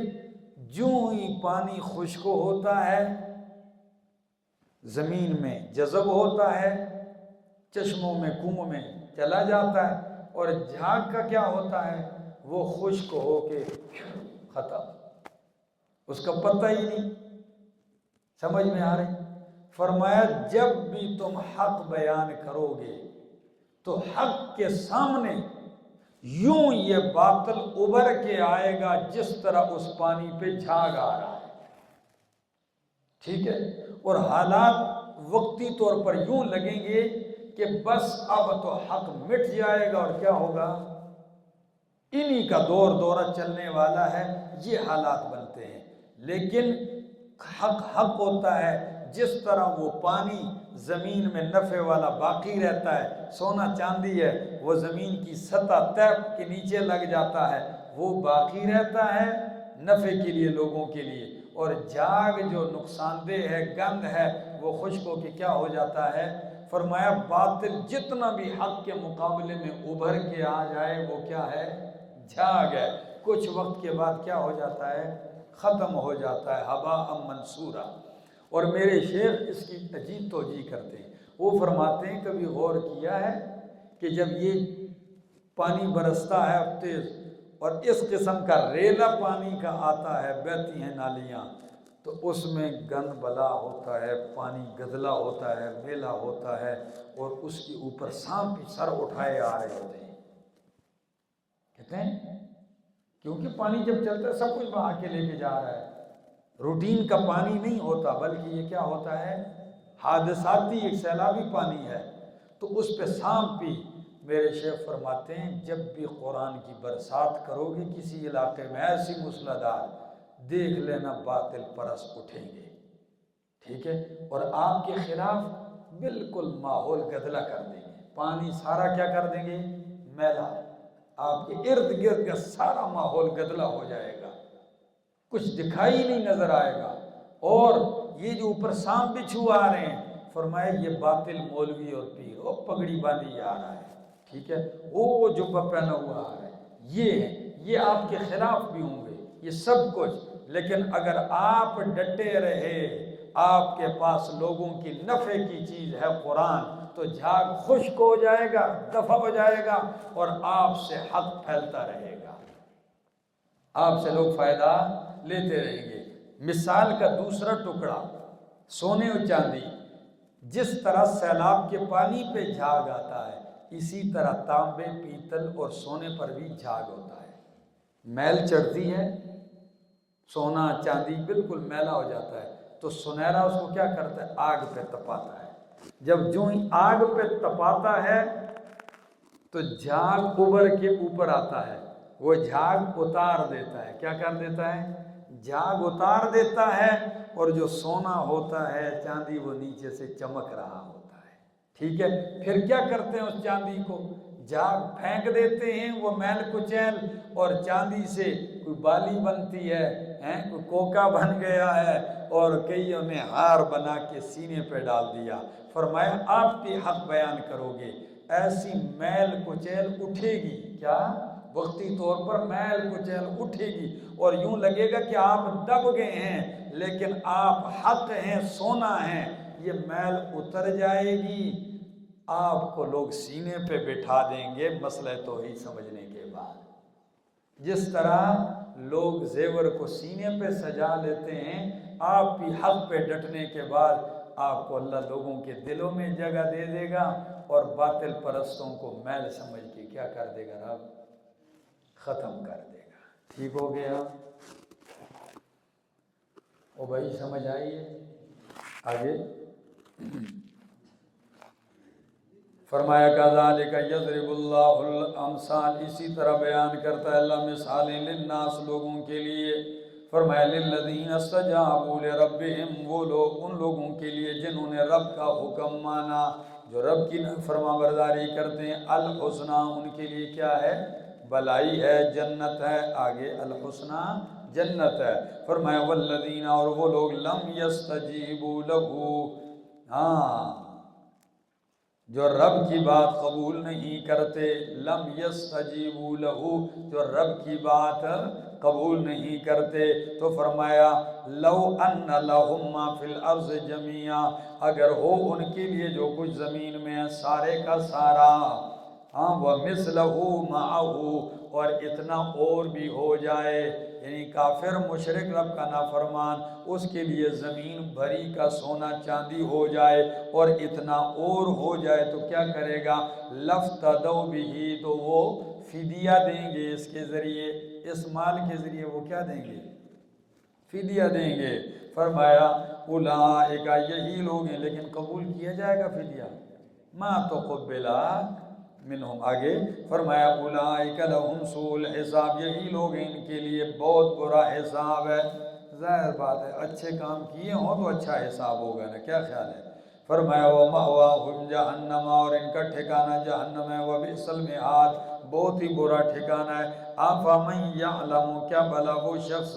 جو ہی پانی خشک ہوتا ہے، زمین میں جذب ہوتا ہے، چشموں میں کنووں میں چلا جاتا ہے، اور جھاگ کا کیا ہوتا ہے؟ وہ خشک ہو کے ختم، اس کا پتہ ہی نہیں۔ سمجھ میں آ رہی؟ فرمایا جب بھی تم حق بیان کرو گے تو حق کے سامنے یوں یہ باطل ابھر کے آئے گا جس طرح اس پانی پہ جھاگ آ رہا ہے، ٹھیک ہے؟ اور حالات وقتی طور پر یوں لگیں گے کہ بس اب تو حق مٹ جائے گا، اور کیا ہوگا؟ انہی کا دور دورہ چلنے والا ہے، یہ حالات بنتے ہیں۔ لیکن حق حق ہوتا ہے، جس طرح وہ پانی زمین میں نفع والا باقی رہتا ہے، سونا چاندی ہے وہ زمین کی سطح تیب کے نیچے لگ جاتا ہے، وہ باقی رہتا ہے نفع کے لیے، لوگوں کے لیے۔ اور جھاگ جو نقصان دہ ہے، گند ہے، وہ خشک ہو کے کیا ہو جاتا ہے؟ فرمایا باطل جتنا بھی حق کے مقابلے میں ابھر کے آ جائے وہ کیا ہے؟ جھاگ ہے، کچھ وقت کے بعد کیا ہو جاتا ہے؟ ختم ہو جاتا ہے، ہباء منصورا۔ اور میرے شیخ اس کی عجیب توجیہ کرتے ہیں، وہ فرماتے ہیں کبھی غور کیا ہے کہ جب یہ پانی برستا ہے اب تیز، اور اس قسم کا ریلا پانی کا آتا ہے، بہتی ہیں نالیاں، تو اس میں گند بلا ہوتا ہے، پانی گدلا ہوتا ہے، میلا ہوتا ہے، اور اس کے اوپر سانپ بھی سر اٹھائے آ رہے ہوتے ہیں۔ کہتے ہیں کیونکہ پانی جب چلتا ہے سب کچھ بہا کے لے کے جا رہا ہے، روٹین کا پانی نہیں ہوتا، بلکہ یہ کیا ہوتا ہے؟ حادثاتی ایک سیلابی پانی ہے، تو اس پہ سانپ بھی۔ میرے شیخ فرماتے ہیں جب بھی قرآن کی برسات کرو گے کسی علاقے میں ایسی موسلادھار، دیکھ لینا باطل پرست اٹھیں گے، ٹھیک ہے؟ اور آپ کے خلاف بالکل ماحول گدلا کر دیں گے، پانی سارا کیا کر دیں گے؟ میلا، آپ کے ارد گرد کا سارا ماحول گدلا ہو جائے گا، کچھ دکھائی نہیں نظر آئے گا۔ اور یہ جو اوپر سانپ بچھو آ رہے ہیں، فرمایا یہ باطل مولوی اور پیر، وہ پگڑی باندھی آ رہا ہے، ٹھیک ہے، وہ جبہ پہنا ہوا آ رہا ہے، یہ آپ کے خلاف بھی ہوں گے، یہ سب کچھ۔ لیکن اگر آپ ڈٹے رہے، آپ کے پاس لوگوں کی نفع کی چیز ہے قرآن، تو جھاگ خشک ہو جائے گا، دفع ہو جائے گا، اور آپ سے حق پھیلتا رہے گا، آپ سے لوگ فائدہ لیتے رہیں گے۔ مثال کا دوسرا ٹکڑا، سونے و چاندی، جس طرح سیلاب کے پانی پہ جھاگ آتا ہے، اسی طرح تانبے، پیتل اور سونے پر بھی جھاگ ہوتا ہے۔ میل چڑھتی ہے، سونا چاندی بالکل میلا ہو جاتا ہے، تو سنہرا اس کو کیا کرتا ہے؟ آگ پہ تپاتا ہے۔ جب جو ہی آگ پہ تپاتا ہے تو جھاگ ابھر کے اوپر آتا ہے، وہ جھاگ اتار دیتا ہے، کیا کر دیتا ہے؟ جھاگ اتار دیتا ہے، اور جو سونا ہوتا ہے، چاندی، وہ نیچے سے چمک رہا ہوتا ہے، ٹھیک ہے؟ پھر کیا کرتے ہیں اس چاندی کو؟ جھاگ پھینک دیتے ہیں، وہ میل کچیل، اور چاندی سے کوئی بالی بنتی ہے، کوئی کوکا بن گیا ہے، اور کئیوں نے ہار بنا کے سینے پہ ڈال دیا۔ فرمایا آپ بھی حق بیان کرو گے، ایسی میل کچیل اٹھے گی، کیا؟ وقتی طور پر میل کچیل اٹھے گی، اور یوں لگے گا کہ آپ دب گئے ہیں، لیکن آپ حق ہیں، سونا ہیں، یہ میل اتر جائے گی، آپ کو لوگ سینے پہ بٹھا دیں گے مسئلہ توحید سمجھنے کے بعد۔ جس طرح لوگ زیور کو سینے پہ سجا لیتے ہیں، آپ بھی حق پہ ڈٹنے کے بعد آپ کو اللہ لوگوں کے دلوں میں جگہ دے دے گا، اور باطل پرستوں کو میل سمجھ کے کیا کر دے گا؟ رب ختم کر دے گا۔ ٹھیک ہو گیا؟ او بھائی سمجھ آئیے؟ آگے فرمایا کذالک یضرب اللہ الامثال، اسی طرح بیان کرتا ہے اللہ مثالیں للناس، لوگوں کے لیے۔ فرمایا للذین استجابوا لربہم، وہ لوگ ان لوگوں کے لیے جنہوں نے رب کا حکم مانا، جو رب کی فرما برداری کرتے ہیں، الحسنہ، ان کے لیے کیا ہے؟ بھلائی ہے، جنت ہے۔ آگے الحسنہ جنت ہے۔ فرمایا والذین، اور وہ لوگ لم یستجیبوا لہ، ہاں جو رب کی بات قبول نہیں کرتے، لم یستجیبوا لہ، جو رب کی بات قبول نہیں کرتے، تو فرمایا لو ان لہم ما فی الارض جمیعا، اگر ہو ان کے لیے جو کچھ زمین میں ہے سارے کا سارا، ہاں وَمِثْلَهُ مَعَهُ، اور اتنا اور بھی ہو جائے، یعنی کافر مشرک رب کا نافرمان، اس کے لیے زمین بھری کا سونا چاندی ہو جائے اور اتنا اور ہو جائے تو کیا کرے گا؟ لَفْتَدَوْا بِهِ، تو وہ فدیہ دیں گے، اس کے ذریعے، اس مال کے ذریعے وہ کیا دیں گے؟ فدیہ دیں گے۔ فرمایا اولئک، یہی لوگ ہیں، لیکن قبول کیا جائے گا فدیہ؟ ما تقبلا منہم۔ آگے فرمایا اولئک لہم سوء الحساب، یہی لوگ ہیں، ان کے لیے بہت برا حساب ہے۔ ظاہر بات ہے، اچھے کام کیے ہوں تو اچھا حساب ہوگا نا، کیا خیال ہے؟ فرمایا وَمَأْوَاهُمْ جَهَنَّمَ، اور ان کا ٹھکانہ جہنم ہے، وَبِئْسَ الْمِہَادُ، بہت ہی برا ٹھکانہ ہے۔ أَفَمَنْ يَعْلَمُ، کیا بھلا وہ شخص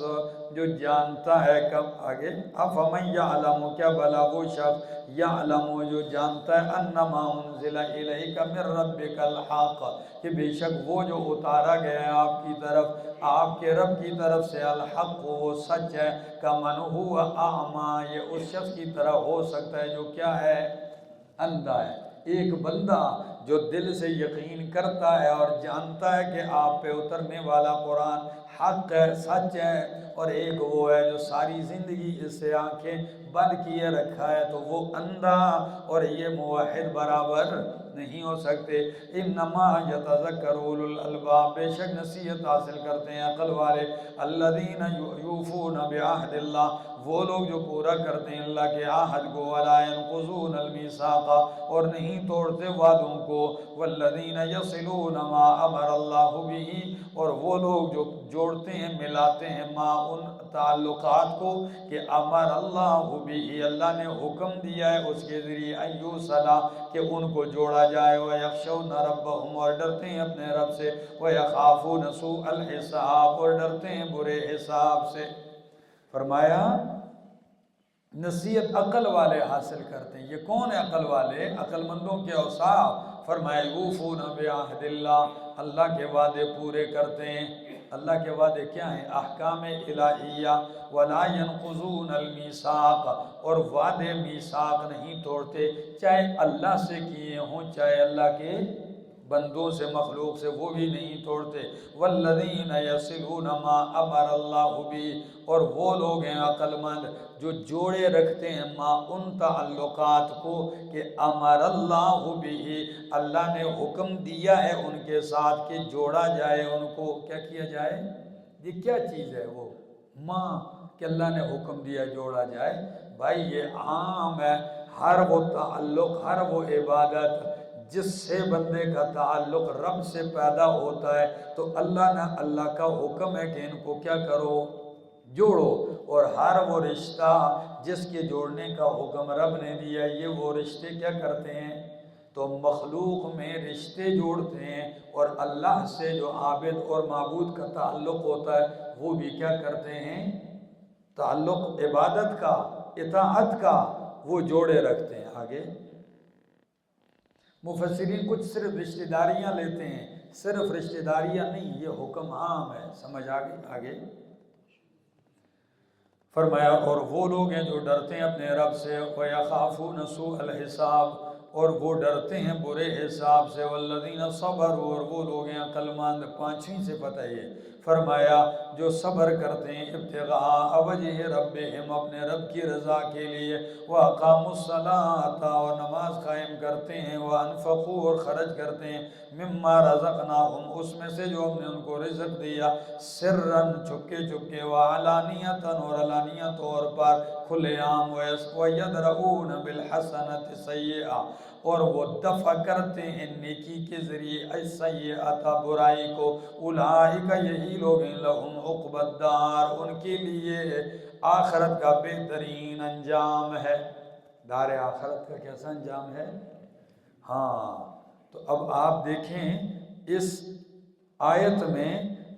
جو جانتا ہے، کب آگے أَفَمَنْ يَعْلَمُ، کیا بھلا وہ شخص یعلم جو جانتا ہے، انما انزل الیک من ربک الحق، کہ بے شک وہ جو اتارا گیا ہے آپ کی طرف، آپ کے رب کی طرف سے، الحق، وہ سچ ہے، کمن هو اعمی، یہ اس شخص کی طرح ہو سکتا ہے جو کیا ہے؟ اندھا ہے۔ ایک بندہ جو دل سے یقین کرتا ہے اور جانتا ہے کہ آپ پہ اترنے والا قرآن حق ہے، سچ ہے، اور ایک وہ ہے جو ساری زندگی اس سے آنکھیں بند کیے رکھا ہے، تو وہ اندھا اور یہ موحد برابر نہیں ہو سکتے۔ انما یتذکر اولو الالباب، بے شک نصیحت حاصل کرتے ہیں عقل والے، الذین یوفون بعہد اللہ، وہ لوگ جو پورا کرتے ہیں اللہ کے عہد کو، ولا ينقضون المیثاق، اور نہیں توڑتے وعدوں کو، والذین یصلون ما امر اللہ بہ، اور وہ لوگ جو جوڑتے ہیں، ملاتے ہیں، ما ان تعلقات کو کہ امر اللہ بہ، اللہ نے حکم دیا ہے اس کے ذریعے، ایوصلا، کہ ان کو جوڑا جائے، ویخشون ربہم، اور ڈرتے ہیں اپنے رب سے، ویخافون سوء الحساب، اور ڈرتے ہیں برے حساب سے۔ فرمایا نصیحت عقل والے حاصل کرتے ہیں۔ یہ کون ہے عقل والے؟ عقل مندوں کے اوصاف۔ فرمایا یوفون بعہد اللہ، اللہ کے وعدے پورے کرتے ہیں۔ اللہ کے وعدے کیا ہیں؟ احکام الہیہ، ولا ينقضون المیثاق، اور وعدے میثاق نہیں توڑتے، چاہے اللہ سے کیے ہوں چاہے اللہ کے بندوں سے، مخلوق سے، وہ بھی نہیں توڑتے۔ والذین یصلون ما امر اللہ بہ، اور وہ لوگ ہیں عقل مند جو جوڑے رکھتے ہیں ما ان تعلقات کو کہ امر اللہ بہ، اللہ نے حکم دیا ہے ان کے ساتھ کہ جوڑا جائے، ان کو کیا کیا جائے؟ یہ کیا چیز ہے وہ ما کہ اللہ نے حکم دیا جوڑا جائے؟ بھائی یہ عام ہے، ہر وہ تعلق، ہر وہ عبادت جس سے بندے کا تعلق رب سے پیدا ہوتا ہے، تو اللہ کا حکم ہے کہ ان کو کیا کرو؟ جوڑو۔ اور ہر وہ رشتہ جس کے جوڑنے کا حکم رب نے دیا، یہ وہ رشتے کیا کرتے ہیں؟ تو مخلوق میں رشتے جوڑتے ہیں، اور اللہ سے جو عابد اور معبود کا تعلق ہوتا ہے وہ بھی کیا کرتے ہیں؟ تعلق عبادت کا، اطاعت کا، وہ جوڑے رکھتے ہیں۔ آگے مفسرین کچھ صرف رشتہ داریاں لیتے ہیں، صرف رشتہ داریاں نہیں، یہ حکم عام ہے، سمجھ آگے فرمایا اور وہ لوگ ہیں جو ڈرتے ہیں اپنے رب سے، وَيَخَافُونَ سُوءَ الْحِسَابِ، اور وہ ڈرتے ہیں برے حساب سے، وَالَّذِينَ صَبَرُوا، اور وہ لوگ ہیں عقل مند، پانچویں صفت ہے یہ، فرمایا جو صبر کرتے ہیں ابتغاء وجہ ربہم اپنے رب کی رضا کے لیے، وَأَقَامُوا الصَّلَاةَ اور نماز قائم کرتے ہیں، وَأَنفَقُوا اور خرچ کرتے ہیں، مما رزقناہم اس میں سے جو ہم نے ان کو رزق دیا، سرًا چھپکے چھپکے، وعلانیةً اور علانیہ طور پر کھلے عام، وَيَدْرَؤُونَ بِالْحَسَنَةِ السَّيِّئَةَ اور وہ دفع کرتے ہیں نیکی کے ذریعے السیئۃ برائی کو، اولئک یہی لوگ ہیں لہم عقبی الدار ان کے لیے آخرت کا بہترین انجام ہے۔ دار آخرت کا کیسا انجام ہے؟ ہاں، تو اب آپ دیکھیں اس آیت میں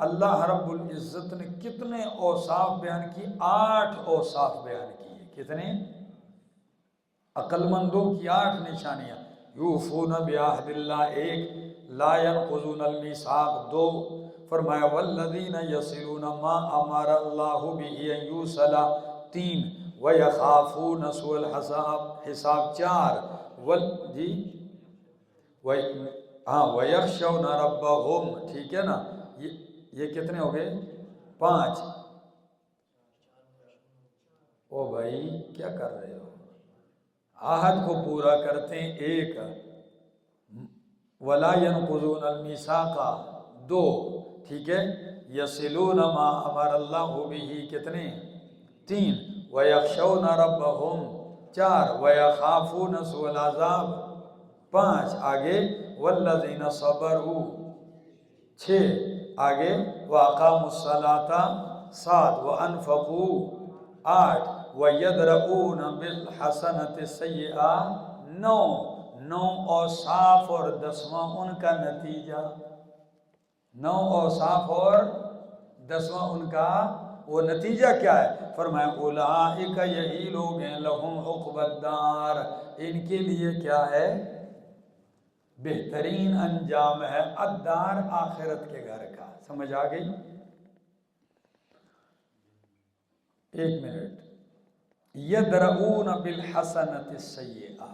اللہ رب العزت نے کتنے اوصاف بیان کی؟ 8 اوصاف بیان کیے۔ کتنے؟ عقل مندوں کی 8 نشانیاں۔ یوفون بعہد اللہ 1، لا ینقضون المیثاق 2، فرمایا والذین یصلون ما امر اللہ بہ ان یوصل 3، ویخافون سوء الحساب 4، ویخشون ربہم، ٹھیک ہے نا؟ یہ کتنے ہو گئے؟ 5۔ او بھائی کیا کر رہے ہو؟ عہد کو پورا کرتے ہیں 1، وَلَا يَنْقُضُونَ الْمِيثَاقَ 2، ٹھیک ہے؟ يَصِلُونَ مَا أَمَرَ اللَّهُ بِهِ کتنے؟ 3، وَيَخْشَوْنَ رَبَّهُمْ 4، وَيَخَافُونَ سُوءَ الْعَذَابِ 5، آگے وَالَّذِينَ صَبَرُوا 6، آگے وَأَقَامُوا الصَّلَاةَ 7، وَأَنفَقُوا 8، وَيَدْرَؤُونَ بِالْحَسَنَةِ السَّيِّئَةَ 9 اوصاف اور 10واں ان کا نتیجہ۔ 9 اوصاف اور 10واں ان کا وہ نتیجہ کیا ہے؟ فرمایا اولئک یہی لوگ ہیں لہم عقبی الدار ان کے لیے کیا ہے؟ بہترین انجام ہے۔ الدار آخرت کے گھر کا۔ سمجھ آ گئی؟ 1 منٹ۔ یدرؤون بالحسنۃ السیئہ،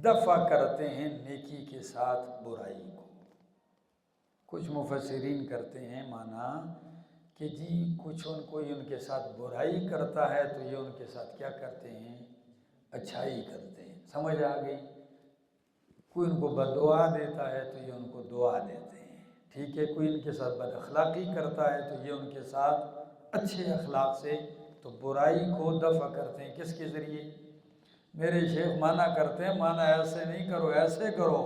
دفع کرتے ہیں نیکی کے ساتھ برائی کو۔ کچھ مفسرین کرتے ہیں مانا کہ جی کچھ کوئی ان کے ساتھ برائی کرتا ہے تو یہ ان کے ساتھ کیا کرتے ہیں؟ اچھائی کرتے ہیں۔ سمجھ آ گئی؟ کوئی ان کو بد دعا دیتا ہے تو یہ ان کو دعا دیتے ہیں، ٹھیک ہے؟ کوئی ان کے ساتھ بد اخلاقی کرتا ہے تو یہ ان کے ساتھ اچھے اخلاق سے تو برائی کو دفع کرتے ہیں۔ کس کے ذریعے؟ میرے شیخ مانا کرتے ہیں، مانا ایسے نہیں کرو ایسے کرو۔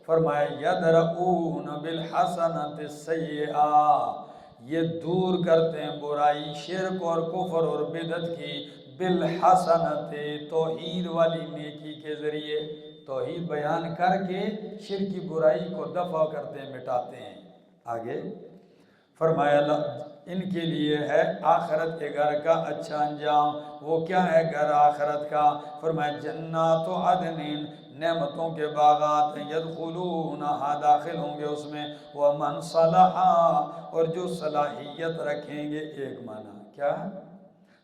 فرمایا یدرؤون بالحسنۃ السیئہ، یہ دور کرتے ہیں برائی، شرک اور کفر اور بدعت کی، بالحسنۃ توحید والی نیکی کے ذریعے، توحید بیان کر کے شرک کی برائی کو دفع کرتے ہیں، مٹاتے ہیں۔ آگے فرمایا ان کے لیے ہے آخرت کے گھر کا اچھا انجام۔ وہ کیا ہے گھر آخرت کا؟ فرمایا جنات عدن، نعمتوں کے باغات ہیں، یدخلونہا داخل ہوں گے اس میں، ومن صلح اور جو صلاحیت رکھیں گے، ایک معنی کیا؟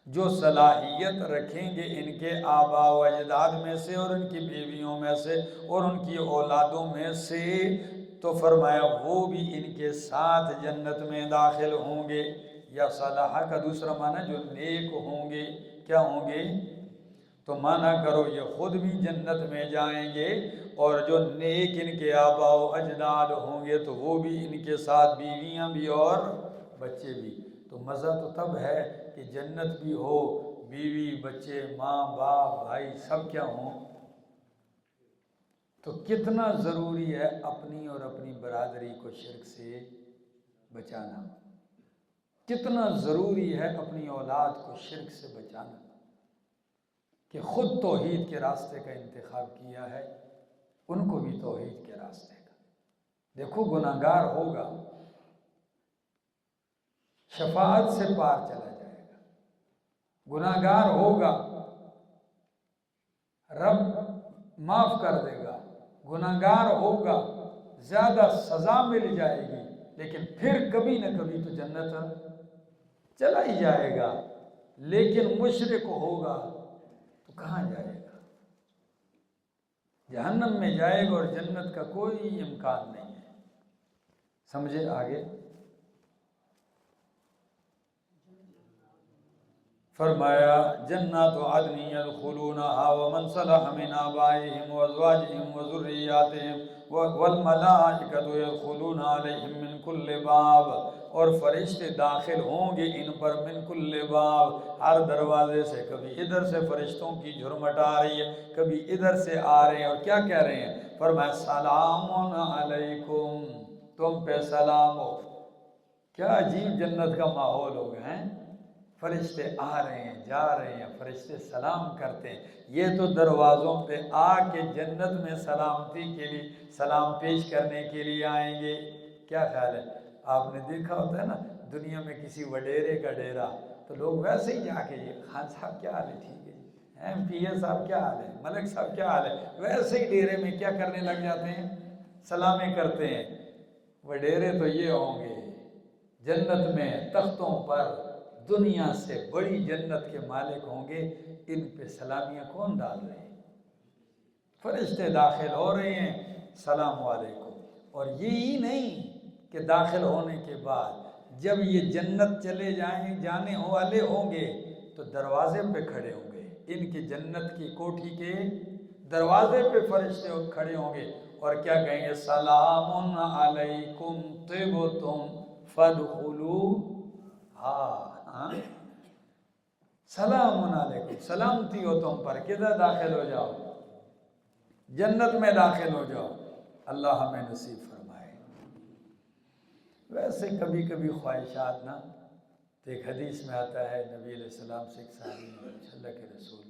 جو صلاحیت رکھیں گے ان کے آباء و اجداد میں سے اور ان کی بیویوں میں سے اور ان کی اولادوں میں سے، تو فرمایا وہ بھی ان کے ساتھ جنت میں داخل ہوں گے۔ یا صلاح کا دوسرا معنی جو نیک ہوں گے، کیا ہوں گے؟ تو معنی کرو یہ خود بھی جنت میں جائیں گے اور جو نیک ان کے آباء و اجداد ہوں گے تو وہ بھی ان کے ساتھ، بیویاں بھی اور بچے بھی۔ تو مزہ تو تب ہے کہ جنت بھی ہو، بیوی بچے ماں باپ بھائی سب کیا ہوں۔ تو کتنا ضروری ہے اپنی اور اپنی برادری کو شرک سے بچانا، کتنا ضروری ہے اپنی اولاد کو شرک سے بچانا، کہ خود توحید کے راستے کا انتخاب کیا ہے، ان کو بھی توحید کے راستے کا۔ دیکھو گناہگار ہوگا شفاعت سے پار چلا جائے گا، گناہگار ہوگا رب معاف کر دے گا، گناہگار ہوگا زیادہ سزا مل جائے گی، لیکن پھر کبھی نہ کبھی تو جنت چلا ہی جائے گا۔ لیکن مشرک ہوگا تو کہاں جائے گا؟ جہنم میں جائے گا اور جنت کا کوئی امکان نہیں ہے۔ سمجھے آگے؟ فرمایا جنات عدن يدخلونها ومن صلح من آبائهم وازواجهم وذرياتهم والملائکۃ يدخلون علیہم من کل باب، اور فرشتے داخل ہوں گے ان پر من کل باب، ہر دروازے سے۔ کبھی ادھر سے فرشتوں کی جھرمٹ آ رہی ہے، کبھی ادھر سے آ رہے ہیں، اور کیا کہہ رہے ہیں؟ فرمایا سلام علیکم، تم پہ سلام ہو۔ کیا عجیب جنت کا ماحول ہو گیا ہے، فرشتے آ رہے ہیں جا رہے ہیں، فرشتے سلام کرتے ہیں۔ یہ تو دروازوں پہ آ کے جنت میں سلامتی کے لیے سلام پیش کرنے کے لیے آئیں گے۔ کیا خیال ہے؟ آپ نے دیکھا ہوتا ہے نا دنیا میں کسی وڈیرے کا ڈیرا، تو لوگ ویسے ہی جا کے یہ خان صاحب کیا حال ہے، ٹھیک ہے جی، ایم پی اے صاحب کیا حال ہے، ملک صاحب کیا حال ہے، ویسے ہی ڈیرے میں کیا کرنے لگ جاتے ہیں؟ سلامیں کرتے ہیں۔ وڈیرے تو یہ ہوں گے جنت میں تختوں پر، دنیا سے بڑی جنت کے مالک ہوں گے، ان پہ سلامیاں کون ڈال رہے ہیں؟ فرشتے داخل ہو رہے ہیں، السلام علیکم۔ اور یہی نہیں کہ داخل ہونے کے بعد جب یہ جنت چلے جانے والے ہوں گے تو دروازے پہ کھڑے ہوں گے، ان کی جنت کی کوٹھی کے دروازے پہ فرشتے کھڑے ہوں گے، اور کیا کہیں گے؟ سلام علیکم طبتم فادخلوہا، سلام علیکم، سلامتی ہو تم پر، کدھر داخل ہو جاؤ؟ جنت میں داخل ہو جاؤ۔ اللہ ہمیں نصیب فرمائے۔ ویسے کبھی کبھی خواہشات نا، تو ایک حدیث میں آتا ہے نبی علیہ السلام سے ایک صحابی نے پوچھا اللہ کے رسول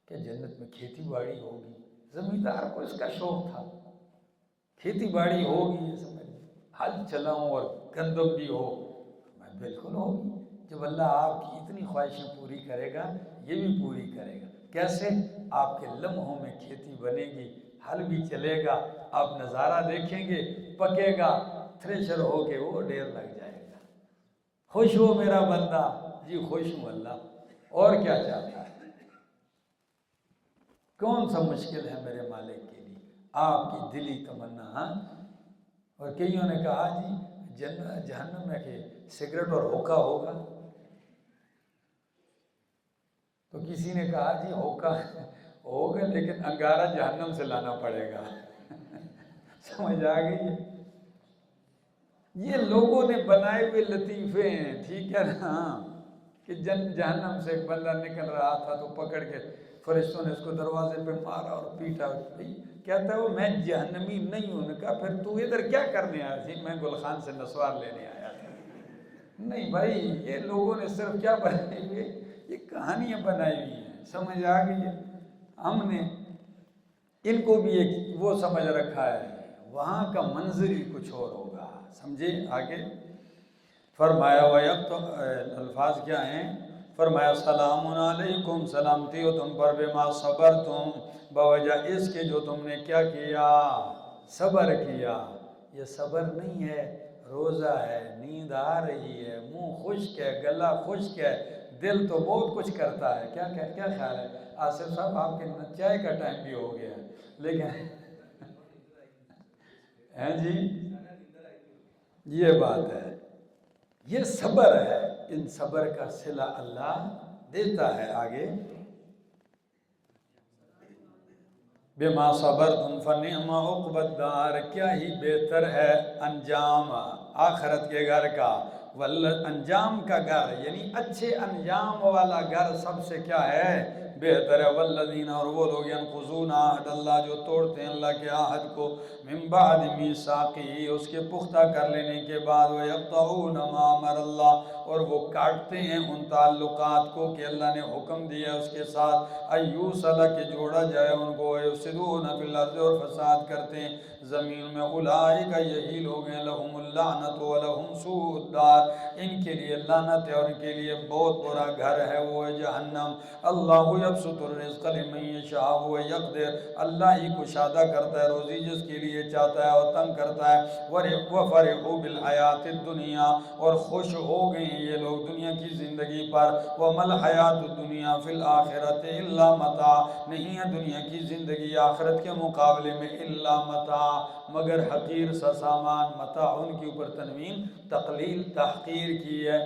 کہ جنت میں کھیتی باڑی ہوگی؟ زمیندار کو اس کا شوق تھا، کھیتی باڑی ہوگی، ہل چلاؤں اور گندم بھی ہو، میں بالکل ہوگی۔ جب اللہ آپ کی اتنی خواہشیں پوری کرے گا، یہ بھی پوری کرے گا۔ کیسے؟ آپ کے لمحوں میں کھیتی بنے گی، ہل بھی چلے گا، آپ نظارہ دیکھیں گے، پکے گا، تھریشر ہو کے وہ ڈھیر لگ جائے گا۔ خوش ہو میرا بندہ؟ جی خوش ہوں اللہ، اور کیا چاہتا ہے؟ کون سا مشکل ہے میرے مالک کے لیے؟ آپ کی دلی تمنا۔ ہاں، اور کئیوں نے کہا جی جہنم میں کہ سگریٹ اور ہوکا ہوگا، تو کسی نے کہا جی ہوکا ہوگا لیکن انگارہ جہنم سے لانا پڑے گا۔ سمجھ آ گئی ہے؟ یہ لوگوں نے بنائے ہوئے لطیفے ہیں، ٹھیک ہے نا، کہ جہنم سے ایک بندہ نکل رہا تھا تو پکڑ کے فرشتوں نے اس کو دروازے پہ مارا اور پیٹا۔ کہتا ہے وہ میں جہنمی نہیں ہوں۔ نے کہا پھر تو ادھر کیا کرنے آیا تھی؟ میں گل خان سے نسوار لینے آیا تھا۔ نہیں بھائی، یہ لوگوں نے صرف کیا بنائی ہوئی، یہ کہانیاں بنائی ہوئی ہیں، سمجھ آ گئی ہے؟ ہم نے ان کو بھی ایک وہ سمجھ رکھا ہے، وہاں کا منظر ہی کچھ اور ہوگا۔ سمجھے؟ آگے فرمایا الفاظ کیا ہیں؟ فرمایا سلام علیکم، سلامتی ہو تم پر، بما صبرتم، بوجہ اس کے جو تم نے کیا کیا؟ صبر کیا۔ یہ صبر نہیں ہے، روزہ ہے، نیند آ رہی ہے، منہ خشک ہے، گلا خشک ہے، دل تو بہت کچھ کرتا ہے۔ کیا خیال ہے آصف صاحب؟ آپ کے چائے کا ٹائم بھی ہو گیا لیکن ہیں جی، یہ بات ہے، یہ صبر ہے، ان صبر کا صلہ اللہ دیتا ہے۔ آگے بما صبرتم فنعم عقبی الدار، کیا ہی بہتر ہے انجام آخرت کے گھر کا، انجام کا گھر یعنی اچھے انجام والا گھر سب سے کیا ہے؟ بہتر ہے۔ والذین، اور وہ لوگ ینقضون عہد اللہ، جو توڑتے ہیں اللہ کے عہد کو، من بعد میثاقہ، اس کے پختہ کر لینے کے بعد، ویقطعون ما امر اللہ، اور وہ کاٹتے ہیں ان تعلقات کو کہ اللہ نے حکم دیا اس کے ساتھ، ایوصل کہ جوڑا جائے ان کو، یفسدون فی الارض، اور فساد کرتے ہیں زمین میں، اولئک یہی لوگ ہیں، لہم اللعنت ولہم سوء الدار، ان کے لیے لعنت ہے اور ان کے لیے بہت برا گھر ہے، وہ ہے جہنم۔ اللہ یبسط الرزق لمن یشاء ویقدر، اللہ ہی کشادہ کرتا ہے روزی جس کے لیے چاہتا ہے اور تنگ کرتا ہے۔ وَفَرِحُوا بِالْحَيَاةِ الدُّنْيَا، اور خوش ہو گئے ہیں یہ لوگ دنیا کی زندگی پر، وَمَا الْحَيَاةُ الدُّنْيَا فِي الْآخِرَةِ إِلَّا مَتَاع، نہیں ہے دنیا کی زندگی آخرت کے مقابلے میں الا متاع، مگر حقیر سا سامان، متاع ان کے اوپر تنوین تقلیل تحقیر کی ہے،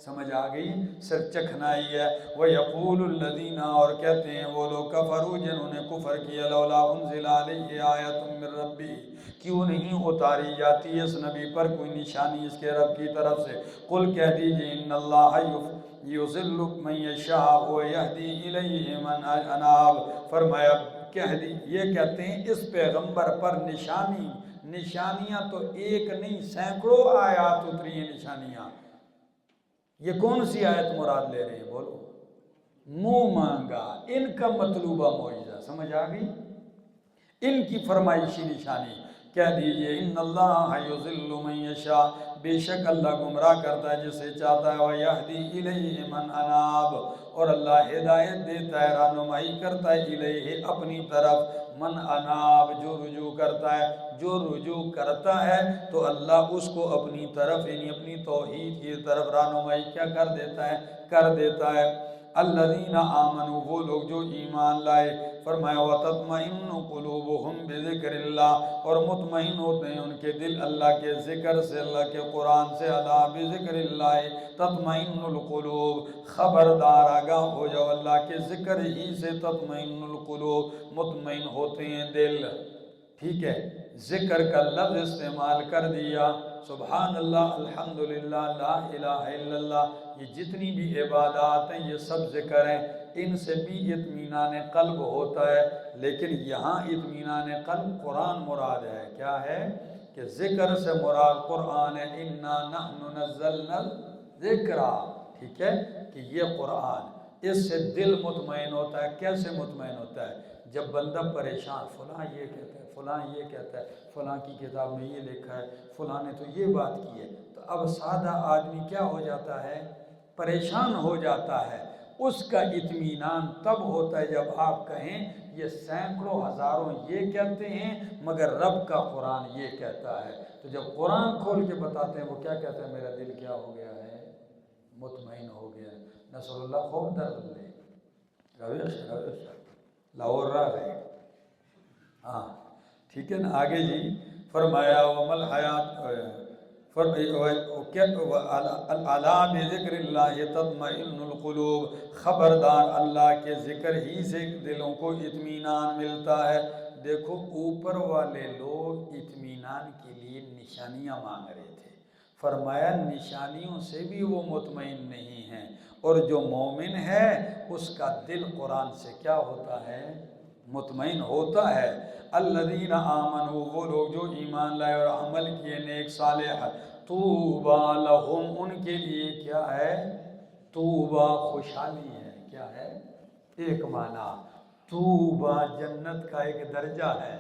سمجھ آ گئی؟ صرف چکھنائی ہے۔ وَيَقُولُ الَّذِينَ، اور کہتے ہیں وہ لوگ، کفروا جنہوں نے کفر کیا، لولا انزل علیہ آیۃ من ربی، کیوں نہیں اتاری جاتی اس نبی پر کوئی نشانی اس کے رب کی طرف سے؟ قل کہہ دیجئے ان اللہ یضل من یشاء ویہدی الیہ من اناب، فرمایا کہہ دی، یہ کہتے ہیں اس پیغمبر پر نشانیاں تو ایک نہیں سینکڑوں آیات اتری ہیں نشانیاں۔ یہ کون سی آیت مراد لے رہے ہیں بولو؟ منہ مانگا، ان کا مطلوبہ معجزہ، سمجھ آ گئی؟ ان کی فرمائشی نشانی کہہ دیجئے ان اللہ یضل من یشاء، بے شک اللہ گمراہ کرتا ہے جسے چاہتا ہے، ویہدی الیہ من اناب، اور اللہ ہدایت دیتا ہے، رہنمائی کرتا ہے، الیہ اپنی طرف، من اناب جو رجوع کرتا ہے، جو رجوع کرتا ہے تو اللہ اس کو اپنی طرف یعنی اپنی توحید کی طرف رہنمائی کیا کر دیتا ہے۔ الذین آمنوا، وہ لوگ جو ایمان لائے، فرمایا وتطمئن قلوبہم بذکر اللہ، اور مطمئن ہوتے ہیں ان کے دل اللہ کے ذکر سے، اللہ کے قرآن سے، اللہ بذکر اللہ تطمئن القلوب، خبردار آگاہ ہو جاؤ اللہ کے ذکر ہی سے تطمئن القلوب، مطمئن ہوتے ہیں دل۔ ٹھیک ہے، ذکر کا لفظ استعمال کر دیا، سبحان اللہ، الحمدللہ، لا الہ الا اللہ، یہ جتنی بھی عبادات ہیں یہ سب ذکر ہیں، ان سے بھی اطمینان قلب ہوتا ہے، لیکن یہاں اطمینان قلب قرآن مراد ہے۔ کیا ہے کہ ذکر سے مراد قرآن ہے، انا نحن نزلنا الذکر، ٹھیک ہے کہ یہ قرآن، اس سے دل مطمئن ہوتا ہے۔ کیسے مطمئن ہوتا ہے؟ جب بندہ پریشان، فلاں یہ کہتا ہے، فلاں یہ کہتا ہے، فلاں کی کتاب میں یہ لکھا ہے، فلاں نے تو یہ بات کی ہے، تو اب سادہ آدمی کیا ہو جاتا ہے؟ پریشان ہو جاتا ہے۔ اس کا اطمینان تب ہوتا ہے جب آپ کہیں یہ سینکڑوں ہزاروں یہ کہتے ہیں مگر رب کا قرآن یہ کہتا ہے، تو جب قرآن کھول کے بتاتے ہیں وہ کیا کہتا ہے؟ میرا دل کیا ہو گیا ہے؟ مطمئن ہو گیا۔ نصر اللہ خوب درد لے روش لاہور رہا ہے، ہاں ٹھیک ہے نا۔ آگے جی فرمایا ومل حیات، الا بذکر اللہ تطمئن القلوب، خبردار اللہ کے ذکر ہی سے دلوں کو اطمینان ملتا ہے۔ دیکھو اوپر والے لوگ اطمینان کے لیے نشانیاں مانگ رہے تھے، فرمایا نشانیوں سے بھی وہ مطمئن نہیں ہیں، اور جو مومن ہے اس کا دل قرآن سے کیا ہوتا ہے؟ مطمئن ہوتا ہے۔ الذین آمنوا، وہ لوگ جو ایمان لائے اور عمل کیے نیک صالح، طوبی لہم، ان کے لیے کیا ہے؟ طوبی خوشحالی ہے۔ کیا ہے؟ ایک معنی طوبی جنت کا ایک درجہ ہے،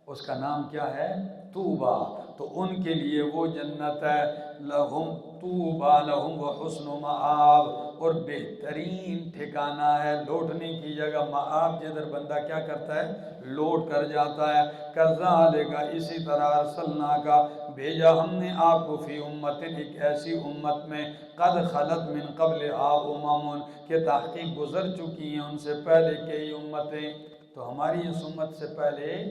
اس کا نام کیا ہے؟ طوبی، تو ان کے لیے وہ جنت ہے، لہم طوبی لہم وحسن مآب، اور بہترین ٹھکانہ ہے، لوٹنے کی جگہ، مآب جدھر بندہ کیا کرتا ہے؟ لوٹ کر جاتا ہے۔ کذالک، اسی طرح ارسلناک، بھیجا ہم نے آپ کو، فی امت، ایک ایسی امت میں، قد خلت من قبلھا امم، کہ تحقیق گزر چکی ہیں ان سے پہلے کئی امتیں، تو ہماری اس امت سے پہلے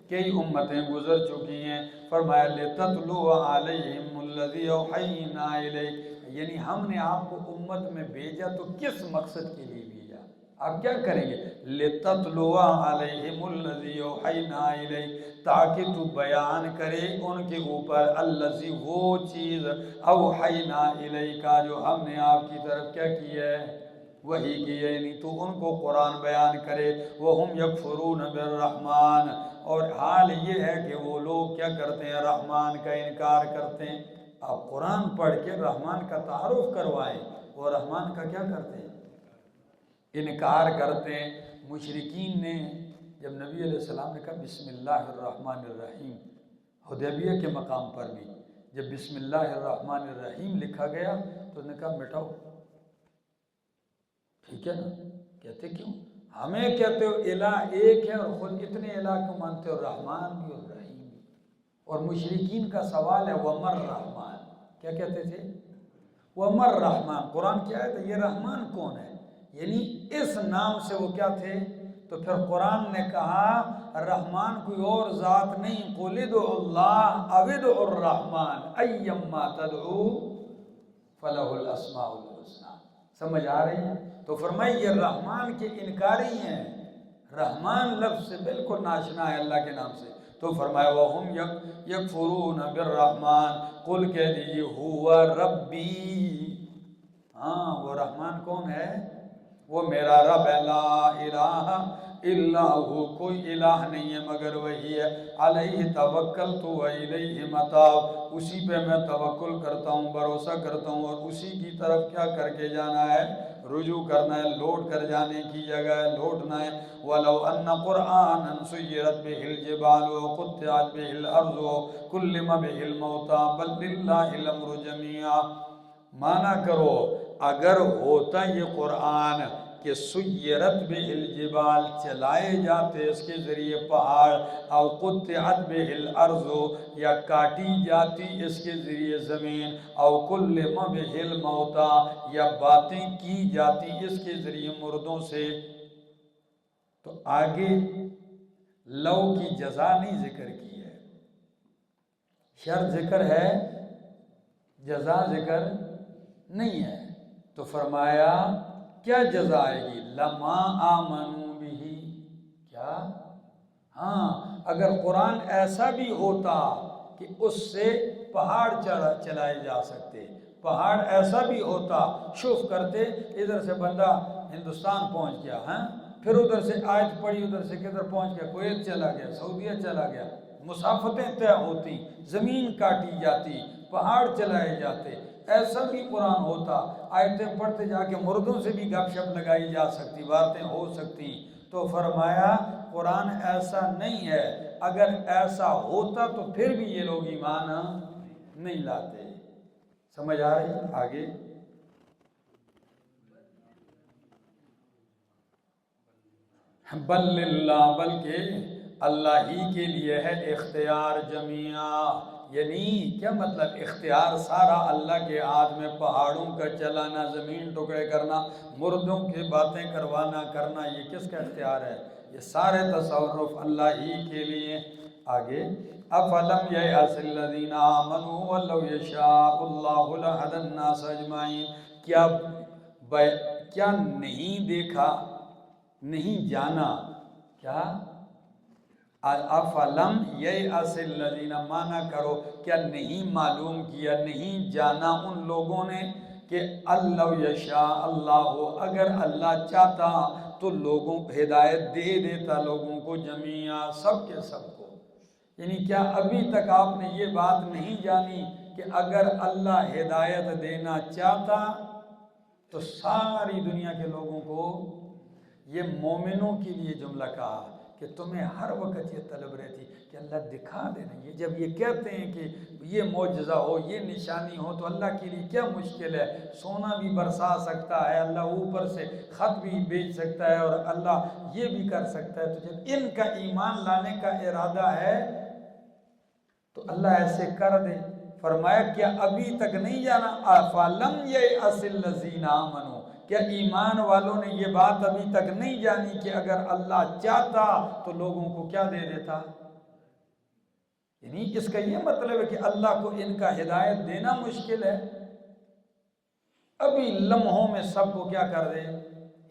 کئی امتیں گزر چکی ہیں۔ فرمایا لتتلو علیہم الذی اوحینا الیک، یعنی ہم نے آپ کو امت میں بھیجا تو کس مقصد کے لیے بھیجا؟ آپ کیا کریں گے؟ لتتلو علیہم الذی اوحینا الیک، تاکہ تو بیان کرے ان کے اوپر، الذی وہ چیز، اوحینا الیک جو ہم نے آپ کی طرف کیا کی ہے؟ وحی کی ہے، یعنی تو ان کو قرآن بیان کرے۔ وَهُمْ يَكْفُرُونَ بِالرَّحْمَانِ، اور حال یہ ہے کہ وہ لوگ کیا کرتے ہیں؟ رحمان کا انکار کرتے ہیں۔ آپ قرآن پڑھ کے رحمان کا تعارف کروائیں، وہ رحمان کا کیا کرتے ہیں؟ انکار کرتے ہیں۔ مشرکین نے جب نبی علیہ السلام نے کہا بسم اللہ الرحمن الرحیم، حدیبیہ کے مقام پر بھی جب بسم اللہ الرحمن الرحیم لکھا گیا تو انہوں نے کہا مٹاؤ، ٹھیک ہے نا؟ کہتے کیوں؟ ہمیں کہتے ہو الہ ایک ہے اور خود اتنے الہ کو مانتے ہو، رحمان بھی اور رحیم بھی، اور مشرکین کا سوال ہے ومر رحمان، کیا کہتے تھے؟ ومر رحمان، قرآن کی آیت ہے، یہ رحمان کون ہے؟ یعنی اس نام سے وہ کیا تھے؟ تو پھر قرآن نے کہا رحمان کوئی اور ذات نہیں، قل ادعوا اللہ او ادعوا الرحمن ایما تدعو فلہ الاسماء الحسنی، الحسنی. سمجھ آ رہی ہے؟ تو فرمائی یہ رحمان کے انکاری ہیں، رحمان لفظ سے بالکل ناشنا ہے اللہ کے نام سے. تو فرمایا وَهُمْ يَكْفُرُونَ بِالرَّحْمَانِ قُلْ کہہ دیجیے هُوَ رَبِّي. ہاں وہ رحمان کون ہے؟ وہ میرا رب ہے. لا الہ الا ہو، کوئی الہ نہیں ہے مگر وہی ہے. علیہ توکلت و الیہ متاب، اسی پہ میں توکل کرتا ہوں، بھروسہ کرتا ہوں، اور اسی کی طرف کیا کر کے جانا ہے؟ رجوع کرنا ہے، لوٹ کر جانے کی جگہ ہے، لوٹنا ہے. وَلَوْ أَنَّ قُرْآنًا سُيِّرَتْ بِهِ الْجِبَالُ وَقُطِّعَتْ بِهِ الْأَرْضُ وَكُلِّمَ بِهِ الْمَوْتَى بَلْ لِلَّهِ الْأَمْرُ جَمِيعًا. مانا کرو اگر ہوتا یہ قرآن کہ سیرت بہ الجبال، چلائے جاتے اس کے ذریعے پہاڑ، او قطعت بہ الارض، یا کاٹی جاتی اس کے ذریعے زمین، او کلم بہ الموتى، یا باتیں کی جاتی اس کے ذریعے مردوں سے. تو آگے لو کی جزا نہیں ذکر کی ہے، شر ذکر ہے، جزا ذکر نہیں ہے. تو فرمایا کیا جزا آئے گی؟ لما آمنوا بہ. کیا؟ ہاں اگر قرآن ایسا بھی ہوتا کہ اس سے پہاڑ چلائے جا سکتے، پہاڑ ایسا بھی ہوتا، شوف کرتے ادھر سے بندہ ہندوستان پہنچ گیا، ہاں پھر ادھر سے آیت پڑھی، ادھر سے کدھر پہنچ گیا، کویت چلا گیا، سعودیہ چلا گیا، مسافتیں طے ہوتی، زمین کاٹی جاتی، پہاڑ چلائے جاتے. ایسا بھی قرآن ہوتا، آیتیں پڑھتے جا کے مردوں سے بھی گپ شپ لگائی جا سکتی، باتیں ہو سکتی. تو فرمایا قرآن ایسا نہیں ہے، اگر ایسا ہوتا تو پھر بھی یہ لوگ ایمان نہیں لاتے. سمجھ آ رہی؟ آگے بل للہ، بلکہ اللہ ہی کے لیے ہے اختیار جمیعا. یعنی کیا مطلب؟ اختیار سارا اللہ کے ہاتھ میں، پہاڑوں کا چلانا، زمین ٹکڑے کرنا، مردوں کی باتیں کروانا کرنا، یہ کس کا اختیار ہے؟ یہ سارے تصرف اللہ ہی کے لیے. آگے افلم ییأس الذین آمنوا ولو یشاء اللہ لہدی الناس اجمعین. کیا نہیں دیکھا، نہیں جانا، کیا؟ افلم ییأس الذین، مانا کرو کیا نہیں معلوم کیا، نہیں جانا ان لوگوں نے کہ اللہ یشاء اللہ، اگر اللہ چاہتا تو لوگوں کو ہدایت دے دیتا، لوگوں کو جمیعا، سب کے سب کو. یعنی کیا ابھی تک آپ نے یہ بات نہیں جانی کہ اگر اللہ ہدایت دینا چاہتا تو ساری دنیا کے لوگوں کو؟ یہ مومنوں کے لیے جملہ کہا کہ تمہیں ہر وقت یہ طلب رہتی کہ اللہ دکھا دینا. یہ جب یہ کہتے ہیں کہ یہ معجزہ ہو، یہ نشانی ہو، تو اللہ کے لیے کیا مشکل ہے؟ سونا بھی برسا سکتا ہے اللہ، اوپر سے خط بھی بیچ سکتا ہے، اور اللہ یہ بھی کر سکتا ہے. تو جب ان کا ایمان لانے کا ارادہ ہے تو اللہ ایسے کر دے. فرمایا کیا ابھی تک نہیں جانا؟ افلم ییأس الذین آمنوا، کیا ایمان والوں نے یہ بات ابھی تک نہیں جانی کہ اگر اللہ چاہتا تو لوگوں کو کیا دے دیتا؟ یعنی اس کا یہ مطلب ہے کہ اللہ کو ان کا ہدایت دینا مشکل ہے؟ ابھی لمحوں میں سب کو کیا کر دے؟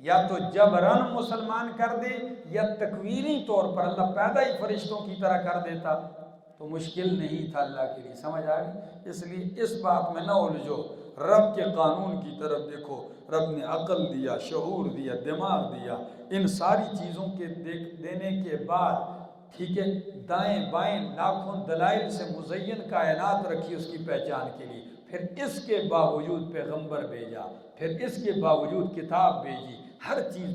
یا تو جبراً مسلمان کر دے، یا تکوینی طور پر اللہ پیدا ہی فرشتوں کی طرح کر دیتا تو مشکل نہیں تھا اللہ کے لیے. سمجھ آ گئی؟ اس لیے اس بات میں نہ الجھو، رب کے قانون کی طرف دیکھو. رب نے عقل دیا، شعور دیا، دماغ دیا، ان ساری چیزوں کے دینے کے بعد، ٹھیک ہے، دائیں بائیں لاکھوں دلائل سے مزین کائنات رکھی اس کی پہچان کے لیے، پھر اس کے باوجود پیغمبر بھیجا، پھر اس کے باوجود کتاب بھیجی، ہر چیز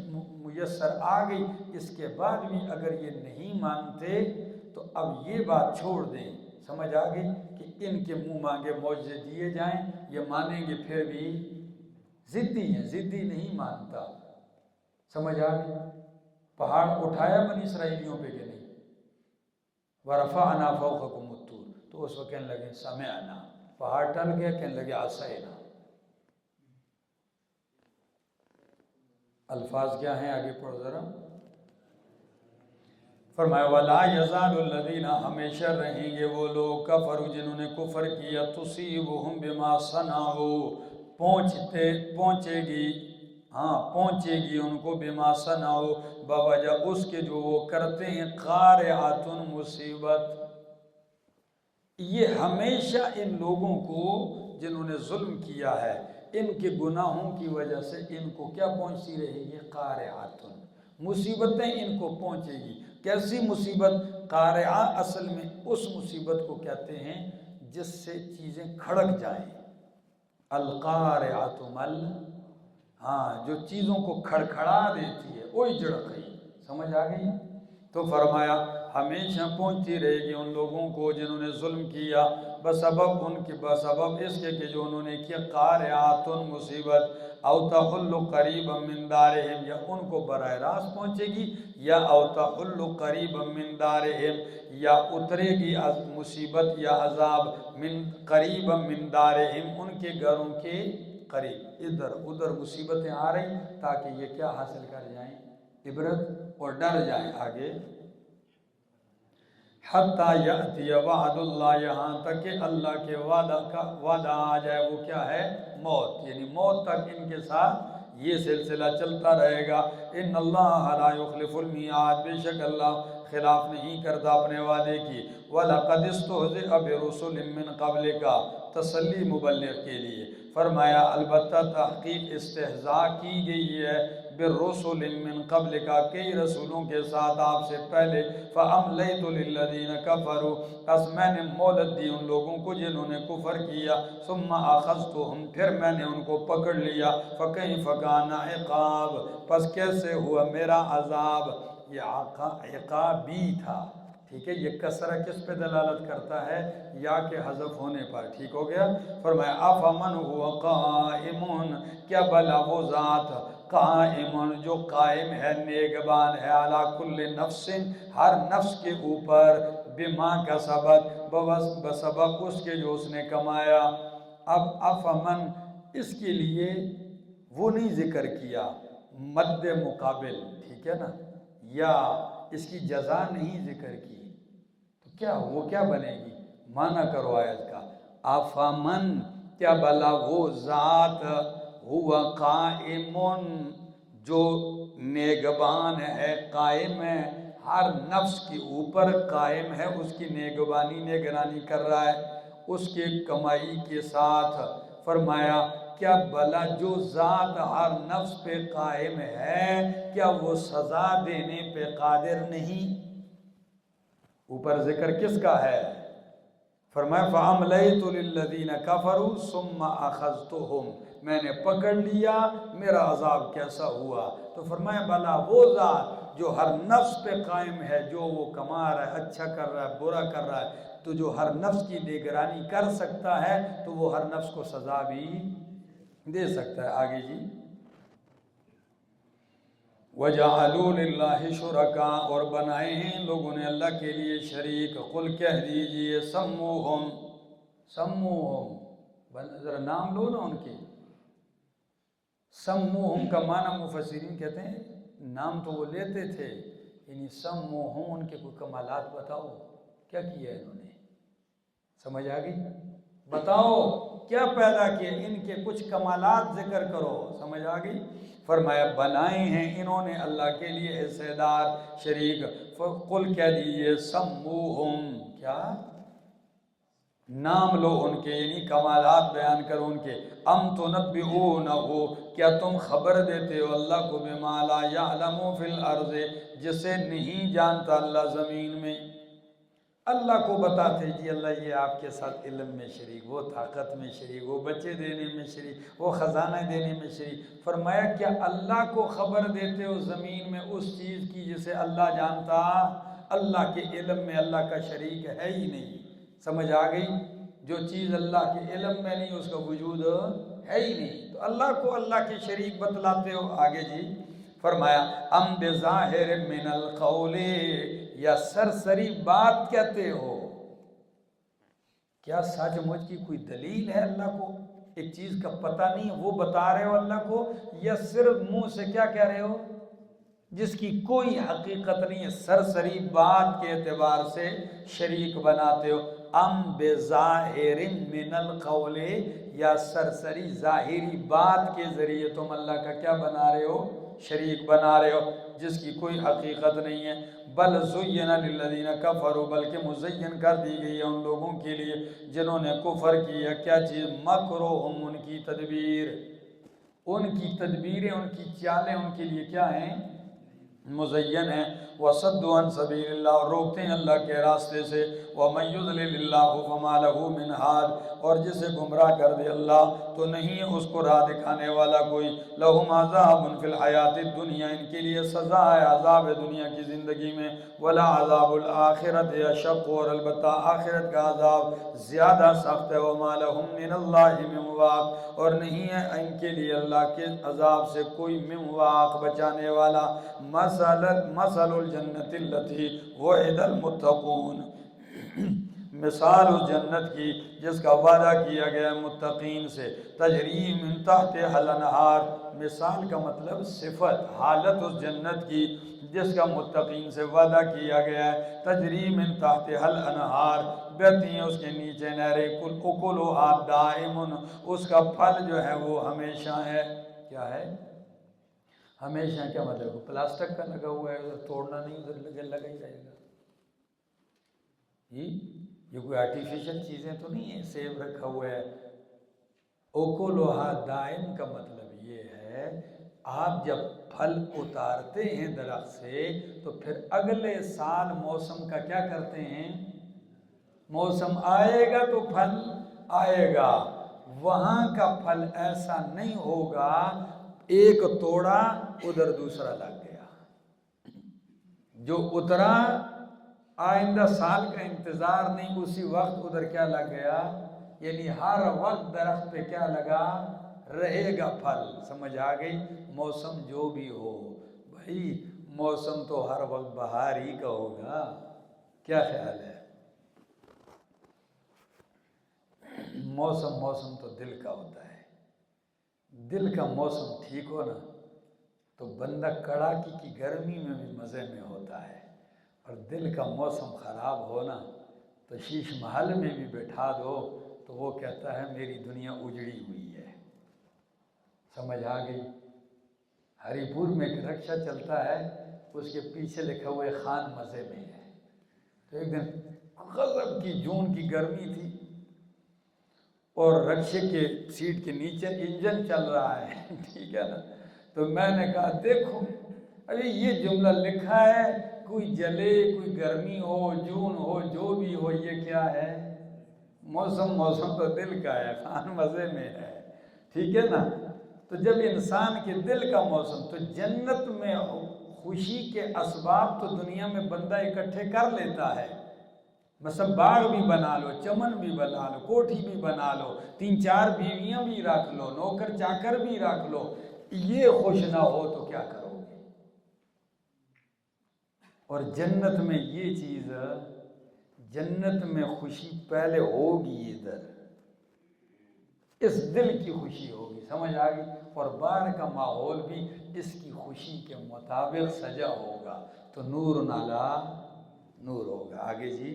میسر آ گئی. اس کے بعد بھی اگر یہ نہیں مانتے تو اب یہ بات چھوڑ دیں. سمجھ آ گئی کہ ان کے منہ مانگے معجزے دیے جائیں، یہ مانیں گے پھر بھی ضدی ہیں، ضدی نہیں مانتا. سمجھ آ گئی؟ پہاڑ اٹھایا بنی اسرائیلیوں پہ کہ نہیں؟ وَرَفَعْنَا فَوْقَكُمُ الطُّورَ، تو اس وقت کہنے لگے سمعنا، پہاڑ ٹل گیا، کہنے لگے عصینا. الفاظ کیا ہیں؟ آگے پڑھو ذرا. فرمایا وَلَا يَزَالُ الَّذِينَ، ہمیشہ رہیں گے وہ لوگ، کفروا، جنہوں نے کفر کیا، تُصِيبُهُمْ بِمَا صَنَعُوا، پہنچے گی ان کو بما صنعوا بوجہ اس کے جو وہ کرتے ہیں قارعۃ مصیبت. یہ ہمیشہ ان لوگوں کو جنہوں نے ظلم کیا ہے ان کے گناہوں کی وجہ سے ان کو کیا پہنچتی رہے گی؟ قارعۃ، مصیبتیں ان کو پہنچے گی. کیسی مصیبت؟ قارعہ اصل میں اس مصیبت کو کہتے ہیں جس سے چیزیں کھڑک جائیں. القارعۃ جو چیزوں کو کھڑکھڑا دیتی ہے، وہی جڑک گئی. سمجھ آ گئی؟ تو فرمایا ہمیشہ پہنچتی رہے گی ان لوگوں کو جنہوں نے ظلم کیا بسبب اس کے کہ جو انہوں نے کیا قارعۃ مصیبت. او تحل قریبا من دارہم، یا ان کو براہ راست پہنچے گی، یا او تحل قریبا من دارہم، یا اترے گی مصیبت یا عذاب قریبا من دارہم، ان کے گھروں کے قریب. ادھر ادھر مصیبتیں آ رہی تاکہ یہ کیا حاصل کر جائیں؟ عبرت، اور ڈر جائیں. آگے حتیٰ یأتی وعد اللہ، یہاں تک کہ اللہ کے وعدہ آ جائے. وہ کیا ہے؟ موت. یعنی موت تک ان کے ساتھ یہ سلسلہ چلتا رہے گا. ان اللہ لا یخلف المیعاد، بے شک اللہ خلاف نہیں کرتا اپنے وعدے کی. وَلَقَدِ اسْتُهْزِئَ بِرُسُلٍ مِّن قَبْلِكَ، تسلی مبلغ کے لیے. فرمایا البتہ تحقیق استہزاء کی گئی ہے بالرسل من قبلک، کئی رسولوں کے ساتھ آپ سے پہلے. فَأَمْلَيْتُ لِلَّذِينَ كَفَرُوا، پس میں نے مہلت دی ان لوگوں کو جنہوں نے کفر کیا. ثُمَّ أَخَذْتُهُمْ، پھر میں نے ان کو پکڑ لیا. فَكَيْفَ كَانَ عِقَابِ، پس کیسے ہوا میرا عذاب. یہ عقابی تھا. ٹھیک ہے، یہ کسرہ کس پہ دلالت کرتا ہے؟ یا کے حذف ہونے پر. ٹھیک ہو گیا. فرمایا افمن هو قائم، کیا بلا وہ ذات قائم جو قائم ہے، نگہبان ہے، علی کل نفس، ہر نفس کے اوپر، بما کسبت، بسبب اس کے جو اس نے کمایا. اب افمن اس کے لیے وہ نہیں ذکر کیا مد مقابل، ٹھیک ہے نا، یا اس کی جزا نہیں ذکر کی. تو کیا وہ کیا بنے گی؟ معنی کرو آیت کا. افمن کیا بلا وہ ذات، ہوا قائم جو نگہبان ہے، قائم ہے، ہر نفس کے اوپر قائم ہے، اس کی نگرانی کر رہا ہے اس کے کمائی کے ساتھ. فرمایا کیا بلا جو ذات ہر نفس پہ قائم ہے، کیا وہ سزا دینے پہ قادر نہیں؟ اوپر ذکر کس کا ہے؟ فرمایا فَأَمْلَيْتُ لِلَّذِينَ كَفَرُوا ثُمَّ أَخَذْتُهُمْ، میں نے پکڑ لیا، میرا عذاب کیسا ہوا. تو فرمایا بلا وہ ذات جو ہر نفس پہ قائم ہے، جو وہ کما رہا ہے، اچھا کر رہا ہے، برا کر رہا ہے، تو جو ہر نفس کی نگرانی کر سکتا ہے تو وہ ہر نفس کو سزا بھی دے سکتا ہے. آگے جی. وَجَعَلُوا لِلَّهِ شُرَكَاءَ، اور بنائے ہیں لوگوں نے اللہ کے لیے شریک. قل کہہ دیجئے سموہم، ذرا نام لو نا ان کے. سموہم کا معنی مفسرین کہتے ہیں نام تو وہ لیتے تھے، یعنی سموہم ان کے کوئی کمالات بتاؤ، کیا کیا انہوں نے. سمجھ آ گئی؟ بتاؤ کیا پیدا کیے، ان کے کچھ کمالات ذکر کرو. سمجھ آ گئی؟ فرمایا بنائے ہیں انہوں نے اللہ کے لیے حصے دار، شریک. قل کہہ دیجئے سموہم، کیا نام لو ان کے، یعنی کمالات بیان کرو ان کے. ام تنبئونہ، کیا تم خبر دیتے ہو اللہ کو، بما لا یعلم فی الارض، جسے نہیں جانتا اللہ زمین میں. اللہ کو بتاتے جی اللہ یہ آپ کے ساتھ علم میں شریک، وہ طاقت میں شریک، وہ بچے دینے میں شریک، وہ خزانہ دینے میں شریک. فرمایا کیا اللہ کو خبر دیتے ہو زمین میں اس چیز کی جسے اللہ جانتا؟ اللہ کے علم میں اللہ کا شریک ہے ہی نہیں. سمجھ آ گئی؟ جو چیز اللہ کے علم میں نہیں اس کا وجود ہے ہی نہیں، تو اللہ کو اللہ کے شریک بتلاتے ہو. آگے جی. فرمایا ام بظاہر من القول، یا سرسری بات کہتے ہو. کیا سچ مجھ کی کوئی دلیل ہے اللہ کو؟ ایک چیز کا پتہ نہیں وہ بتا رہے ہو اللہ کو، یا صرف منہ سے کیا کہہ رہے ہو جس کی کوئی حقیقت نہیں ہے، سرسری بات کے اعتبار سے شریک بناتے ہو. ام بظاہر من القول، یا سرسری ظاہری بات کے ذریعے تم اللہ کا کیا بنا رہے ہو؟ شریک بنا رہے ہو، جس کی کوئی حقیقت نہیں ہے۔ بل زین للذین کفروا، بلکہ مزین کر دی گئی ہے ان لوگوں کے لیے جنہوں نے کفر کیا، کیا چیز؟ مکرہم، ان کی تدبیر، ان کی تدبیریں، ان کی چالیں ان کے لیے کیا ہیں؟ مزین ہیں۔ وَصَدُّوا عَن سَبِيلِ اللَّهِ، اور روکتے ہیں اللہ کے راستے سے۔ وَمَن يُضْلِلِ اللَّهُ فَمَا لَهُ مِنْ هَادٍ، اور جسے گمراہ کر دے اللہ تو نہیں ہے اس کو راہ دکھانے والا کوئی۔ لَهُمْ عَذَابٌ فِي الْحَيَاةِ الدُّنْيَا، ان کے لیے سزا ہے عذاب دنیا کی زندگی میں۔ وَلَا عَذَابُ الْآخِرَةِ أَشَقُّ، اور البتہ آخرت کا عذاب زیادہ سخت ہے۔ وَمَا لَهُم مِّنَ اللَّهِ مِن وَاقٍ، اور نہیں ہے ان کے لیے اللہ کے عذاب سے کوئی من واق، بچانے والا۔ مثل الجنت التي وعد المتقون، مثال اس جنت کی جس کا وعدہ کیا گیا متقین سے۔ تجری من تحتها الانہار، مثال کا مطلب صفت، حالت اس جنت کی جس کا متقین سے وعدہ کیا گیا ہے۔ تجری من تحتها الانہار، بہتی ہیں اس کے نیچے نہریں، اکلها دائم، اس کا پھل جو ہے وہ ہمیشہ ہے۔ کیا ہے؟ ہمیشہ کیا مطلب؟ پلاسٹک کا لگا ہوا ہے، ادھر توڑنا نہیں، ادھر لگا ہی رہے گا۔ یہ کوئی آرٹیفیشل چیزیں تو نہیں ہیں، سیب رکھا ہوا ہے۔ اوکولوہا دائم کا مطلب یہ ہے آپ جب پھل اتارتے ہیں درخت سے تو پھر اگلے سال موسم کا کیا کرتے ہیں؟ موسم آئے گا تو پھل آئے گا۔ وہاں کا پھل ایسا نہیں ہوگا ایک توڑا ادھر دوسرا لگ گیا، جو اترا آئندہ سال کا انتظار نہیں، اسی وقت ادھر کیا لگ گیا، یعنی ہر وقت درخت پہ کیا لگا رہے گا پھل۔ سمجھ آ گئی؟ موسم جو بھی ہو بھائی، موسم تو ہر وقت بہار ہی کا ہوگا، کیا خیال ہے؟ موسم تو دل کا ہوتا ہے، دل کا موسم ٹھیک ہو نا تو بندہ کڑاکی کی گرمی میں بھی مزے میں ہوتا ہے، اور دل کا موسم خراب ہونا تو شیش محل میں بھی بٹھا دو تو وہ کہتا ہے میری دنیا اجڑی ہوئی ہے۔ سمجھ آ گئی؟ ہری پور میں ایک رکشہ چلتا ہے، اس کے پیچھے لکھا ہوا ہے خان مزے میں ہے۔ تو ایک دن غضب کی جون کی گرمی تھی اور رکشے کے سیٹ کے نیچے انجن چل رہا ہے، ٹھیک ہے نا؟ تو میں نے کہا دیکھو ابھی یہ جملہ لکھا ہے، کوئی جلے، کوئی گرمی ہو، جون ہو، جو بھی ہو، یہ کیا ہے؟ موسم تو دل کا ہے، خان مزے میں ہے، ٹھیک ہے نا؟ تو جب انسان کے دل کا موسم، تو جنت میں خوشی کے اسباب تو دنیا میں بندہ اکٹھے کر لیتا ہے، مثلا باغ بھی بنا لو، چمن بھی بنا لو، کوٹھی بھی بنا لو، 3-4 بیویاں بھی رکھ لو، نوکر چاکر بھی رکھ لو، یہ خوش نہ ہو تو کیا کرو گے؟ اور جنت میں یہ چیز، جنت میں خوشی پہلے ہوگی، ادھر اس دل کی خوشی ہوگی، سمجھ آ گئی؟ اور باہر کا ماحول بھی اس کی خوشی کے مطابق سجا ہوگا، تو نور علی نور ہوگا۔ آگے جی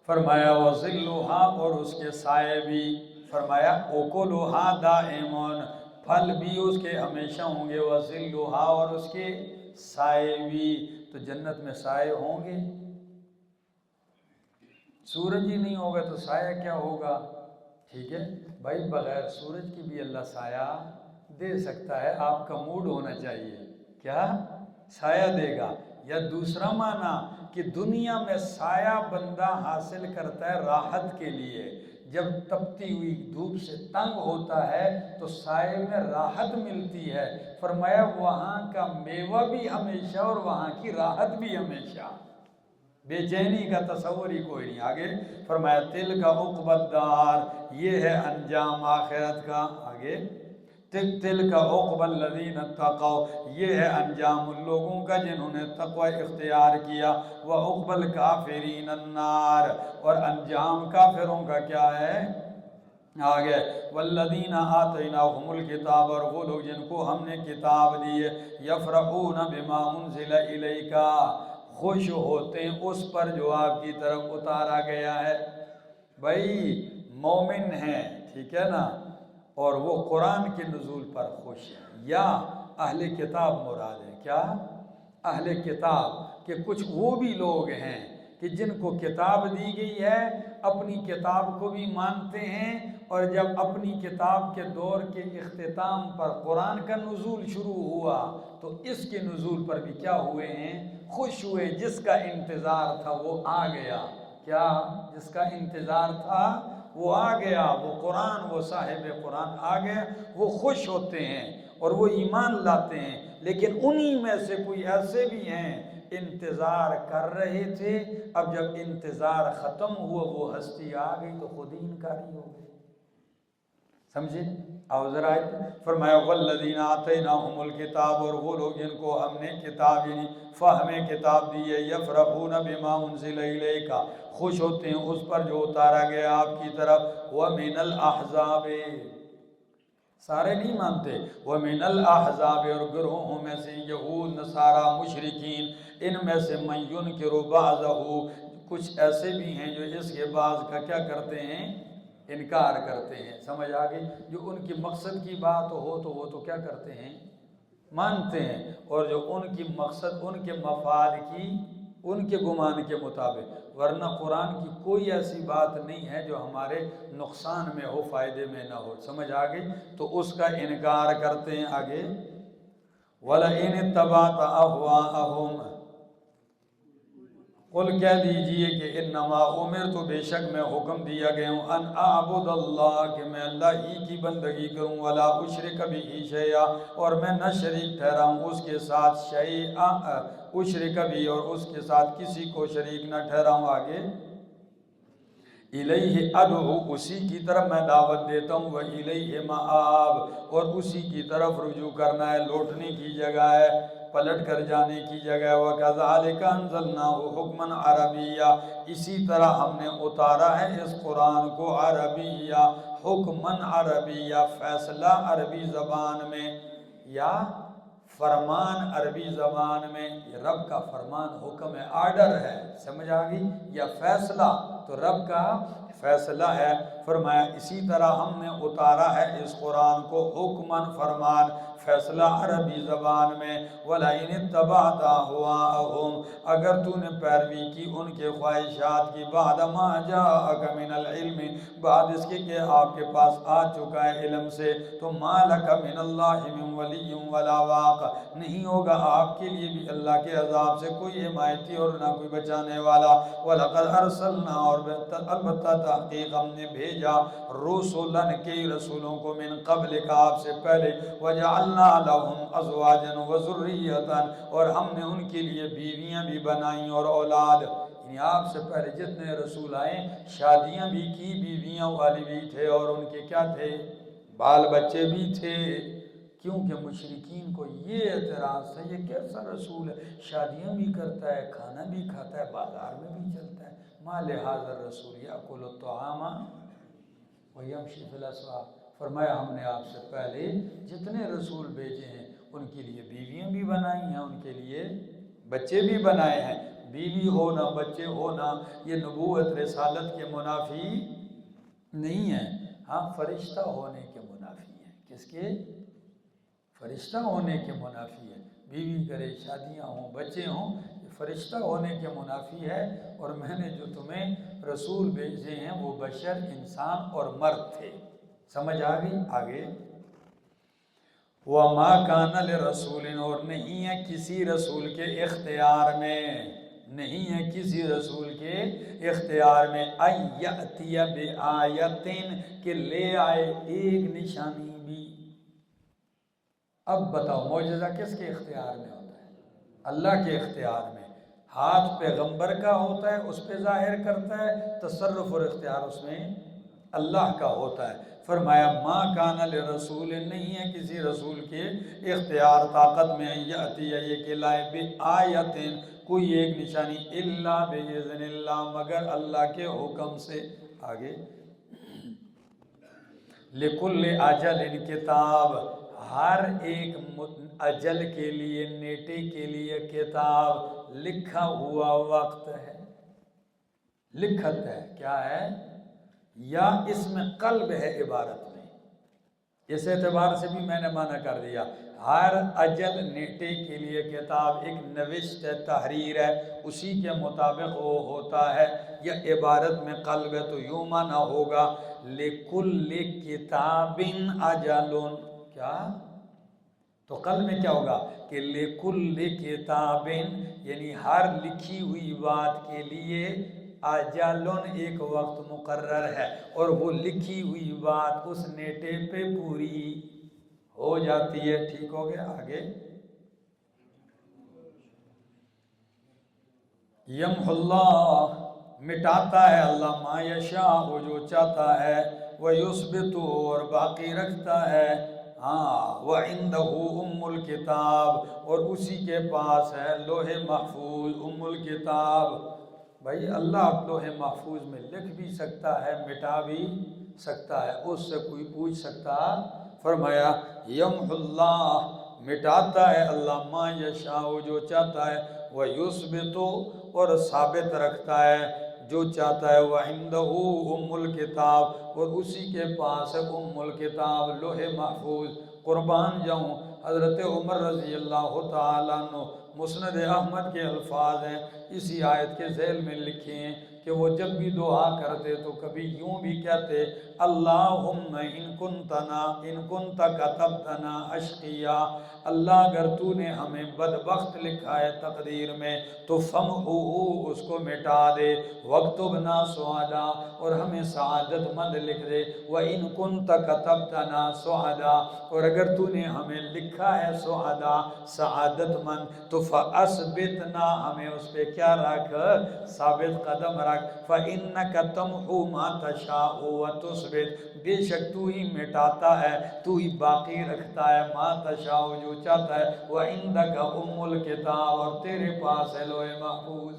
فرمایا وَظِلُّهَا، اور اس کے سائے بھی، فرمایا اوکلُهَا دائمون، پھل بھی اس کے ہمیشہ ہوں گے، وَظِلُّهَا، اور اس کے سائے بھی۔ تو جنت میں سائے ہوں گے، سورج ہی نہیں ہوگا تو سایہ کیا ہوگا؟ ٹھیک ہے بھائی، بغیر سورج کی بھی اللہ سایہ دے سکتا ہے، آپ کا موڈ ہونا چاہیے، کیا سایہ دے گا۔ یا دوسرا معنی کہ دنیا میں سایہ بندہ حاصل کرتا ہے راحت کے لیے، جب تپتی ہوئی دھوپ سے تنگ ہوتا ہے تو سائے میں راحت ملتی ہے۔ فرمایا وہاں کا میوہ بھی ہمیشہ اور وہاں کی راحت بھی ہمیشہ، بے چینی کا تصور ہی کوئی نہیں۔ آگے فرمایا تل کا عقبی الدار، یہ ہے انجام آخرت کا۔ آگے تل کا عقبی الذین اتقوا، یہ ہے انجام ان لوگوں کا جنہوں نے تقوی اختیار کیا۔ وعقبی الکافرین النار، اور انجام کافروں کا کیا ہے؟ آگے والذین آتیناہم الکتاب، اور وہ لوگ جن کو ہم نے کتاب دی ہے، یفرحون بما انزل الیک، خوش ہوتے ہیں اس پر جو آپ کی طرف اتارا گیا ہے۔ بھائی مومن ہیں، ٹھیک ہے نا، اور وہ قرآن کے نزول پر خوش ہیں، یا اہل کتاب مراد ہے۔ کیا؟ اہل کتاب، کہ کچھ وہ بھی لوگ ہیں کہ جن کو کتاب دی گئی ہے، اپنی کتاب کو بھی مانتے ہیں، اور جب اپنی کتاب کے دور کے اختتام پر قرآن کا نزول شروع ہوا تو اس کے نزول پر بھی کیا ہوئے ہیں؟ خوش ہوئے۔ جس کا انتظار تھا وہ آ گیا۔ کیا؟ جس کا انتظار تھا وہ آ گیا، وہ قرآن، وہ صاحب قرآن آ گیا، وہ خوش ہوتے ہیں اور وہ ایمان لاتے ہیں۔ لیکن انہی میں سے کوئی ایسے بھی ہیں انتظار کر رہے تھے، اب جب انتظار ختم ہوا، وہ ہستی آ گئی تو خود ہی انکاری ہو گئے۔ سمجھے؟ آؤ ذرا فرمایا والذین آتیناہم الکتاب، اور وہ لوگ جن کو ہم نے کتاب یعنی فہم کتاب دی ہے، یفرحون بما انزل الیک، خوش ہوتے ہیں اس پر جو اتارا گیا آپ کی طرف، ومن الاحزاب، سارے نہیں مانتے، ومن الاحزاب، اور گروہوں میں سے یہود نصارہ مشرکین، ان میں سے من ینکر بعضہ، کچھ ایسے بھی ہیں جو اس کے بعض کا کیا کرتے ہیں؟ انکار کرتے ہیں۔ سمجھ آ گئی؟ جو ان کی مقصد کی بات ہو تو وہ تو کیا کرتے ہیں؟ مانتے ہیں، اور جو ان کی مقصد، ان کے مفاد کی، ان کے گمان کے مطابق، ورنہ قرآن کی کوئی ایسی بات نہیں ہے جو ہمارے نقصان میں ہو، فائدے میں نہ ہو۔ سمجھ آ گئی؟ تو اس کا انکار کرتے ہیں۔ آگے وَلَئِنِ اتَّبَعْتَ أَهْوَاءَهُمْ، قل کہہ دیجئے کہ انما امرت، بے شک میں حکم دیا گیا ہوں، ان اعبد اللہ، کہ میں اللہ ہی کی بندگی کروں، ولا اشرک بہ شیئا، اور میں نہ شریک ٹھہراؤں اس کے ساتھ، شیئا اشرک بھی، اور اس کے ساتھ کسی کو شریک نہ ٹھہراؤں۔ آگے الیہ ادعو، اسی کی طرف میں دعوت دیتا ہوں، والیہ مآب، اور اسی کی طرف رجوع کرنا ہے، لوٹنے کی جگہ ہے، پلٹ کر جانے کی جگہ۔ وَكَذَلِكَ أَنزَلْنَاهُ حُكْمًا عَرَبِيًّا، اسی طرح ہم نے اتارا ہے اس قرآن کو عربیہ، حکماً عربیہ، فیصلہ عربی زبان میں، یا فرمان عربی زبان میں۔ یہ رب کا فرمان، حکم ہے، آرڈر ہے، سمجھ آگئی؟ یا فیصلہ تو رب کا فیصلہ ہے۔ فرمایا اسی طرح ہم نے اتارا ہے اس قرآن کو حکماً، فرمان، فیصلہ عربی زبان میں۔ وَلَئِنِ اتَّبَعْتَ أَهْوَاءَهُمْ، اگر تو نے پیروی کی ان کے خواہشات کی، بعد ما جاءک من العلم، بعد اس کے کہ آپ کے پاس آ چکا ہے علم سے، تو ما لک من اللہ من ولی ولا واق، نہیں ہوگا آپ کے لیے بھی اللہ کے عذاب سے کوئی حمایتی اور نہ کوئی بچانے والا۔ وَلَقَدْ أَرْسَلْنَا، اور البتہ تحقیق ہم نے بھیجا، رسولاً کے رسولوں کو، من قبل کا آپ سے پہلے، وَجَعَلْنَا لَهُمْ أَزْوَاجًا وَذُرِّيَّةً، اور ہم نے ان کے لیے بیویاں بھی بنائیں اور اولاد، یعنی آپ سے پہلے جتنے رسول آئے شادیاں بھی کی، بیویاں والی بھی تھے، اور ان کے کیا تھے؟ بال بچے بھی تھے۔ کیونکہ مشرکین کو یہ اعتراض تھا، یہ کیسا رسول ہے، شادیاں بھی کرتا ہے، کھانا بھی کھاتا ہے، بازار میں بھی چلتا ہے، ما لہذا الرسول یأکل الطعام ویمشی فی الاسواق۔ فرمایا ہم نے آپ سے پہلے جتنے رسول بھیجے ہیں ان کے لیے بیویاں بھی بنائی ہیں، ان کے لیے بچے بھی بنائے ہیں۔ بیوی ہونا، بچے ہونا، یہ نبوت رسالت کے منافی نہیں ہے، ہاں فرشتہ ہونے کے منافی ہے۔ کس کے؟ فرشتہ ہونے کے منافی ہے۔ بیوی کرے، شادیاں ہوں، بچے ہوں، یہ فرشتہ ہونے کے منافی ہے۔ اور میں نے جو تمہیں رسول بھیجے ہیں وہ بشر، انسان اور مرد تھے۔ سمجھ آ گئی؟ آگے وَمَا كَانَ لِرَسُولٍ، اور نہیں ہے کسی رسول کے اختیار میں، نہیں ہے کسی رسول کے اختیار میں، أَن يَأْتِيَ بِآيَةٍ، کہ لے آئے ایک نشانی بھی۔ اب بتاؤ معجزہ کس کے اختیار میں ہوتا ہے؟ اللہ کے اختیار میں۔ ہاتھ پیغمبر کا ہوتا ہے، اس پہ ظاہر کرتا ہے، تصرف اور اختیار اس میں اللہ کا ہوتا ہے۔ فرمایا ما کان لرسول، نہیں ہے کسی رسول کے اختیار، طاقت میں، ان یاتی، یہ کہ لائے، بآیت، کوئی ایک نشانی، الا باذن اللہ، مگر اللہ کے حکم سے۔ آگے لکل اجل کتاب، ہر ایک اجل کے لیے، نیٹے کے لیے کتاب، لکھا ہوا وقت ہے، لکھت ہے، کیا ہے؟ یا اس میں قلب ہے عبارت میں، اس اعتبار سے بھی میں نے معنی کر دیا۔ ہر اجل نیٹے کے لیے کتاب ایک نوشت ہے، تحریر ہے، اسی کے مطابق وہ ہوتا ہے۔ یا عبارت میں قلب ہے تو یوں معنی ہوگا لِكُلِّ كِتَابٍ أَجَلٌ، کیا؟ تو قلب میں کیا ہوگا کہ لِكُلِّ كِتَابٍ یعنی ہر لکھی ہوئی بات کے لیے اجلن ایک وقت مقرر ہے، اور وہ لکھی ہوئی بات اس نیٹے پہ پوری ہو جاتی ہے۔ ٹھیک ہو گیا؟ آگے یمحو اللہ، مٹاتا ہے اللہ، ما یشاء، وہ جو چاہتا ہے، ویثبت، اور باقی رکھتا ہے، ہاں، وعنده ام الکتاب، اور اسی کے پاس ہے لوح محفوظ، ام الکتاب۔ بھائی اللہ لوح محفوظ میں لکھ بھی سکتا ہے، مٹا بھی سکتا ہے، اس سے کوئی پوچھ سکتا؟ فرمایا یمحو اللہ، مٹاتا ہے اللہ، ما یشاء، جو چاہتا ہے، ویثبت، اور ثابت رکھتا ہے جو چاہتا ہے، وعنده ام الکتاب، اور اسی کے پاس ہے ام الکتاب، لوح محفوظ۔ قربان جاؤں، حضرت عمر رضی اللہ تعالیٰ عنہ، مسند احمد کے الفاظ ہیں، اسی آیت کے ذیل میں لکھے ہیں کہ وہ جب بھی دعا کرتے تو کبھی یوں بھی کہتے اللہم ان کنت کتبتنا اشقیا، اللہ اگر تو نے ہمیں بدبخت لکھا ہے تقدیر میں تو فمحو، اس کو مٹا دے، واکتبنا سعدا، اور ہمیں سعادت مند لکھ دے، وَإِن كُنْتَ كَتَبْتَنَا سُعَدَا، اور اگر تو نے ہمیں لکھا ہے سعدا، سعادت مند، تو فَأَثْبِتْنَا، ہمیں اس پہ کیا رکھ؟ ثابت قدم رکھ، فَإِنَّكَ تَمْحُو مَا تَشَاءُ وَتُثْبِتُ، بے شک تو ہی مٹاتا ہے، تو ہی باقی رکھتا ہے، مَا تَشَاءُ، جو چاہتا ہے، وَعِندَكَ أُمُّ الْكِتَابِ، اور تیرے پاس ہے لوح محفوظ۔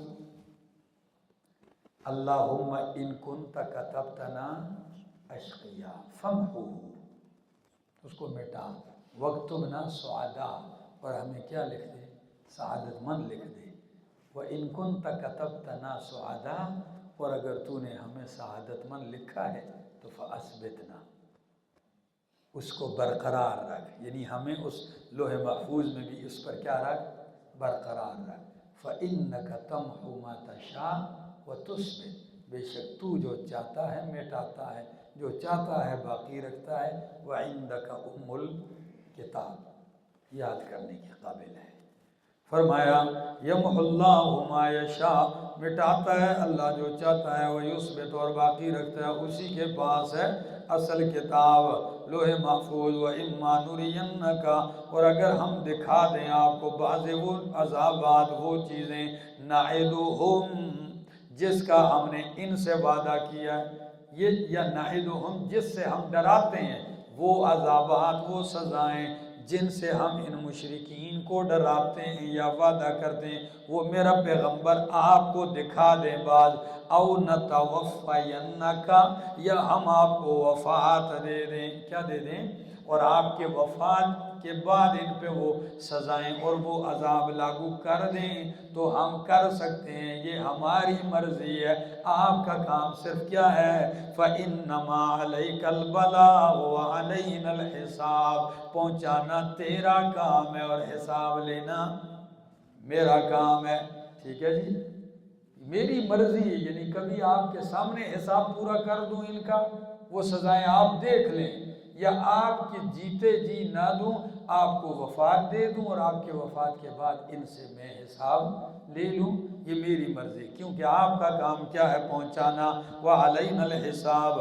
اللہم ان کنت کتبتنا اشقیا فمحو، اس کو مٹا، واکتبنا سعدا، اور ہمیں کیا لکھ دے؟ سعادت مند لکھ دے، وَإِن كُنْتَ كَتَبْتَنَا سُعَدَا، اور اگر تو نے ہمیں سعادت مند لکھا ہے تو فَأَثْبِتْنَا، اس کو برقرار رکھ، یعنی ہمیں اس لوح محفوظ میں بھی اس پر کیا رکھ؟ برقرار رکھ۔ فَإِنَّكَ تَمْحُو مَا تَشَاءُ وَتُثْبِتُ، بے شک تو جو چاہتا ہے مٹاتا ہے، جو چاہتا ہے باقی رکھتا ہے، وَعِندَكَ أُمُّ الْكِتَابِ، یاد کرنے کے قابل ہے۔ فرمایا یمحو اللہ ما یشاء، مٹاتا ہے اللہ جو چاہتا ہے، ویثبت، اور باقی رکھتا ہے، اسی کے پاس ہے اصل کتاب لوح محفوظ۔ وَإِمَّا نُرِيَنَّكَ، اور اگر ہم دکھا دیں آپ کو بعض وہ عذابات، وہ چیزیں، نَعِدُهُمْ، جس کا ہم نے ان سے وعدہ کیا ہے، یہ یا نَعِدُهُمْ جس سے ہم ڈراتے ہیں، وہ عذابات، وہ سزائیں جن سے ہم ان مشرکین کو ڈراتے ہیں یا وعدہ کرتے ہیں، وہ میرا پیغمبر آپ کو دکھا دیں بعض، او نتوفینک، یا ہم آپ کو وفات دے دیں، کیا دے دیں؟ اور آپ کے وفات کے بعد ان پہ وہ سزائیں اور وہ عذاب لاگو کر دیں تو ہم کر سکتے ہیں، یہ ہماری مرضی ہے، آپ کا کام صرف کیا ہے؟ فَإِنَّمَا عَلَيْكَ الْبَلَاغُ وَعَلَيْنَا الْحِسَابُ، پہنچانا تیرا کام ہے اور حساب لینا میرا کام ہے۔ ٹھیک ہے جی، میری مرضی ہے، یعنی کبھی آپ کے سامنے حساب پورا کر دوں ان کا، وہ سزائیں آپ دیکھ لیں، یا آپ کے جیتے جی نہ دوں، آپ کو وفات دے دوں اور آپ کے وفات کے بعد ان سے میں حساب لے لوں، یہ میری مرضی، کیونکہ آپ کا کام کیا ہے؟ پہنچانا، وَعَلَيْنَا الْحِسَابُ،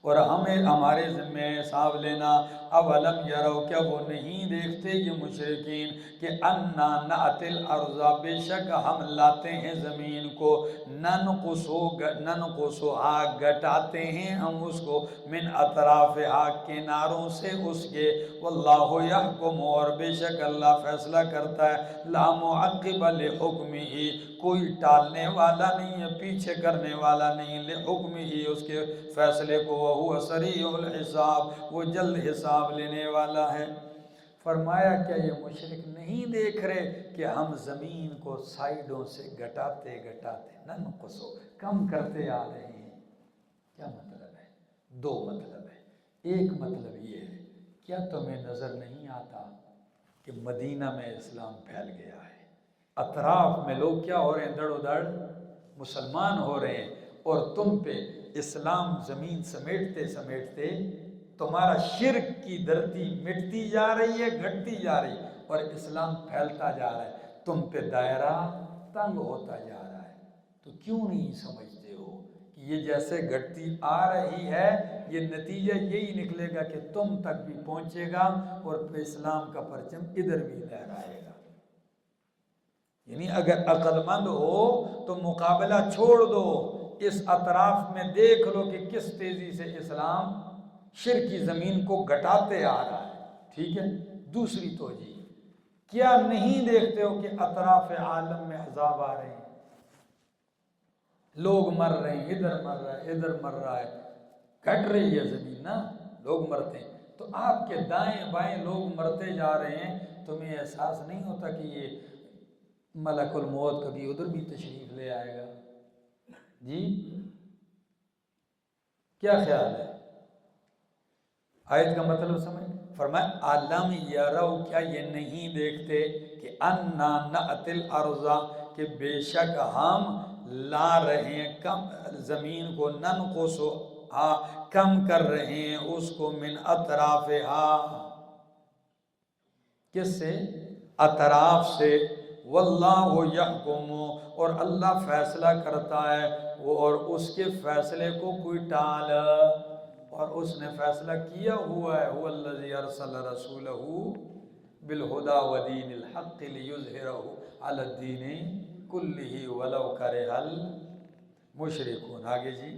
اور ہمیں ہمارے ذمہ حساب لینا۔ اولم یرو، کیا وہ نہیں دیکھتے یہ مشرکین کہ انا نأتی الارض، بے شک ہم لاتے ہیں زمین کو، ننقصھا، گٹاتے ہیں ہم اس کو، من اطرافھا، کناروں سے اس کے، واللہ یحکم، اور بے شک اللہ فیصلہ کرتا ہے، لا معقب لحکمہ، کوئی ٹالنے والا نہیں ہے، پیچھے کرنے والا نہیں، لحکمہ، اس کے فیصلے کو، وہو سریع الحساب، وہ جلد حساب لینے والا ہے۔ فرمایا کیا یہ مشرک نہیں دیکھ رہے کہ ہم زمین کو سائیڈوں سے گٹاتے گٹاتے، ننقصو، کم کرتے آ رہے ہیں، کیا مطلب ہے؟ دو مطلب ہے۔ ایک مطلب یہ ہے، کیا تمہیں نظر نہیں آتا کہ مدینہ میں اسلام پھیل گیا ہے، اطراف میں لوگ کیا ہو رہے ہیں، دڑ و دڑ مسلمان ہو رہے ہیں، اور تم پہ اسلام زمین سمیٹتے سمیٹتے تمہارا شرک کی دھرتی مٹتی جا رہی ہے، گھٹتی جا رہی ہے، اور اسلام پھیلتا جا رہا ہے، تم پہ دائرہ تنگ ہوتا جا رہا ہے۔ تو کیوں نہیں سمجھتے ہو کہ یہ جیسے گھٹتی آ رہی ہے، یہ نتیجہ یہی نکلے گا کہ تم تک بھی پہنچے گا اور پھر اسلام کا پرچم ادھر بھی لہرائے گا۔ یعنی اگر عقل مند ہو تو مقابلہ چھوڑ دو، اس اطراف میں دیکھ لو کہ کس تیزی سے اسلام شرک کی زمین کو گھٹاتے آ رہا ہے، ٹھیک ہے۔ دوسری توجہ، کیا نہیں دیکھتے ہو کہ اطراف عالم میں عذاب آ رہے ہیں، لوگ مر رہے ہیں، ادھر مر رہا ہے، ادھر مر رہا ہے، گھٹ رہی ہے زمین نا، لوگ مرتے ہیں، تو آپ کے دائیں بائیں لوگ مرتے جا رہے ہیں، تمہیں احساس نہیں ہوتا کہ یہ ملک الموت کبھی ادھر بھی تشریف لے آئے گا؟ جی کیا خیال ہے؟ آیت کا مطلب سمجھ؟ فرمایا علم یرو، کیا یہ نہیں دیکھتے کہ انا نأتی الارض، کہ بے شک ہم لا رہے ہیں کم زمین کو، ننقص کم کر رہے ہیں اس کو، من اطرافہا، کس سے؟ اطراف سے، واللہ یحکم، اور اللہ فیصلہ کرتا ہے، اور اس کے فیصلے کو کوئی ٹال، اور اس نے فیصلہ کیا ہوا ہے، هو الذی ارسل رسولہ بالہدی ودین الحق لیظہرہ علی الدین کلہ ولو کرہ المشرکون۔ آگے جی،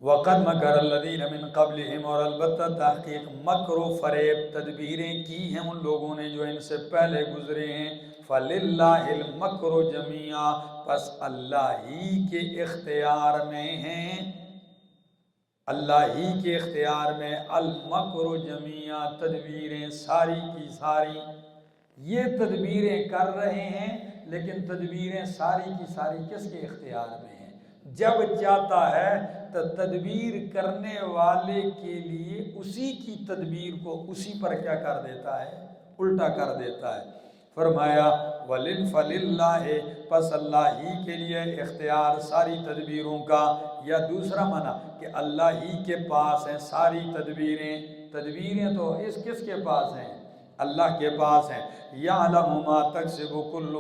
وَقَدْ مَكَرَ الَّذِينَ مِنْ قَبْلِهِمْ، اور البتہ تحقیق مکر و فریب تدبیریں کی ہیں ان لوگوں نے جو ان سے پہلے گزرے ہیں، فَلِلَّهِ الْمَكْرُ جَمِيعًا، پس اللہ ہی کے اختیار میں ہیں، اللہ ہی کے اختیار میں، المکر جمیعا، تدبیریں ساری کی ساری، یہ تدبیریں کر رہے ہیں، لیکن تدبیریں ساری کی ساری کس کے اختیار میں ہیں؟ جب چاہتا ہے تو تدبیر کرنے والے کے لیے اسی کی تدبیر کو اسی پر کیا کر دیتا ہے؟ الٹا کر دیتا ہے۔ فرمایا فَلِلَّهِ، پس اللہ ہی کے لیے اختیار ساری تدبیروں کا، یا دوسرا معنی کہ اللہ ہی کے پاس ہیں ساری تدبیریں، تدبیریں تو اس کس کے پاس ہیں؟ اللہ کے پاس ہیں۔ یعلم ما تکسب کل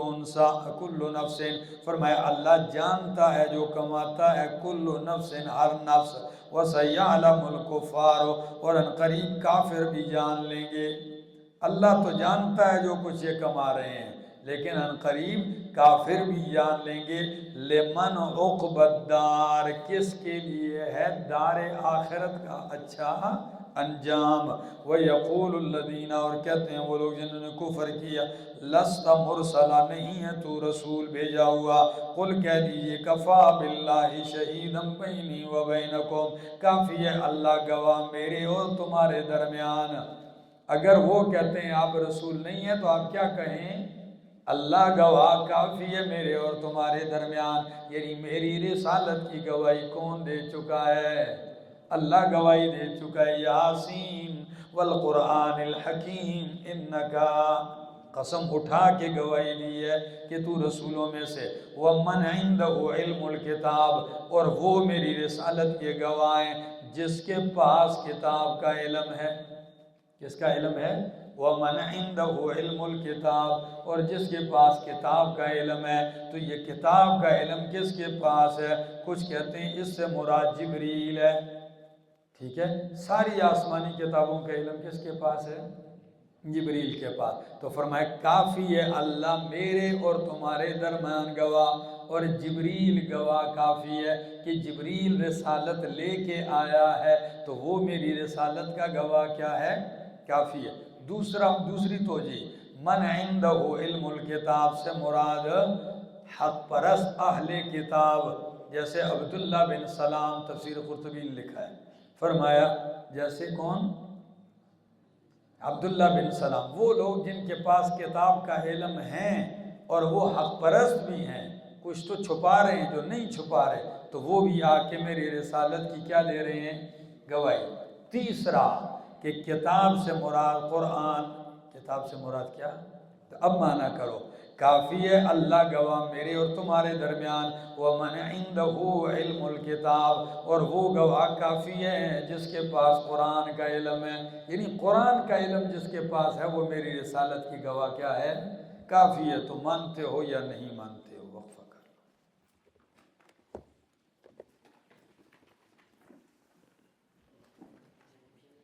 نفس، فرمایا اللہ جانتا ہے جو کماتا ہے کل نفس، ہر نفس، وسیعلم الکفار، اور ان قریب کافر بھی جان لیں گے۔ اللہ تو جانتا ہے جو کچھ یہ کما رہے ہیں، لیکن ان قریب کافر بھی جان لیں گے۔ لمن عقبی الدار، کس کے لیے ہے دار آخرت کا اچھا انجام۔ وَيَقُولُ الَّذِينَ، اور کہتے ہیں وہ لوگ جنہوں نے کفر کیا، لَسْتَ مُرْسَلًا، نہیں ہے تو رسول بھیجا ہوا، قل کہہ دیجئے کفا باللہ شہیدًا بینی و بینکم، کافی ہے اللہ گواہ میرے اور تمہارے درمیان۔ اگر وہ کہتے ہیں آپ رسول نہیں ہیں تو آپ کیا کہیں؟ اللہ گواہ کافی ہے میرے اور تمہارے درمیان، یعنی میری رسالت کی گواہی کون دے چکا ہے؟ اللہ گواہی دے چکا ہے۔ یاسین والقرآن الحکیم انکا، قسم اٹھا کے گواہی دی ہے کہ تو رسولوں میں سے، ومن عندہ علم الکتاب، اور وہ میری رسالت کے گواہ ہیں جس کے پاس کتاب کا علم ہے۔ کس کا علم ہے؟ وَمَنْ عِنْدَهُ عِلْمُ الْكِتاب، اور جس کے پاس کتاب کا علم ہے۔ تو یہ کتاب کا علم کس کے پاس ہے؟ کچھ کہتے ہیں اس سے مراد جبریل ہے، ٹھیک ہے، ساری آسمانی کتابوں کا علم کس کے پاس ہے؟ جبریل کے پاس۔ تو فرمایا کافی ہے اللہ میرے اور تمہارے درمیان گواہ، اور جبریل گواہ کافی ہے کہ جبریل رسالت لے کے آیا ہے، تو وہ میری رسالت کا گواہ کیا ہے؟ کافی ہے۔ دوسری توجہ، من عندہ علم الکتاب سے مراد حق پرست اہل کتاب، جیسے عبداللہ بن سلام، تفسیر قرطبی نے لکھا ہے، فرمایا جیسے کون؟ عبداللہ بن سلام، وہ لوگ جن کے پاس کتاب کا علم ہیں اور وہ حق پرست بھی ہیں، کچھ تو چھپا رہے ہیں جو نہیں چھپا رہے، تو وہ بھی آ کے میری رسالت کی کیا دے رہے ہیں؟ گواہی۔ تیسرا کہ کتاب سے مراد قرآن، کتاب سے مراد کیا؟ تو اب معنی کرو، کافی ہے اللہ گواہ میرے اور تمہارے درمیان، وَمَنْ عِنْدَهُ عِلْمُ الْكِتاب، اور وہ گواہ کافی ہے جس کے پاس قرآن کا علم ہے، یعنی قرآن کا علم جس کے پاس ہے وہ میری رسالت کی گواہ کیا ہے؟ کافی ہے۔ تو مانتے ہو یا نہیں مانتے؟